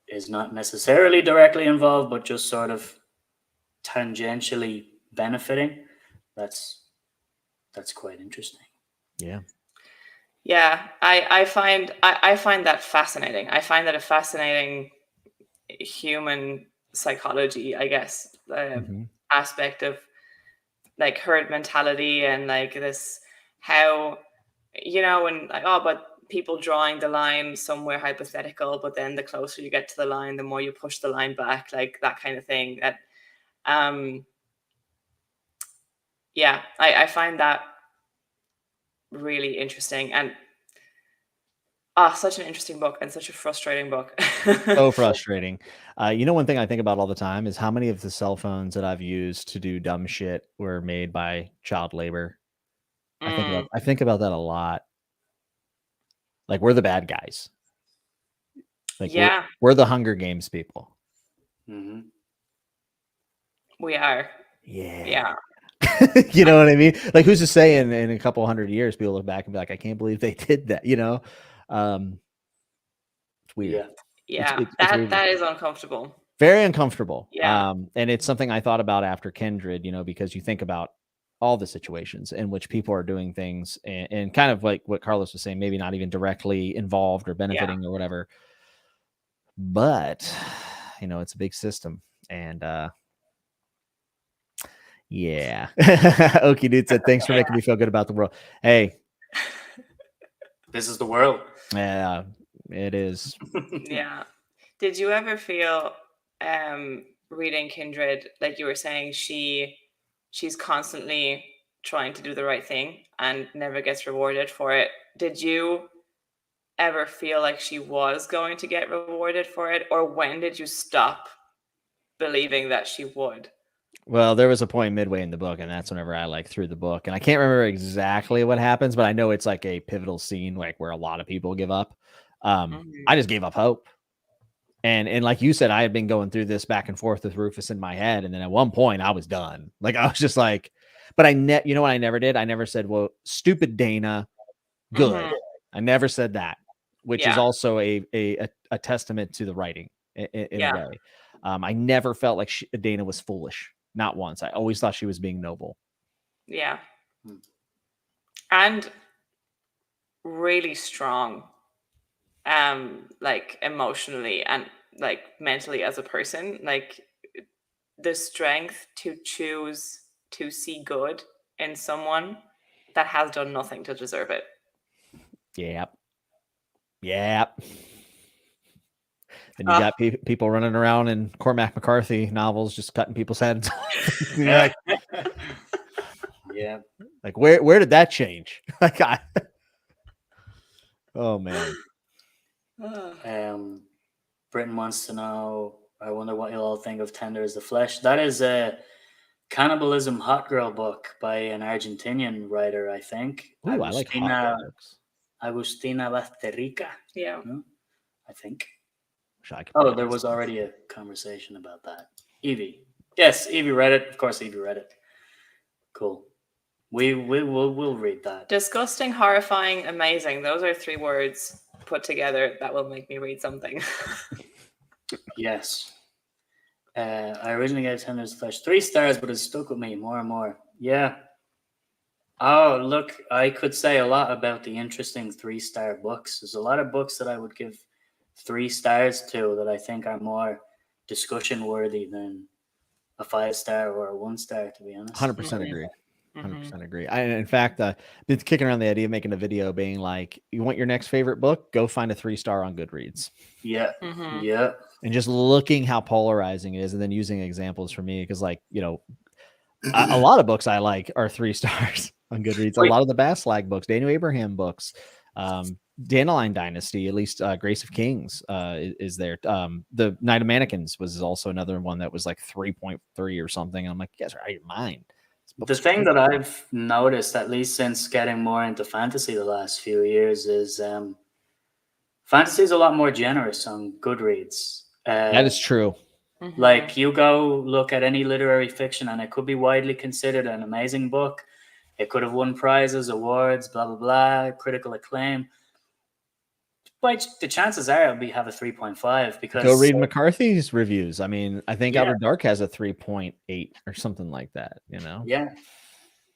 S1: is not necessarily directly involved, but just sort of tangentially benefiting, that's quite interesting.
S3: Yeah.
S2: Yeah, I find that fascinating. I find that a fascinating human psychology, I guess, aspect of like herd mentality and like this, how, you know, when like, oh, but people drawing the line somewhere hypothetical, but then the closer you get to the line, the more you push the line back, like that kind of thing. That, yeah, I find that really interesting, and such an interesting book and such a frustrating book.
S3: So frustrating. You know, one thing I think about all the time is how many of the cell phones that I've used to do dumb shit were made by child labor. I think about that a lot. Like, we're the bad guys. Like, we're the Hunger Games people.
S1: Mm-hmm.
S2: We are.
S3: Yeah. You know what I mean? Like, who's to say in a couple hundred years people look back and be like, I can't believe they did that, you know? It's weird.
S2: Yeah.
S3: It's
S2: that is uncomfortable.
S3: Very uncomfortable.
S2: Yeah.
S3: And it's something I thought about after Kindred, you know, because you think about all the situations in which people are doing things and kind of like what Carlos was saying, maybe not even directly involved or benefiting or whatever. But, you know, it's a big system. And yeah. Okie Dude said, thanks for making me feel good about the world. Hey.
S1: This is the world.
S3: Yeah, it is.
S2: Yeah. Did you ever feel reading Kindred, like you were saying, she's constantly trying to do the right thing and never gets rewarded for it? Did you ever feel like she was going to get rewarded for it, or when did you stop believing that she would?
S3: Well, there was a point midway in the book, and that's whenever I like threw the book, and I can't remember exactly what happens, but I know it's like a pivotal scene, like where a lot of people give up. I just gave up hope. And like you said, I had been going through this back and forth with Rufus in my head. And then at one point I was done. Like, I was just like, but you know what I never did? I never said, well, stupid Dana, good. I never said that, which is also a testament to the writing in a way. I never felt like Dana was foolish. Not once. I always thought she was being noble.
S2: Yeah. And really strong. Like emotionally and like mentally as a person, like the strength to choose to see good in someone that has done nothing to deserve it.
S3: Yep. And you got people running around in Cormac McCarthy novels just cutting people's heads off. Like,
S1: yeah.
S3: Like, where did that change? Like, oh man.
S1: Britain wants to know, I wonder what you'll all think of Tender as the Flesh. That is a cannibalism hot girl book by an Argentinian writer, I think.
S3: Ooh, I like hot girl books.
S1: Agustina Basterrica.
S2: Yeah.
S1: I think.
S3: Oh,
S1: there was already a conversation about that. Evie. Yes, Evie read it. Of course, Evie read it. Cool. We'll read that.
S2: Disgusting, horrifying, amazing. Those are 3 words put together that will make me read something.
S1: Yes. I originally gave Tender as the Flesh 3 stars, but it's stuck with me more and more. Yeah. Oh, look, I could say a lot about the interesting 3-star books. There's a lot of books that I would give 3 stars to that I think are more discussion worthy than a 5-star or a 1-star, to be honest.
S3: 100% agree. 100% agree. In fact, been kicking around the idea of making a video being like, you want your next favorite book? Go find a 3-star on Goodreads.
S1: Yeah. Yeah.
S3: And just looking how polarizing it is and then using examples for me. Because, like, you know, a lot of books I like are 3 stars on Goodreads. A lot of the Baslag books, Daniel Abraham books, Dandelion Dynasty, at least Grace of Kings is there. The Night of Mannequins was also another one that was like 3.3 or something. And I'm like, you guys are out of your mind. It's
S1: The thing that I've noticed, at least since getting more into fantasy the last few years, is fantasy is a lot more generous on Goodreads.
S3: That is true.
S1: Like, you go look at any literary fiction, and it could be widely considered an amazing book. It could have won prizes, awards, blah, blah, blah, critical acclaim. But the chances are it'll have a 3.5 because
S3: go read McCarthy's reviews. I mean, I think
S1: Yeah.
S3: Outer Dark has a 3.8 or something like that, you know?
S1: Yeah.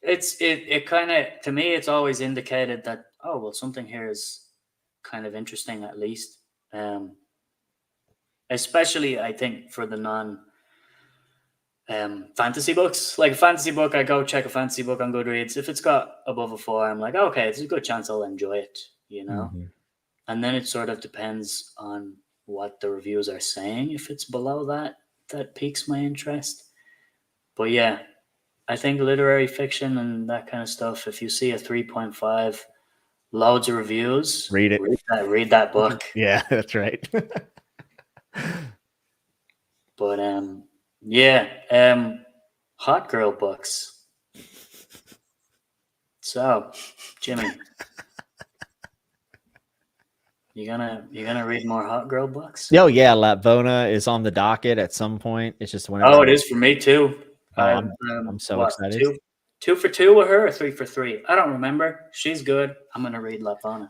S1: It kind of, to me, it's always indicated that, oh, well, something here is kind of interesting, at least. Especially, I think, for the fantasy books. Like a fantasy book, I go check a fantasy book on Goodreads. If it's got above a 4, I'm like, okay, it's a good chance I'll enjoy it, you know? And then it sort of depends on what the reviews are saying. If it's below that, that piques my interest. But yeah, I think literary fiction and that kind of stuff, if you see a 3.5, loads of reviews,
S3: Read it.
S1: Read that book.
S3: Yeah, that's right.
S1: But hot girl books. So, Jimmy, you gonna read more hot girl books?
S3: Oh yeah, Latvona is on the docket at some point. It's just whenever.
S1: Oh, it is for me too.
S3: I'm so excited.
S1: 2 for 2 with her, or 3 for 3? I don't remember. She's good. I'm gonna read Latvona.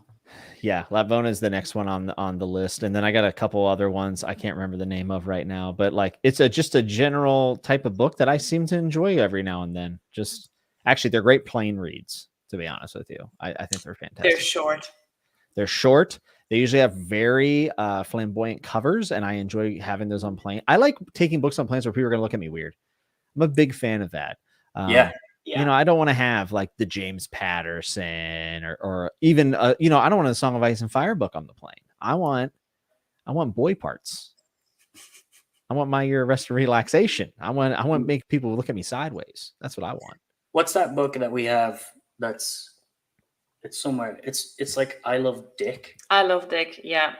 S3: Yeah, Latvona is the next one on the list, and then I got a couple other ones I can't remember the name of right now. But like, it's just a general type of book that I seem to enjoy every now and then. Just actually, they're great plain reads. To be honest with you, I think they're fantastic.
S2: They're short.
S3: They're short. They usually have very flamboyant covers, and I enjoy having those on plane. I like taking books on planes where people are going to look at me weird. I'm a big fan of that.
S1: Yeah.
S3: You know, I don't want to have like the James Patterson or even, you know, I don't want a Song of Ice and Fire book on the plane. I want boy parts. I want my year of rest and relaxation. I want to make people look at me sideways. That's what I want.
S1: What's that book that we have? It's somewhere. It's like I Love Dick.
S2: I Love Dick. Yeah.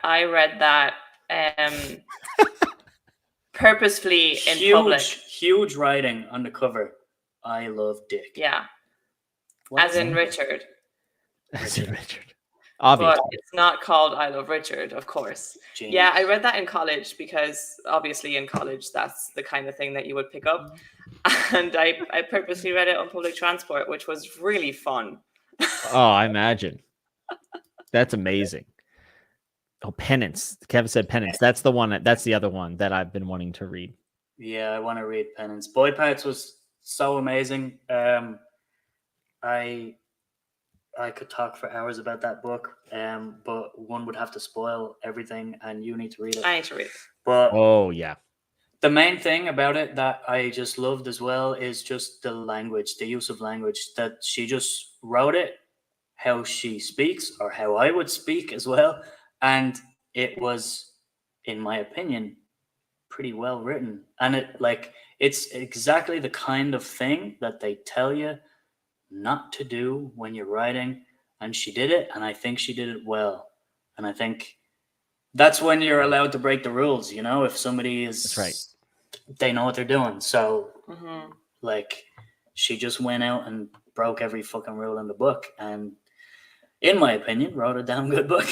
S2: I read that purposefully in public.
S1: Huge writing on the cover. I Love Dick.
S2: Yeah.
S1: What's
S2: As in Richard.
S3: As in Richard. Obviously.
S2: But it's not called I Love Richard, of course.
S1: Genius.
S2: Yeah, I read that in college because obviously in college that's the kind of thing that you would pick up. And I purposely read it on public transport, which was really fun.
S3: Oh, I imagine. That's amazing. Oh, Penance. Kevin said Penance. That's the one. That's the other one that I've been wanting to read.
S1: Yeah, I want to read Penance. Boy Parts was so amazing. I could talk for hours about that book, but one would have to spoil everything, and you need to read it.
S2: I need to read it.
S1: But
S3: oh yeah,
S1: the main thing about it that I just loved as well is just the language, the use of language, that she just wrote it how she speaks, or how I would speak as well. And it was, in my opinion, pretty well written. And it's exactly the kind of thing that they tell you not to do when you're writing. And she did it, and I think she did it well. And I think that's when you're allowed to break the rules, you know, if somebody is,
S3: that's right,
S1: they know what they're doing. So like, she just went out and broke every fucking rule in the book, and in my opinion, wrote a damn good book.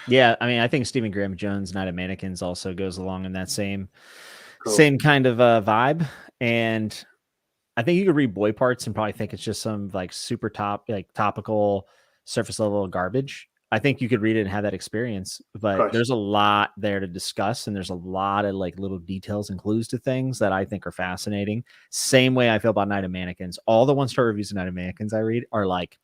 S3: Yeah, I mean, I think Stephen Graham Jones' Night of Mannequins also goes along in that same kind of vibe. And I think you could read Boy Parts and probably think it's just some like super topical surface level garbage. I think you could read it and have that experience, but there's a lot there to discuss, and there's a lot of like little details and clues to things that I think are fascinating. Same way I feel about Night of Mannequins. All the 1-star reviews of Night of Mannequins I read are like,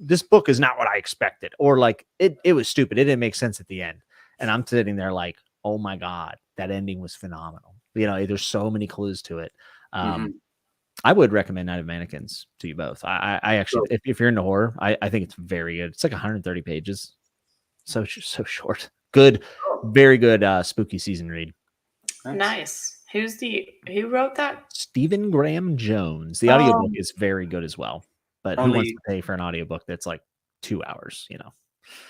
S3: this book is not what I expected, or like it was stupid. It didn't make sense at the end. And I'm sitting there like, oh my God, that ending was phenomenal. You know, there's so many clues to it. I would recommend Night of Mannequins to you both. I actually, if you're into horror, I think it's very good. It's like 130 pages. So short. Good. Very good spooky season read.
S2: Nice. Who wrote that?
S3: Stephen Graham Jones. The audiobook is very good as well. But who wants to pay for an audiobook that's like 2 hours, you know?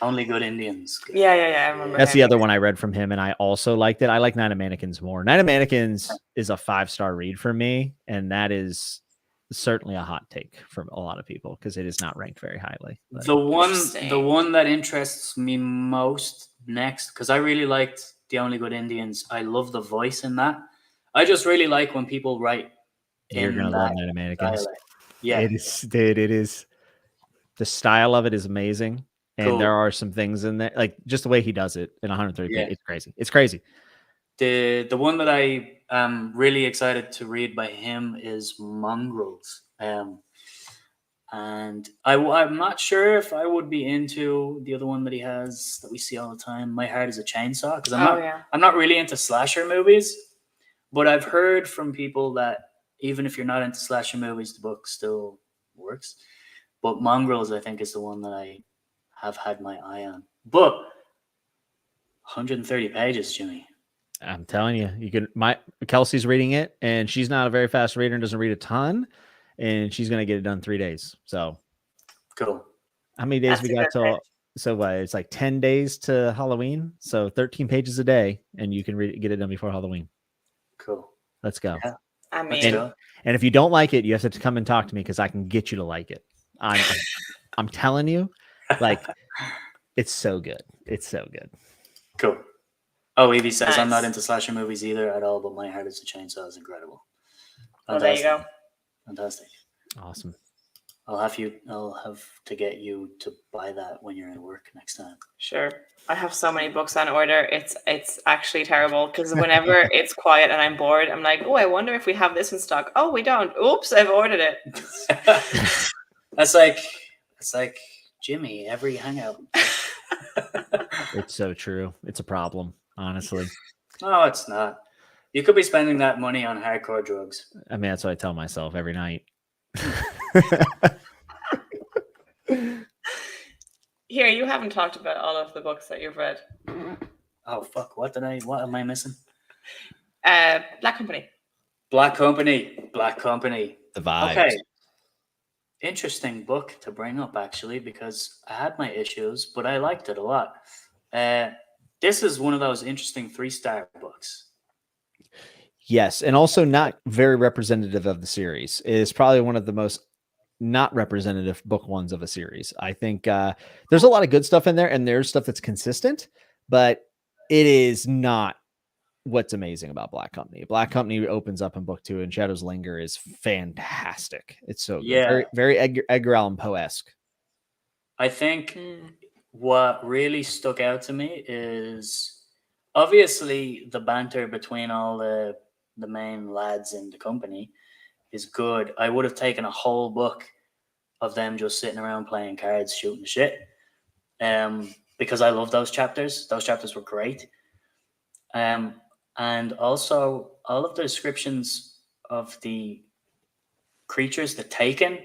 S1: Only Good Indians.
S2: Yeah. I remember.
S3: That's the other one I read from him, and I also liked it. I like Night of Mannequins more. Night of Mannequins is a 5-star read for me, and that is certainly a hot take from a lot of people because it is not ranked very highly. But.
S1: The one that interests me most next, because I really liked The Only Good Indians. I love the voice in that. I just really like when people write.
S3: You're gonna love Night of Mannequins.
S1: Yeah,
S3: it is, dude. It is. The style of it is amazing, and there are some things in there, like just the way he does it in 130 pages. It's crazy. It's crazy.
S1: The one that I am really excited to read by him is Mongrels. And I'm not sure if I would be into the other one that he has that we see all the time, My Heart is a Chainsaw, because I'm not really into slasher movies, but I've heard from people that even if you're not into slasher movies, the book still works. But Mongrels, I think, is the one that I have had my eye on. But 130 pages, Jimmy.
S3: I'm telling you, Kelsey's reading it, and she's not a very fast reader and doesn't read a ton, and she's gonna get it done 3 days. So
S1: cool.
S3: How many days we got till? So it's like 10 days to Halloween. So 13 pages a day, and you can get it done before Halloween.
S1: Cool.
S3: Let's go.
S2: Yeah. I mean,
S3: and if you don't like it, you have to come and talk to me because I can get you to like it. I'm telling you, like, it's so good. It's so good.
S1: Cool. Oh, Evie says, nice. I'm not into slasher movies either at all, but My Heart is a Chainsaw is incredible.
S2: Fantastic. Well, there you go.
S1: Fantastic.
S3: Awesome.
S1: I'll have to get you to buy that when you're at work next time.
S2: Sure. I have so many books on order. It's actually terrible because whenever it's quiet and I'm bored, I'm like, oh, I wonder if we have this in stock. Oh, we don't. Oops, I've ordered it.
S1: That's like Jimmy, every hangout.
S3: It's so true. It's a problem, honestly.
S1: No, it's not. You could be spending that money on hardcore drugs.
S3: I mean, that's what I tell myself every night.
S2: Here, you haven't talked about all of the books that you've read.
S1: Oh fuck! What am I missing?
S2: Black Company.
S1: Black Company.
S3: The Vibes.
S1: Okay. Interesting book to bring up, actually, because I had my issues, but I liked it a lot. This is one of those interesting 3-star books.
S3: Yes, and also not very representative of the series. It is probably one of the most not representative book ones of a series. I think there's a lot of good stuff in there, and there's stuff that's consistent, but it is not what's amazing about Black Company. Black Company opens up in book 2, and Shadows Linger is fantastic. It's so good. Very, very Edgar Allan Poe-esque.
S1: I think what really stuck out to me is obviously the banter between all the main lads in the company is good. I would have taken a whole book of them just sitting around playing cards, shooting shit, because I love those chapters. Those chapters were great. And also all of the descriptions of the creatures, the Taken,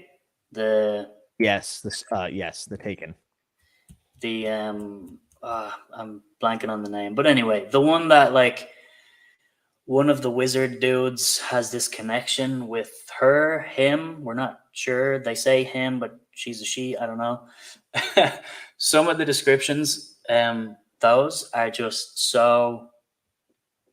S1: the Taken. I'm blanking on the name, but anyway, the one that like one of the wizard dudes has this connection with him. We're not sure. They say him, but she's a she. I don't know. Some of the descriptions, those are just so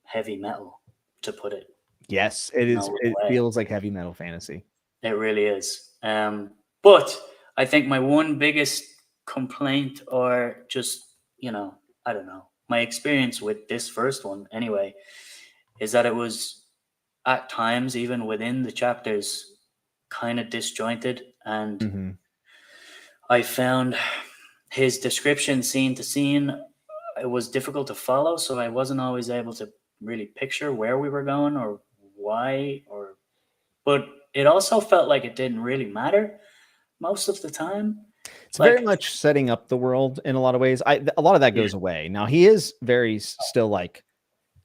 S1: heavy metal, to put it.
S3: Yes, it is. It feels like heavy metal fantasy.
S1: It really is. But I think my one biggest complaint, or just, I don't know, my experience with this first one anyway, is that it was at times, even within the chapters, kind of disjointed. And I found his description scene to scene, it was difficult to follow. So I wasn't always able to really picture where we were going or why, but it also felt like it didn't really matter most of the time.
S3: It's very much setting up the world in a lot of ways. A lot of that goes away. Now he is very still like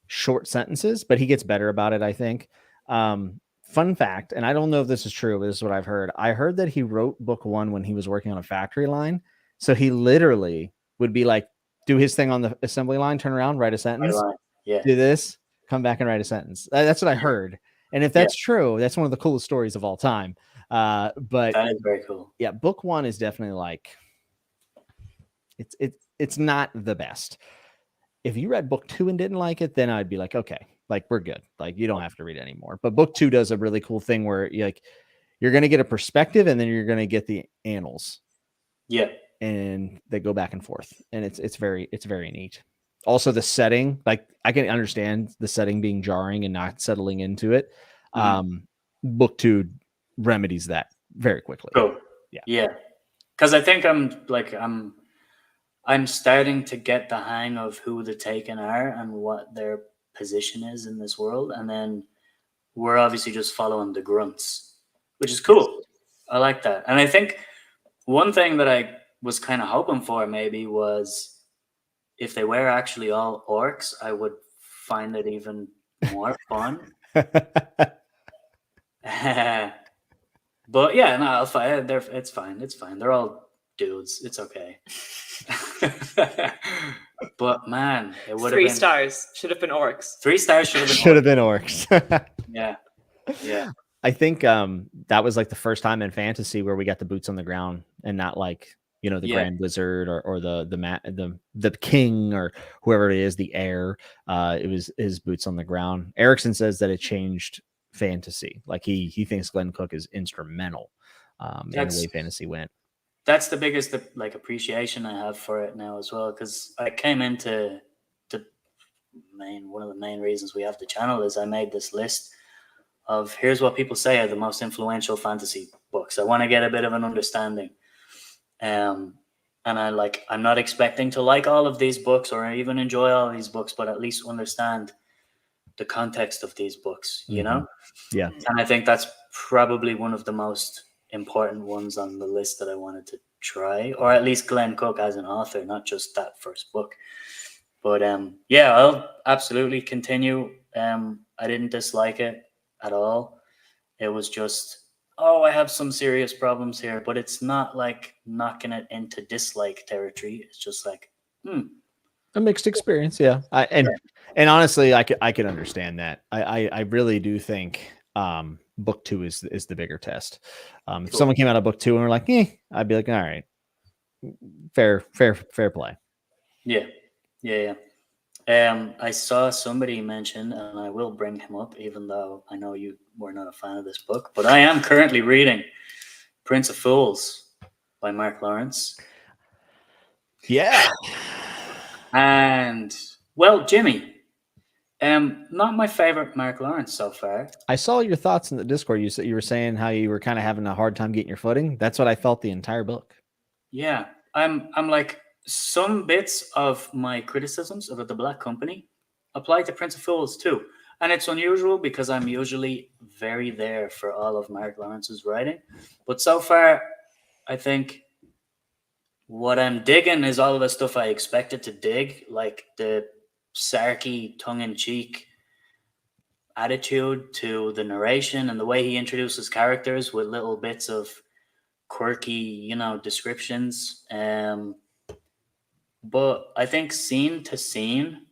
S3: short sentences, but he gets better about it, I think. Fun fact, and I don't know if this is true, but this is what I've heard. I heard that he wrote book 1 when he was working on a factory line. So he literally would be like, do his thing on the assembly line, turn around, write a sentence, do this, come back and write a sentence. That's what I heard. And if that's true, that's one of the coolest stories of all time. But
S1: that is very cool.
S3: Yeah, book 1 is definitely like, it's not the best. If you read book 2 and didn't like it, then I'd be like, okay, like we're good. Like you don't have to read anymore. But book 2 does a really cool thing where you're you're going to get a perspective, and then you're going to get the annals.
S1: Yeah.
S3: And they go back and forth, and it's very neat. Also, the setting, like I can understand the setting being jarring and not settling into it. Book 2 remedies that very quickly.
S1: Cool. Yeah. Because I think I'm starting to get the hang of who the Taken are and what their position is in this world, and then we're obviously just following the grunts, which is cool. I like that. And I think one thing that I was kind of hoping for maybe was if they were actually all orcs, I would find it even more fun. But yeah, no, I'll find it. It's fine. It's fine. They're all dudes. It's okay. But man, it would have been
S2: 3 stars. Should have been orcs.
S1: 3 stars should have been
S3: orcs.
S1: Yeah.
S3: I think that was like the first time in fantasy where we got the boots on the ground and not like, you know, the Grand Wizard or the king or whoever it is, the heir. It was his boots on the ground. Erickson says that it changed fantasy. Like he thinks Glenn Cook is instrumental in the way fantasy went.
S1: That's the biggest like appreciation I have for it now as well, because I came into one of the main reasons we have the channel is I made this list of here's what people say are the most influential fantasy books. I want to get a bit of an understanding. And I'm not expecting to like all of these books or even enjoy all of these books, but at least understand the context of these books, you know?
S3: Yeah.
S1: And I think that's probably one of the most important ones on the list that I wanted to try, or at least Glenn Cook as an author, not just that first book. But yeah, I'll absolutely continue. I didn't dislike it at all. It was just, I have some serious problems here, but it's not like knocking it into dislike territory. It's just like,
S3: a mixed experience. Yeah. And honestly, I can understand that. I really do think book 2 is the bigger test. If someone came out of book 2 and were like, I'd be like, all right, fair play.
S1: Yeah. I saw somebody mention, and I will bring him up, even though I know you were not a fan of this book, but I am currently reading Prince of Fools by Mark Lawrence.
S3: Yeah.
S1: And, well, Jimmy, not my favorite Mark Lawrence so far.
S3: I saw your thoughts in the Discord. You were saying how you were kind of having a hard time getting your footing. That's what I felt the entire book.
S1: Yeah. I'm like, some bits of my criticisms of The Black Company apply to Prince of Fools too. And it's unusual because I'm usually very there for all of Mark Lawrence's writing. But so far, I think what I'm digging is all of the stuff I expected to dig, like the sarky, tongue-in-cheek attitude to the narration and the way he introduces characters with little bits of quirky, descriptions. But I think scene to scene,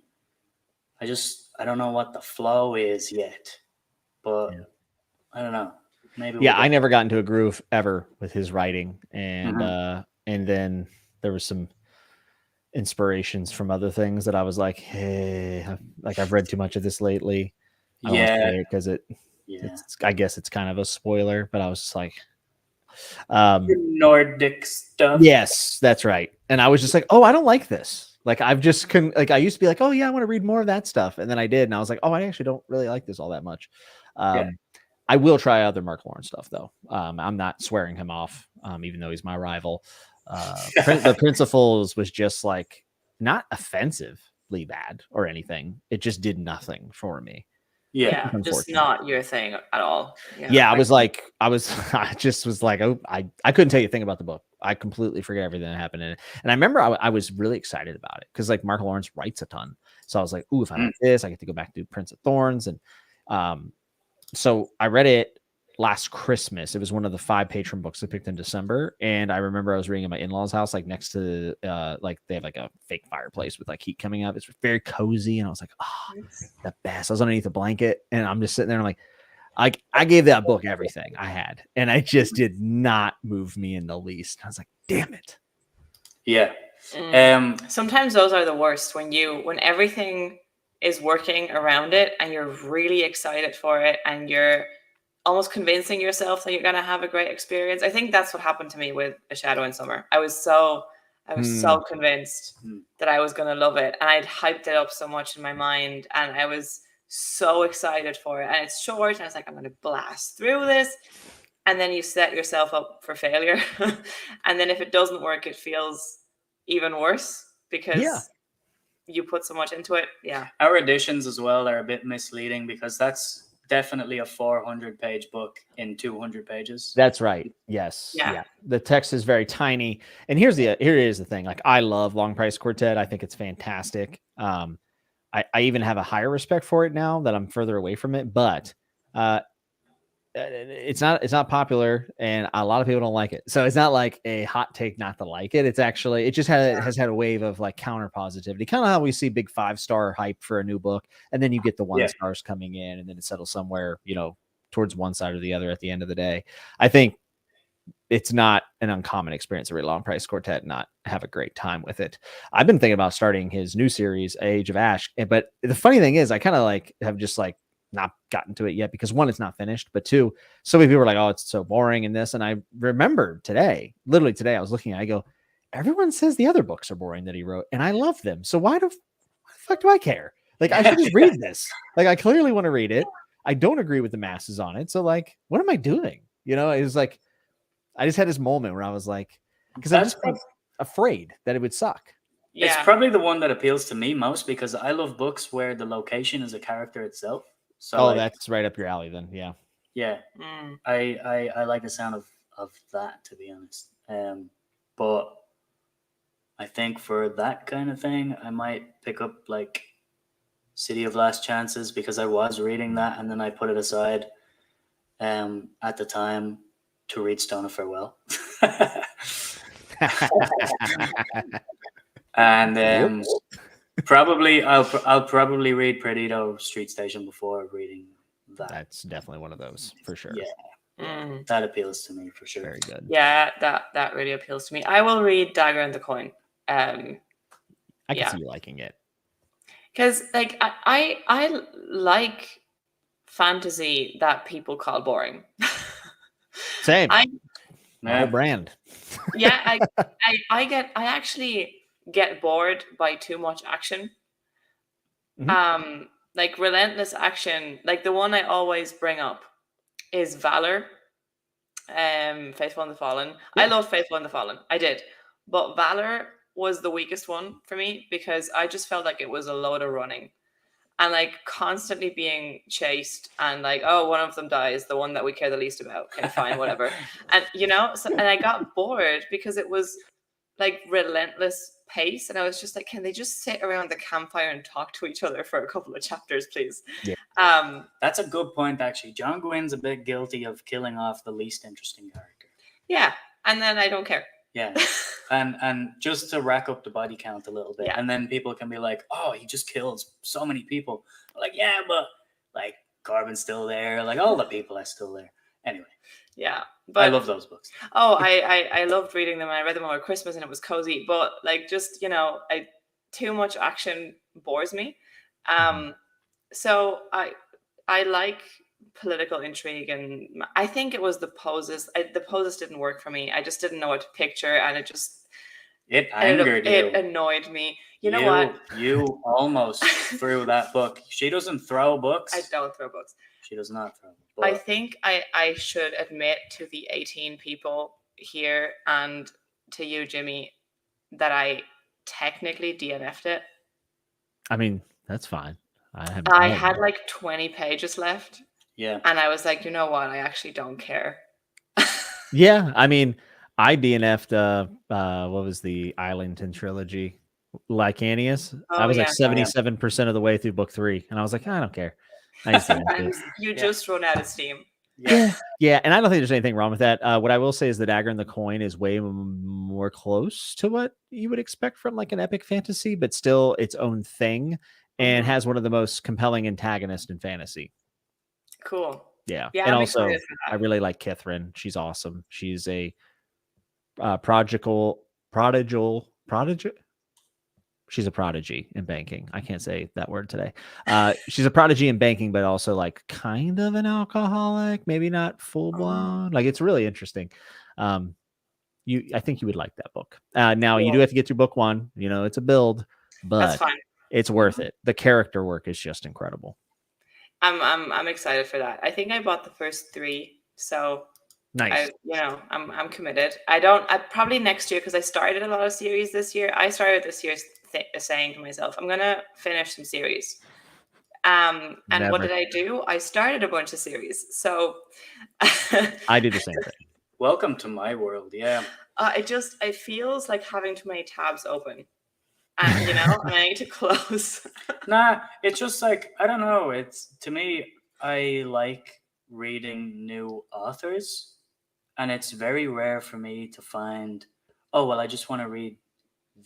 S1: I don't know what the flow is yet. But I don't know. Maybe.
S3: I never got into a groove ever with his writing, and then there was some inspirations from other things that I was like, hey, I've read too much of this lately. I won't say it because it's I guess it's kind of a spoiler, but I was just like,
S1: Nordic stuff.
S3: Yes, that's right. And I was just like, I don't like this. Like I used to be like, I want to read more of that stuff, and then I did, and I was like, I actually don't really like this all that much. I will try other Mark Lawrence stuff though. I'm not swearing him off, even though he's my rival. The Prince of Fools was just like not offensively bad or anything. It just did nothing for me.
S2: Yeah, just not your thing at all.
S3: Yeah, I just was like, I couldn't tell you a thing about the book. I completely forget everything that happened in it. And I remember I was really excited about it because like Mark Lawrence writes a ton. So I was like, ooh, if I like this, I get to go back to Prince of Thorns. And so I read it last Christmas. It was one of the 5 patron books I picked in December. And I remember I was reading at my in-laws' house, like next to like they have like a fake fireplace with like heat coming up. It's very cozy. And I was like, the best. I was underneath a blanket and I'm just sitting there and I'm like, I gave that book everything I had. And I just did not move me in the least. I was like, damn it.
S1: Yeah.
S2: Sometimes those are the worst when everything is working around it and you're really excited for it and you're almost convincing yourself that you're going to have a great experience. I think that's what happened to me with A Shadow in Summer. I was so convinced that I was going to love it, and I'd hyped it up so much in my mind, and I was so excited for it. And it's short, and I was like, I'm going to blast through this. And then you set yourself up for failure. And then if it doesn't work, it feels even worse because you put so much into it. Yeah.
S1: Our editions as well are a bit misleading because that's definitely a 400-page book in 200 pages.
S3: That's right. Yes. Yeah. The text is very tiny. And here is the thing. Like, I love Long Price Quartet. I think it's fantastic. I even have a higher respect for it now that I'm further away from it, but it's not popular, and a lot of people don't like it. So it's not like a hot take not to like it. It's actually, it just has had a wave of like counter positivity, kind of how we see big 5-star hype for a new book, and then you get the 1 stars coming in, and then it settles somewhere, towards one side or the other at the end of the day. I think it's not an uncommon experience to read Long Price Quartet and not have a great time with it. I've been thinking about starting his new series, Age of Ash, but the funny thing is I kind of like have just like not gotten to it yet because 1, it's not finished, but 2, so many people are like, oh, it's so boring in this. And I remember literally today, I was looking at, I go, everyone says the other books are boring that he wrote, and I love them. So why the fuck do I care? Like, I should just read this. Like, I clearly want to read it. I don't agree with the masses on it. So like, what am I doing? It was like, I just had this moment where I was like, because I'm just afraid that it would suck.
S1: Yeah. It's probably the one that appeals to me most because I love books where the location is a character itself. So
S3: that's right up your alley then. Yeah.
S1: Yeah. I like the sound of that, to be honest. But I think for that kind of thing, I might pick up like City of Last Chances because I was reading that and then I put it aside at the time to read Stone of Farewell. And probably I'll probably read Perdido Street Station before reading that.
S3: That's definitely one of those for sure.
S1: Yeah. That appeals to me for sure.
S3: Very good.
S2: Yeah, that really appeals to me. I will read Dagger and the Coin.
S3: I can see you liking it.
S2: Because like I like fantasy that people call boring.
S3: Same. My brand.
S2: Yeah, I actually get bored by too much action. Like relentless action, like the one I always bring up is Valor, Faithful and the Fallen. I love Faithful and the Fallen. I did. But Valor was the weakest one for me because I just felt like it was a load of running and like constantly being chased and like, oh, one of them dies, the one that we care the least about. Okay, fine, whatever. And and I got bored because it was like relentless pace, and I was just like, can they just sit around the campfire and talk to each other for a couple of chapters, please?
S3: Yeah.
S1: That's a good point, actually. John Gwynn's a bit guilty of killing off the least interesting character.
S2: Yeah, and then I don't care.
S1: Yeah, and just to rack up the body count a little bit, and then people can be like, oh, he just kills so many people. I'm like, yeah, but like Corbin's still there, like all the people are still there. Anyway.
S2: Yeah, but
S1: I love those books.
S2: Oh, I loved reading them. I read them over Christmas, and it was cozy. But like, just too much action bores me. So I like political intrigue, and I think it was the poses. The poses didn't work for me. I just didn't know what to picture, and
S1: it angered you.
S2: It annoyed me. You know what?
S1: You almost threw that book. She doesn't throw books.
S2: I don't throw books.
S1: She does not throw.
S2: I think I should admit to the 18 people here and to you, Jimmy, that I technically DNF'd it.
S3: I mean, that's fine.
S2: I had like 20 pages left.
S1: Yeah.
S2: And I was like, you know what? I actually don't care.
S3: Yeah. I mean, I DNF'd, what was the Islington trilogy? Lycanius. I was like 77% of the way through book 3. And I was like, I don't care.
S2: You just run out of steam.
S3: Yeah, and I don't think there's anything wrong with that. What I will say is the Dagger and the Coin is way more close to what you would expect from like an epic fantasy, but still its own thing, and has one of the most compelling antagonists in fantasy.
S2: Cool.
S3: Yeah, and also I really like Kithrin. She's awesome. She's a prodigal. she's a prodigy in banking. I can't say that word today. She's a prodigy in banking, but also like kind of an alcoholic, maybe not full blown. Like it's really interesting. I think you would like that book. Now you do have to get through book 1. You know, it's a build,
S2: That's
S3: but
S2: fine.
S3: it's worth it. The character work is just incredible.
S2: I'm excited for that. I think I bought the first 3, so
S3: nice.
S2: I'm committed. I probably next year, because I started a lot of series this year. I started this year saying to myself, I'm gonna finish some series. And what did I do? I started a bunch of series. So
S3: I did the same thing.
S1: Welcome to my world. Yeah.
S2: It feels like having too many tabs open. And and I need to close.
S1: Nah, it's just like, I don't know. It's, to me, I like reading new authors, and it's very rare for me to find, oh, well, I just want to read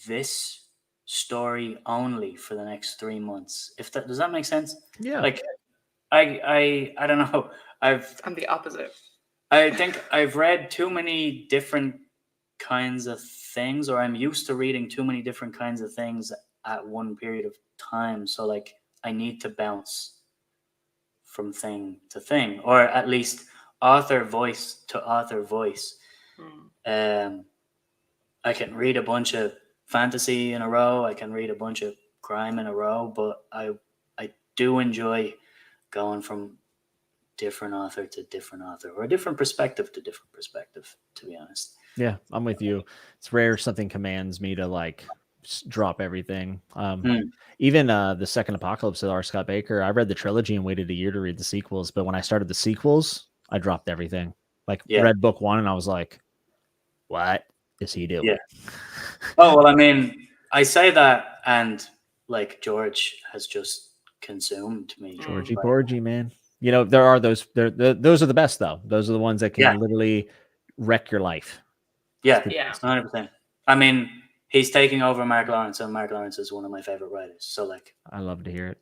S1: this story only for the next 3 months. Does that make sense?
S3: Yeah.
S1: Like, I don't know.
S2: I'm the opposite.
S1: I think I've read too many different kinds of things, or I'm used to reading too many different kinds of things at one period of time. So like I need to bounce from thing to thing, or at least author voice to author voice. I can read a bunch of fantasy in a row. I can read a bunch of crime in a row, but I do enjoy going from different author to different author, or a different perspective to different perspective, to be honest.
S3: Yeah, I'm with you. It's rare something commands me to like drop everything. Even the second Apocalypse of R. Scott Baker, I read the trilogy and waited a year to read the sequels, but when I started the sequels, I dropped everything. Like read book 1 and I was like, what is he doing?
S1: Yeah. Oh, well, I mean, I say that, and like George has just consumed me.
S3: Georgie Porgy, man. You know, there are those are the best though. Those are the ones that can literally wreck your life.
S1: Yeah, 100%. I mean, he's taking over Mark Lawrence, and Mark Lawrence is one of my favorite writers. So like,
S3: I love to hear it.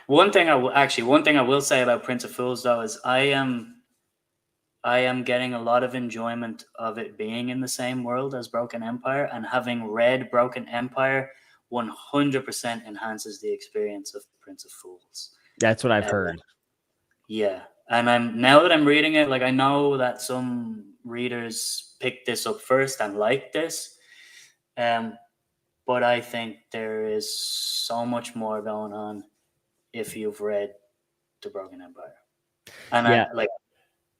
S1: One thing I will say about Prince of Fools though is I am getting a lot of enjoyment of it being in the same world as Broken Empire, and having read Broken Empire 100% enhances the experience of Prince of Fools.
S3: That's what I've heard.
S1: Yeah. And now that I'm reading it, like I know that some readers picked this up first and like this. But I think there is so much more going on if you've read The Broken Empire. And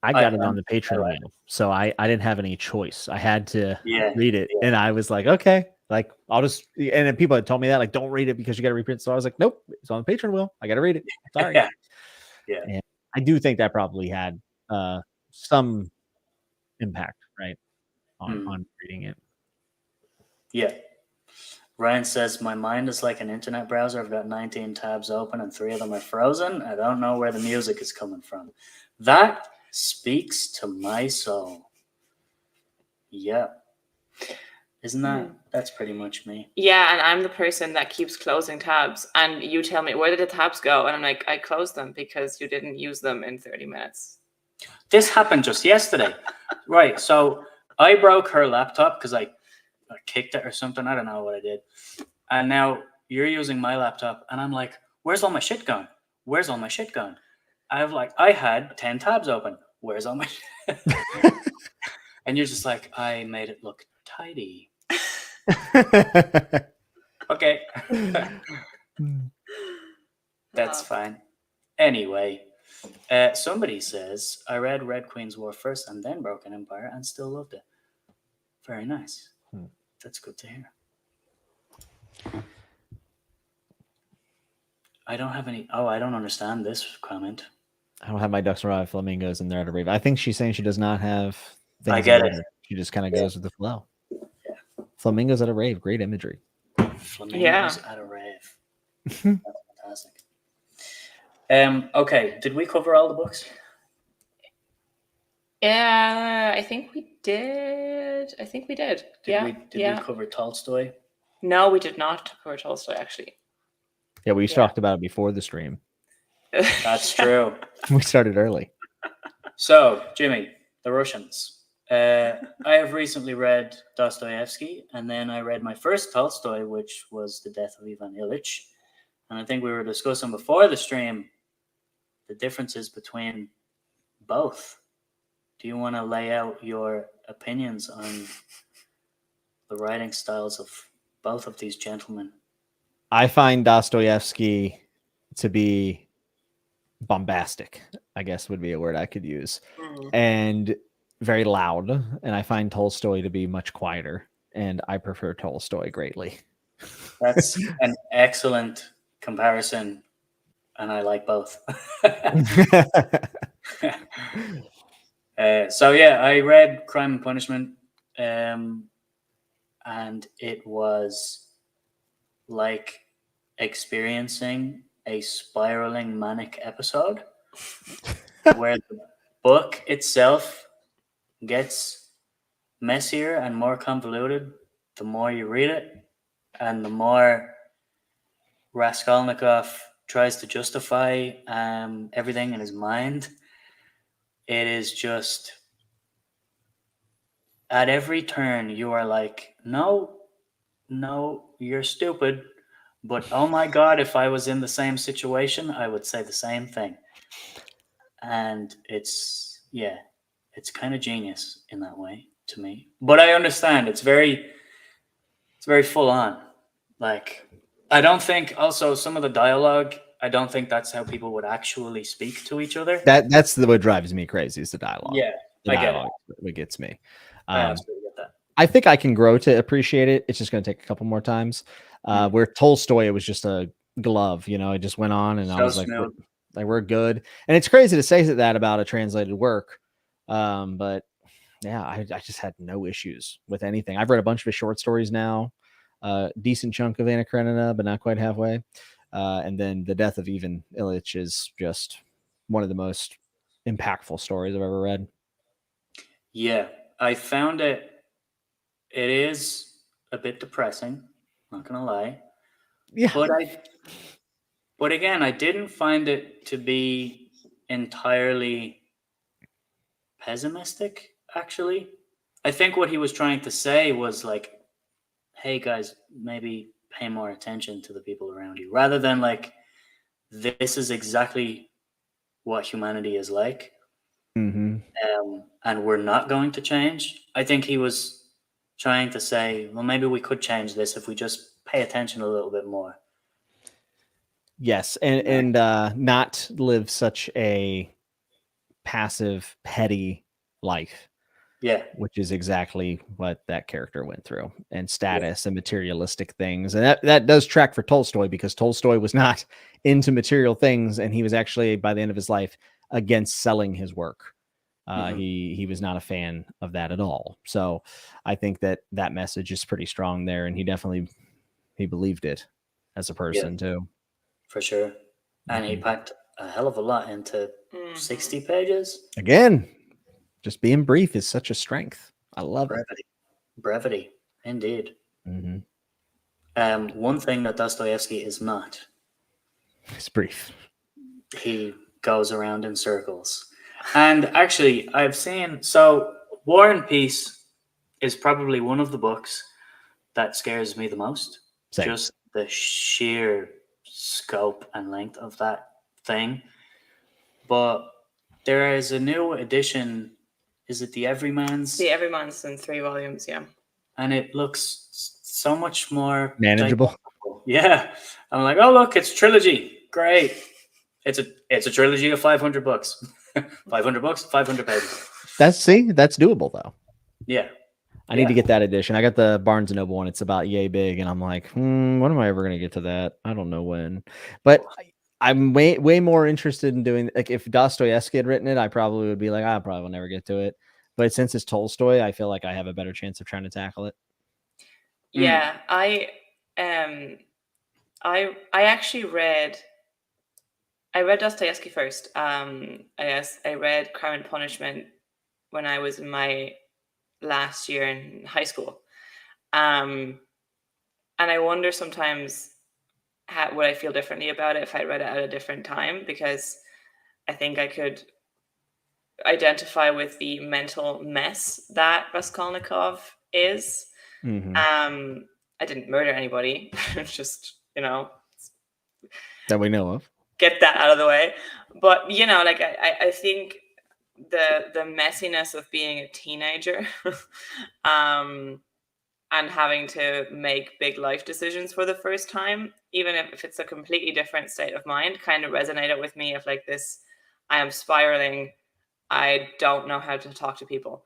S3: I got it on the Patreon mail, so I didn't have any choice. I had to read it, and I was like, okay, like I'll just. And then people had told me that, like, don't read it because you got to reprint. So I was like, nope, it's on the Patreon wheel. I got to read it. Sorry.
S1: Yeah.
S3: And I do think that probably had some impact, right, on reading it.
S1: Yeah. Ryan says, my mind is like an internet browser. I've got 19 tabs open and 3 of them are frozen. I don't know where the music is coming from. That speaks to my soul. Yeah. Isn't that's pretty much me.
S2: Yeah, and I'm the person that keeps closing tabs, and you tell me, where did the tabs go? And I'm like, I closed them because you didn't use them in 30 minutes.
S1: This happened just yesterday. Right. So I broke her laptop because I kicked it or something. I don't know what I did. And now you're using my laptop, and I'm like, where's all my shit gone? Where's all my shit gone? I had 10 tabs open. Where's all my shit? And you're just like, I made it look tidy. Okay. That's fine. Anyway, somebody says, I read Red Queen's War first and then Broken Empire and still loved it. Very nice. That's good to hear. I don't have any. Oh, I don't understand this comment.
S3: I don't have my ducks and rod flamingos in there at a rave. I think she's saying she does not have things.
S1: I get it.
S3: She just kind of goes with the flow. Yeah. Flamingos at a rave. Great imagery.
S1: Flamingos at a rave. That's fantastic. Okay. Did we cover all the books?
S2: Yeah, I think we did.
S1: Did we cover Tolstoy?
S2: No, we did not cover Tolstoy, actually.
S3: Yeah, we talked about it before the stream.
S1: That's true.
S3: We started early.
S1: So, Jimmy, the Russians. I have recently read Dostoevsky, and then I read my first Tolstoy, which was The Death of Ivan Ilyich. And I think we were discussing before the stream the differences between both. Do you want to lay out your opinions on the writing styles of both of these gentlemen?
S3: I find Dostoevsky to be bombastic, I guess would be a word I could use, and very loud. And I find Tolstoy to be much quieter, and I prefer Tolstoy greatly.
S1: That's an excellent comparison, and I like both. So yeah, I read Crime and Punishment, and it was like experiencing a spiraling manic episode where the book itself gets messier and more convoluted the more you read it, and the more Raskolnikov tries to justify everything in his mind. It is just at every turn you are like, no, you're stupid. But oh my God, if I was in the same situation, I would say the same thing. And it's kind of genius in that way to me. But I understand it's very full on. Like, I don't think also some of the dialogue, I don't think that's how people would actually speak to each other.
S3: That's what drives me crazy is the dialogue.
S1: Yeah,
S3: the dialogue what gets me.
S1: I absolutely get that.
S3: I think I can grow to appreciate it. It's just going to take a couple more times. Where Tolstoy, it was just a glove, it just went on, and I was like, we're good. And it's crazy to say that about a translated work. But yeah, I just had no issues with anything. I've read a bunch of his short stories now, decent chunk of Anna Karenina, but not quite halfway. And then The Death of Ivan Ilyich is just one of the most impactful stories I've ever read.
S1: Yeah, I found it is a bit depressing, not gonna lie.
S3: Yeah.
S1: But again, I didn't find it to be entirely pessimistic, actually. I think what he was trying to say was like, hey guys, maybe pay more attention to the people around you, rather than like, this is exactly what humanity is like. And we're not going to change. I think he was trying to say, well, maybe we could change this if we just pay attention a little bit more.
S3: Yes, and not live such a passive, petty life.
S1: Yeah,
S3: which is exactly what that character went through, and status and materialistic things. And that does track for Tolstoy, because Tolstoy was not into material things, and he was actually, by the end of his life, against selling his work. He was not a fan of that at all. So I think that message is pretty strong there, and he believed it as a person too.
S1: For sure. And he packed a hell of a lot into 60 pages.
S3: Again, just being brief is such a strength. I love
S1: Brevity, indeed. One thing that Dostoevsky is not.
S3: It's brief.
S1: He goes around in circles. And actually, I've seen, so War and Peace is probably one of the books that scares me the most.
S3: Same.
S1: Just the sheer scope and length of that thing. But there is a new edition. Is it the Everyman's?
S2: The Everyman's in 3 volumes, yeah.
S1: And it looks so much more
S3: manageable.
S1: Yeah. I'm like, oh look, it's trilogy. Great. It's a trilogy of 500 books. 500 books, 500 pages.
S3: That's doable though.
S1: Yeah.
S3: I need to get that edition. I got the Barnes & Noble one. It's about yay big, and I'm like, when am I ever going to get to that? I don't know when. But I'm way more interested in doing, like, if Dostoevsky had written it, I probably would be like, I probably will never get to it. But since it's Tolstoy, I feel like I have a better chance of trying to tackle it.
S2: Yeah, I actually read Dostoevsky first. I read Crime and Punishment when I was in my last year in high school. And I wonder sometimes would I feel differently about it if I read it at a different time, because I think I could identify with the mental mess that Raskolnikov is.
S3: Mm-hmm.
S2: I didn't murder anybody. Just,
S3: That we know of.
S2: get that out of the way. But, like I think the messiness of being a teenager and having to make big life decisions for the first time, even if it's a completely different state of mind, kind of resonated with me of like this, I am spiraling. I don't know how to talk to people.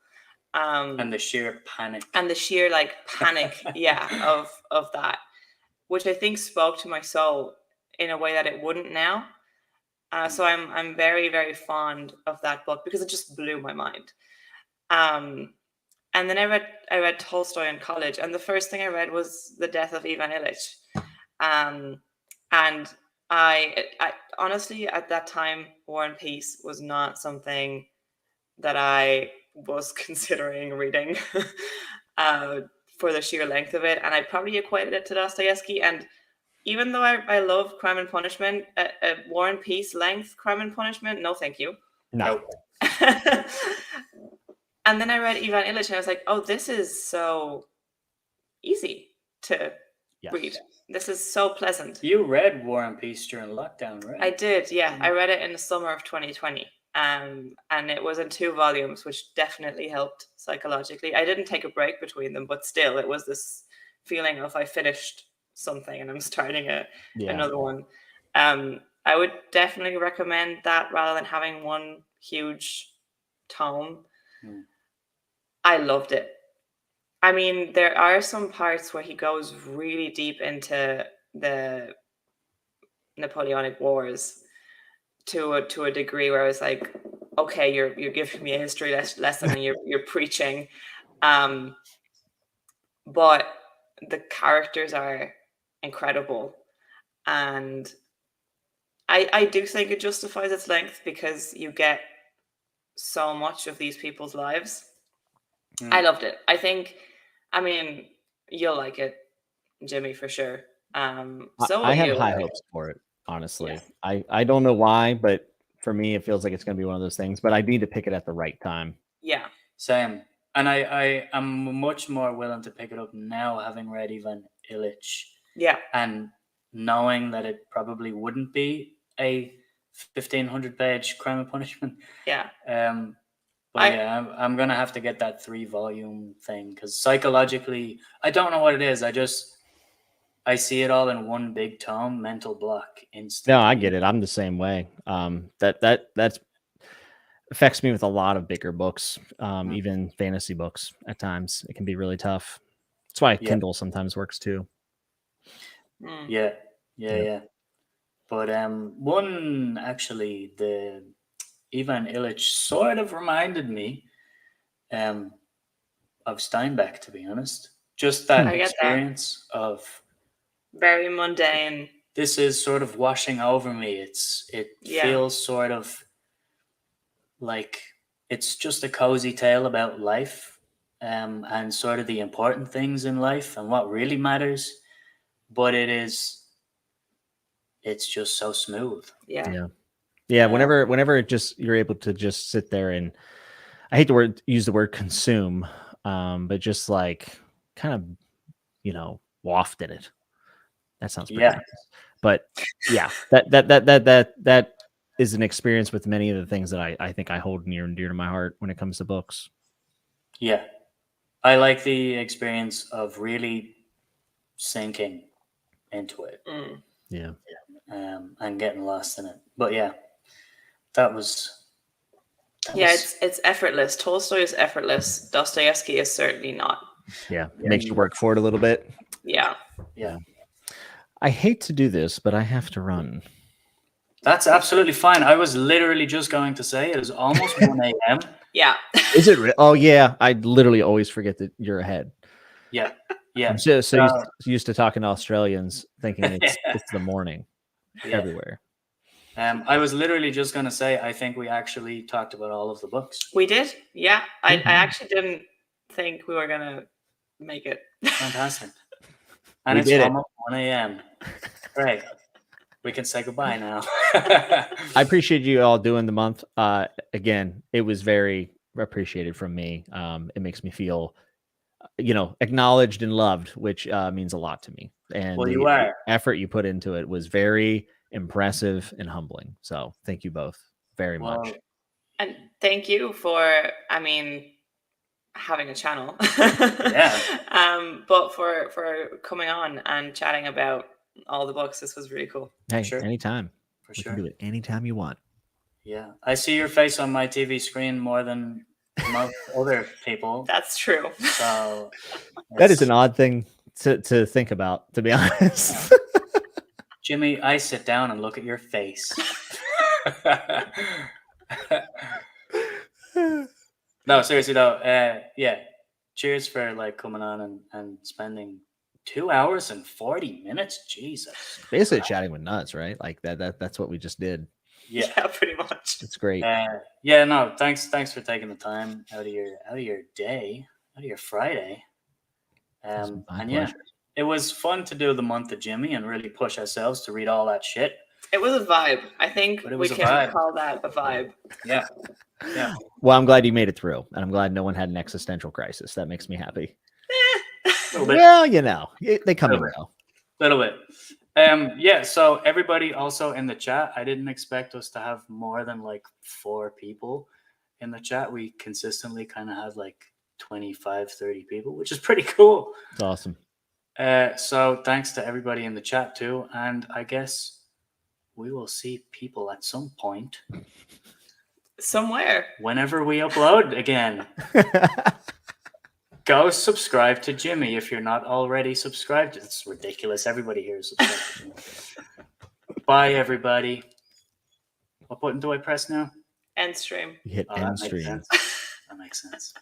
S1: And the sheer panic.
S2: And the sheer like panic, of that, which I think spoke to my soul in a way that it wouldn't now. So I'm very, very fond of that book because it just blew my mind. And then I read Tolstoy in college, and the first thing I read was The Death of Ivan Ilyich. And I honestly at that time, War and Peace was not something that I was considering reading for the sheer length of it, and I probably equated it to Dostoevsky. And even though I love Crime and Punishment, War and Peace length Crime and Punishment, no thank you.
S3: No.
S2: And then I read Ivan Ilyich and I was like, oh, this is so easy to read. This is so pleasant.
S1: You read War and Peace during lockdown, right?
S2: I did, yeah. I read it in the summer of 2020. And it was in 2 volumes, which definitely helped psychologically. I didn't take a break between them, but still it was this feeling of I finished something and I'm starting another one. I would definitely recommend that rather than having one huge tome. I loved it. I mean, there are some parts where he goes really deep into the Napoleonic Wars to a degree where I was like, okay, you're giving me a history lesson and you're preaching. But the characters are incredible. And I do think it justifies its length because you get so much of these people's lives. I loved it. I mean, you'll like it, Jimmy, for sure.
S3: I have high hopes for it, honestly. Yeah. I don't know why, but for me, it feels like it's going to be one of those things, but I need to pick it at the right time.
S2: Yeah.
S1: Same. And I am much more willing to pick it up now, having read Ivan Ilyich.
S2: Yeah.
S1: And knowing that it probably wouldn't be a 1,500-page Crime and Punishment.
S2: Yeah.
S1: I'm gonna have to get that 3-volume thing because psychologically, I don't know what it is. I see it all in one big tome, mental block instantly.
S3: No, I get it. I'm the same way. That's affects me with a lot of bigger books, even fantasy books. At times, it can be really tough. That's why Kindle sometimes works too.
S1: Yeah. But one actually, the Ivan Ilyich sort of reminded me of Steinbeck, to be honest. Just that experience of
S2: very mundane.
S1: This is sort of washing over me. It feels sort of like it's just a cozy tale about life, and sort of the important things in life and what really matters. But it's just so smooth.
S2: Yeah.
S3: Whenever it just you're able to just sit there and I hate to use the word consume, but just like kind of waft in it. That sounds pretty nice. But yeah, that is an experience with many of the things that I think I hold near and dear to my heart when it comes to books.
S1: Yeah, I like the experience of really sinking into it.
S3: Yeah.
S1: And getting lost in it. But yeah, that was
S2: it's effortless. Tolstoy is effortless. Dostoevsky is certainly not.
S3: Yeah, makes you work for it a little bit.
S2: Yeah.
S3: I hate to do this, but I have to run.
S1: That's absolutely fine. I was literally just going to say it is almost 1 a.m.
S2: Yeah.
S3: Is it? Oh yeah, I literally always forget that you're ahead.
S1: Yeah.
S3: I'm so used to talking to Australians, thinking it's the morning everywhere.
S1: I was literally just going to say, I think we actually talked about all of the books.
S2: We did? Yeah. I actually didn't think we were going to make it.
S1: Fantastic. And it's almost 1 a.m. Great. we can say goodbye now.
S3: I appreciate you all doing the month. Again, it was very appreciated from me. It makes me feel, acknowledged and loved, which means a lot to me. And
S1: Well,
S3: the
S1: you are.
S3: effort you put into it was very impressive and humbling. So thank you both very much.
S2: And thank you for, having a channel.
S1: Yeah.
S2: But for coming on and chatting about all the books. This was really cool.
S3: Hey,
S1: Sure.
S3: anytime.
S1: For
S3: We
S1: sure.
S3: can do it anytime you want.
S1: Yeah. I see your face on my TV screen more than most other people.
S2: That's true.
S1: So
S3: that is an odd thing to think about, to be honest.
S1: Jimmy, I sit down and look at your face. No, seriously though. Yeah. Cheers for like coming on and spending 2 hours and 40 minutes. Jesus.
S3: Basically chatting with nuts, right? Like that's what we just did.
S2: Yeah, pretty much.
S3: It's great.
S1: Yeah, no, thanks for taking the time out of your day, out of your Friday. And yeah, it was fun to do the month of Jimmy and really push ourselves to read all that shit.
S2: It was a vibe. I think we can call that a vibe.
S1: Yeah. Yeah.
S3: Well, I'm glad you made it through, and I'm glad no one had an existential crisis. That makes me happy. Well, they come and go.
S1: A little bit. Yeah, so everybody also in the chat, I didn't expect us to have more than like 4 people in the chat. We consistently kind of have like 25, 30 people, which is pretty cool.
S3: It's awesome.
S1: So thanks to everybody in the chat too. And I guess we will see people at some point.
S2: Somewhere.
S1: Whenever we upload again. Go subscribe to Jimmy if you're not already subscribed. It's ridiculous. Everybody here is subscribed. Bye, everybody. What button do I press now?
S2: End stream.
S3: You hit end stream.
S1: That makes sense.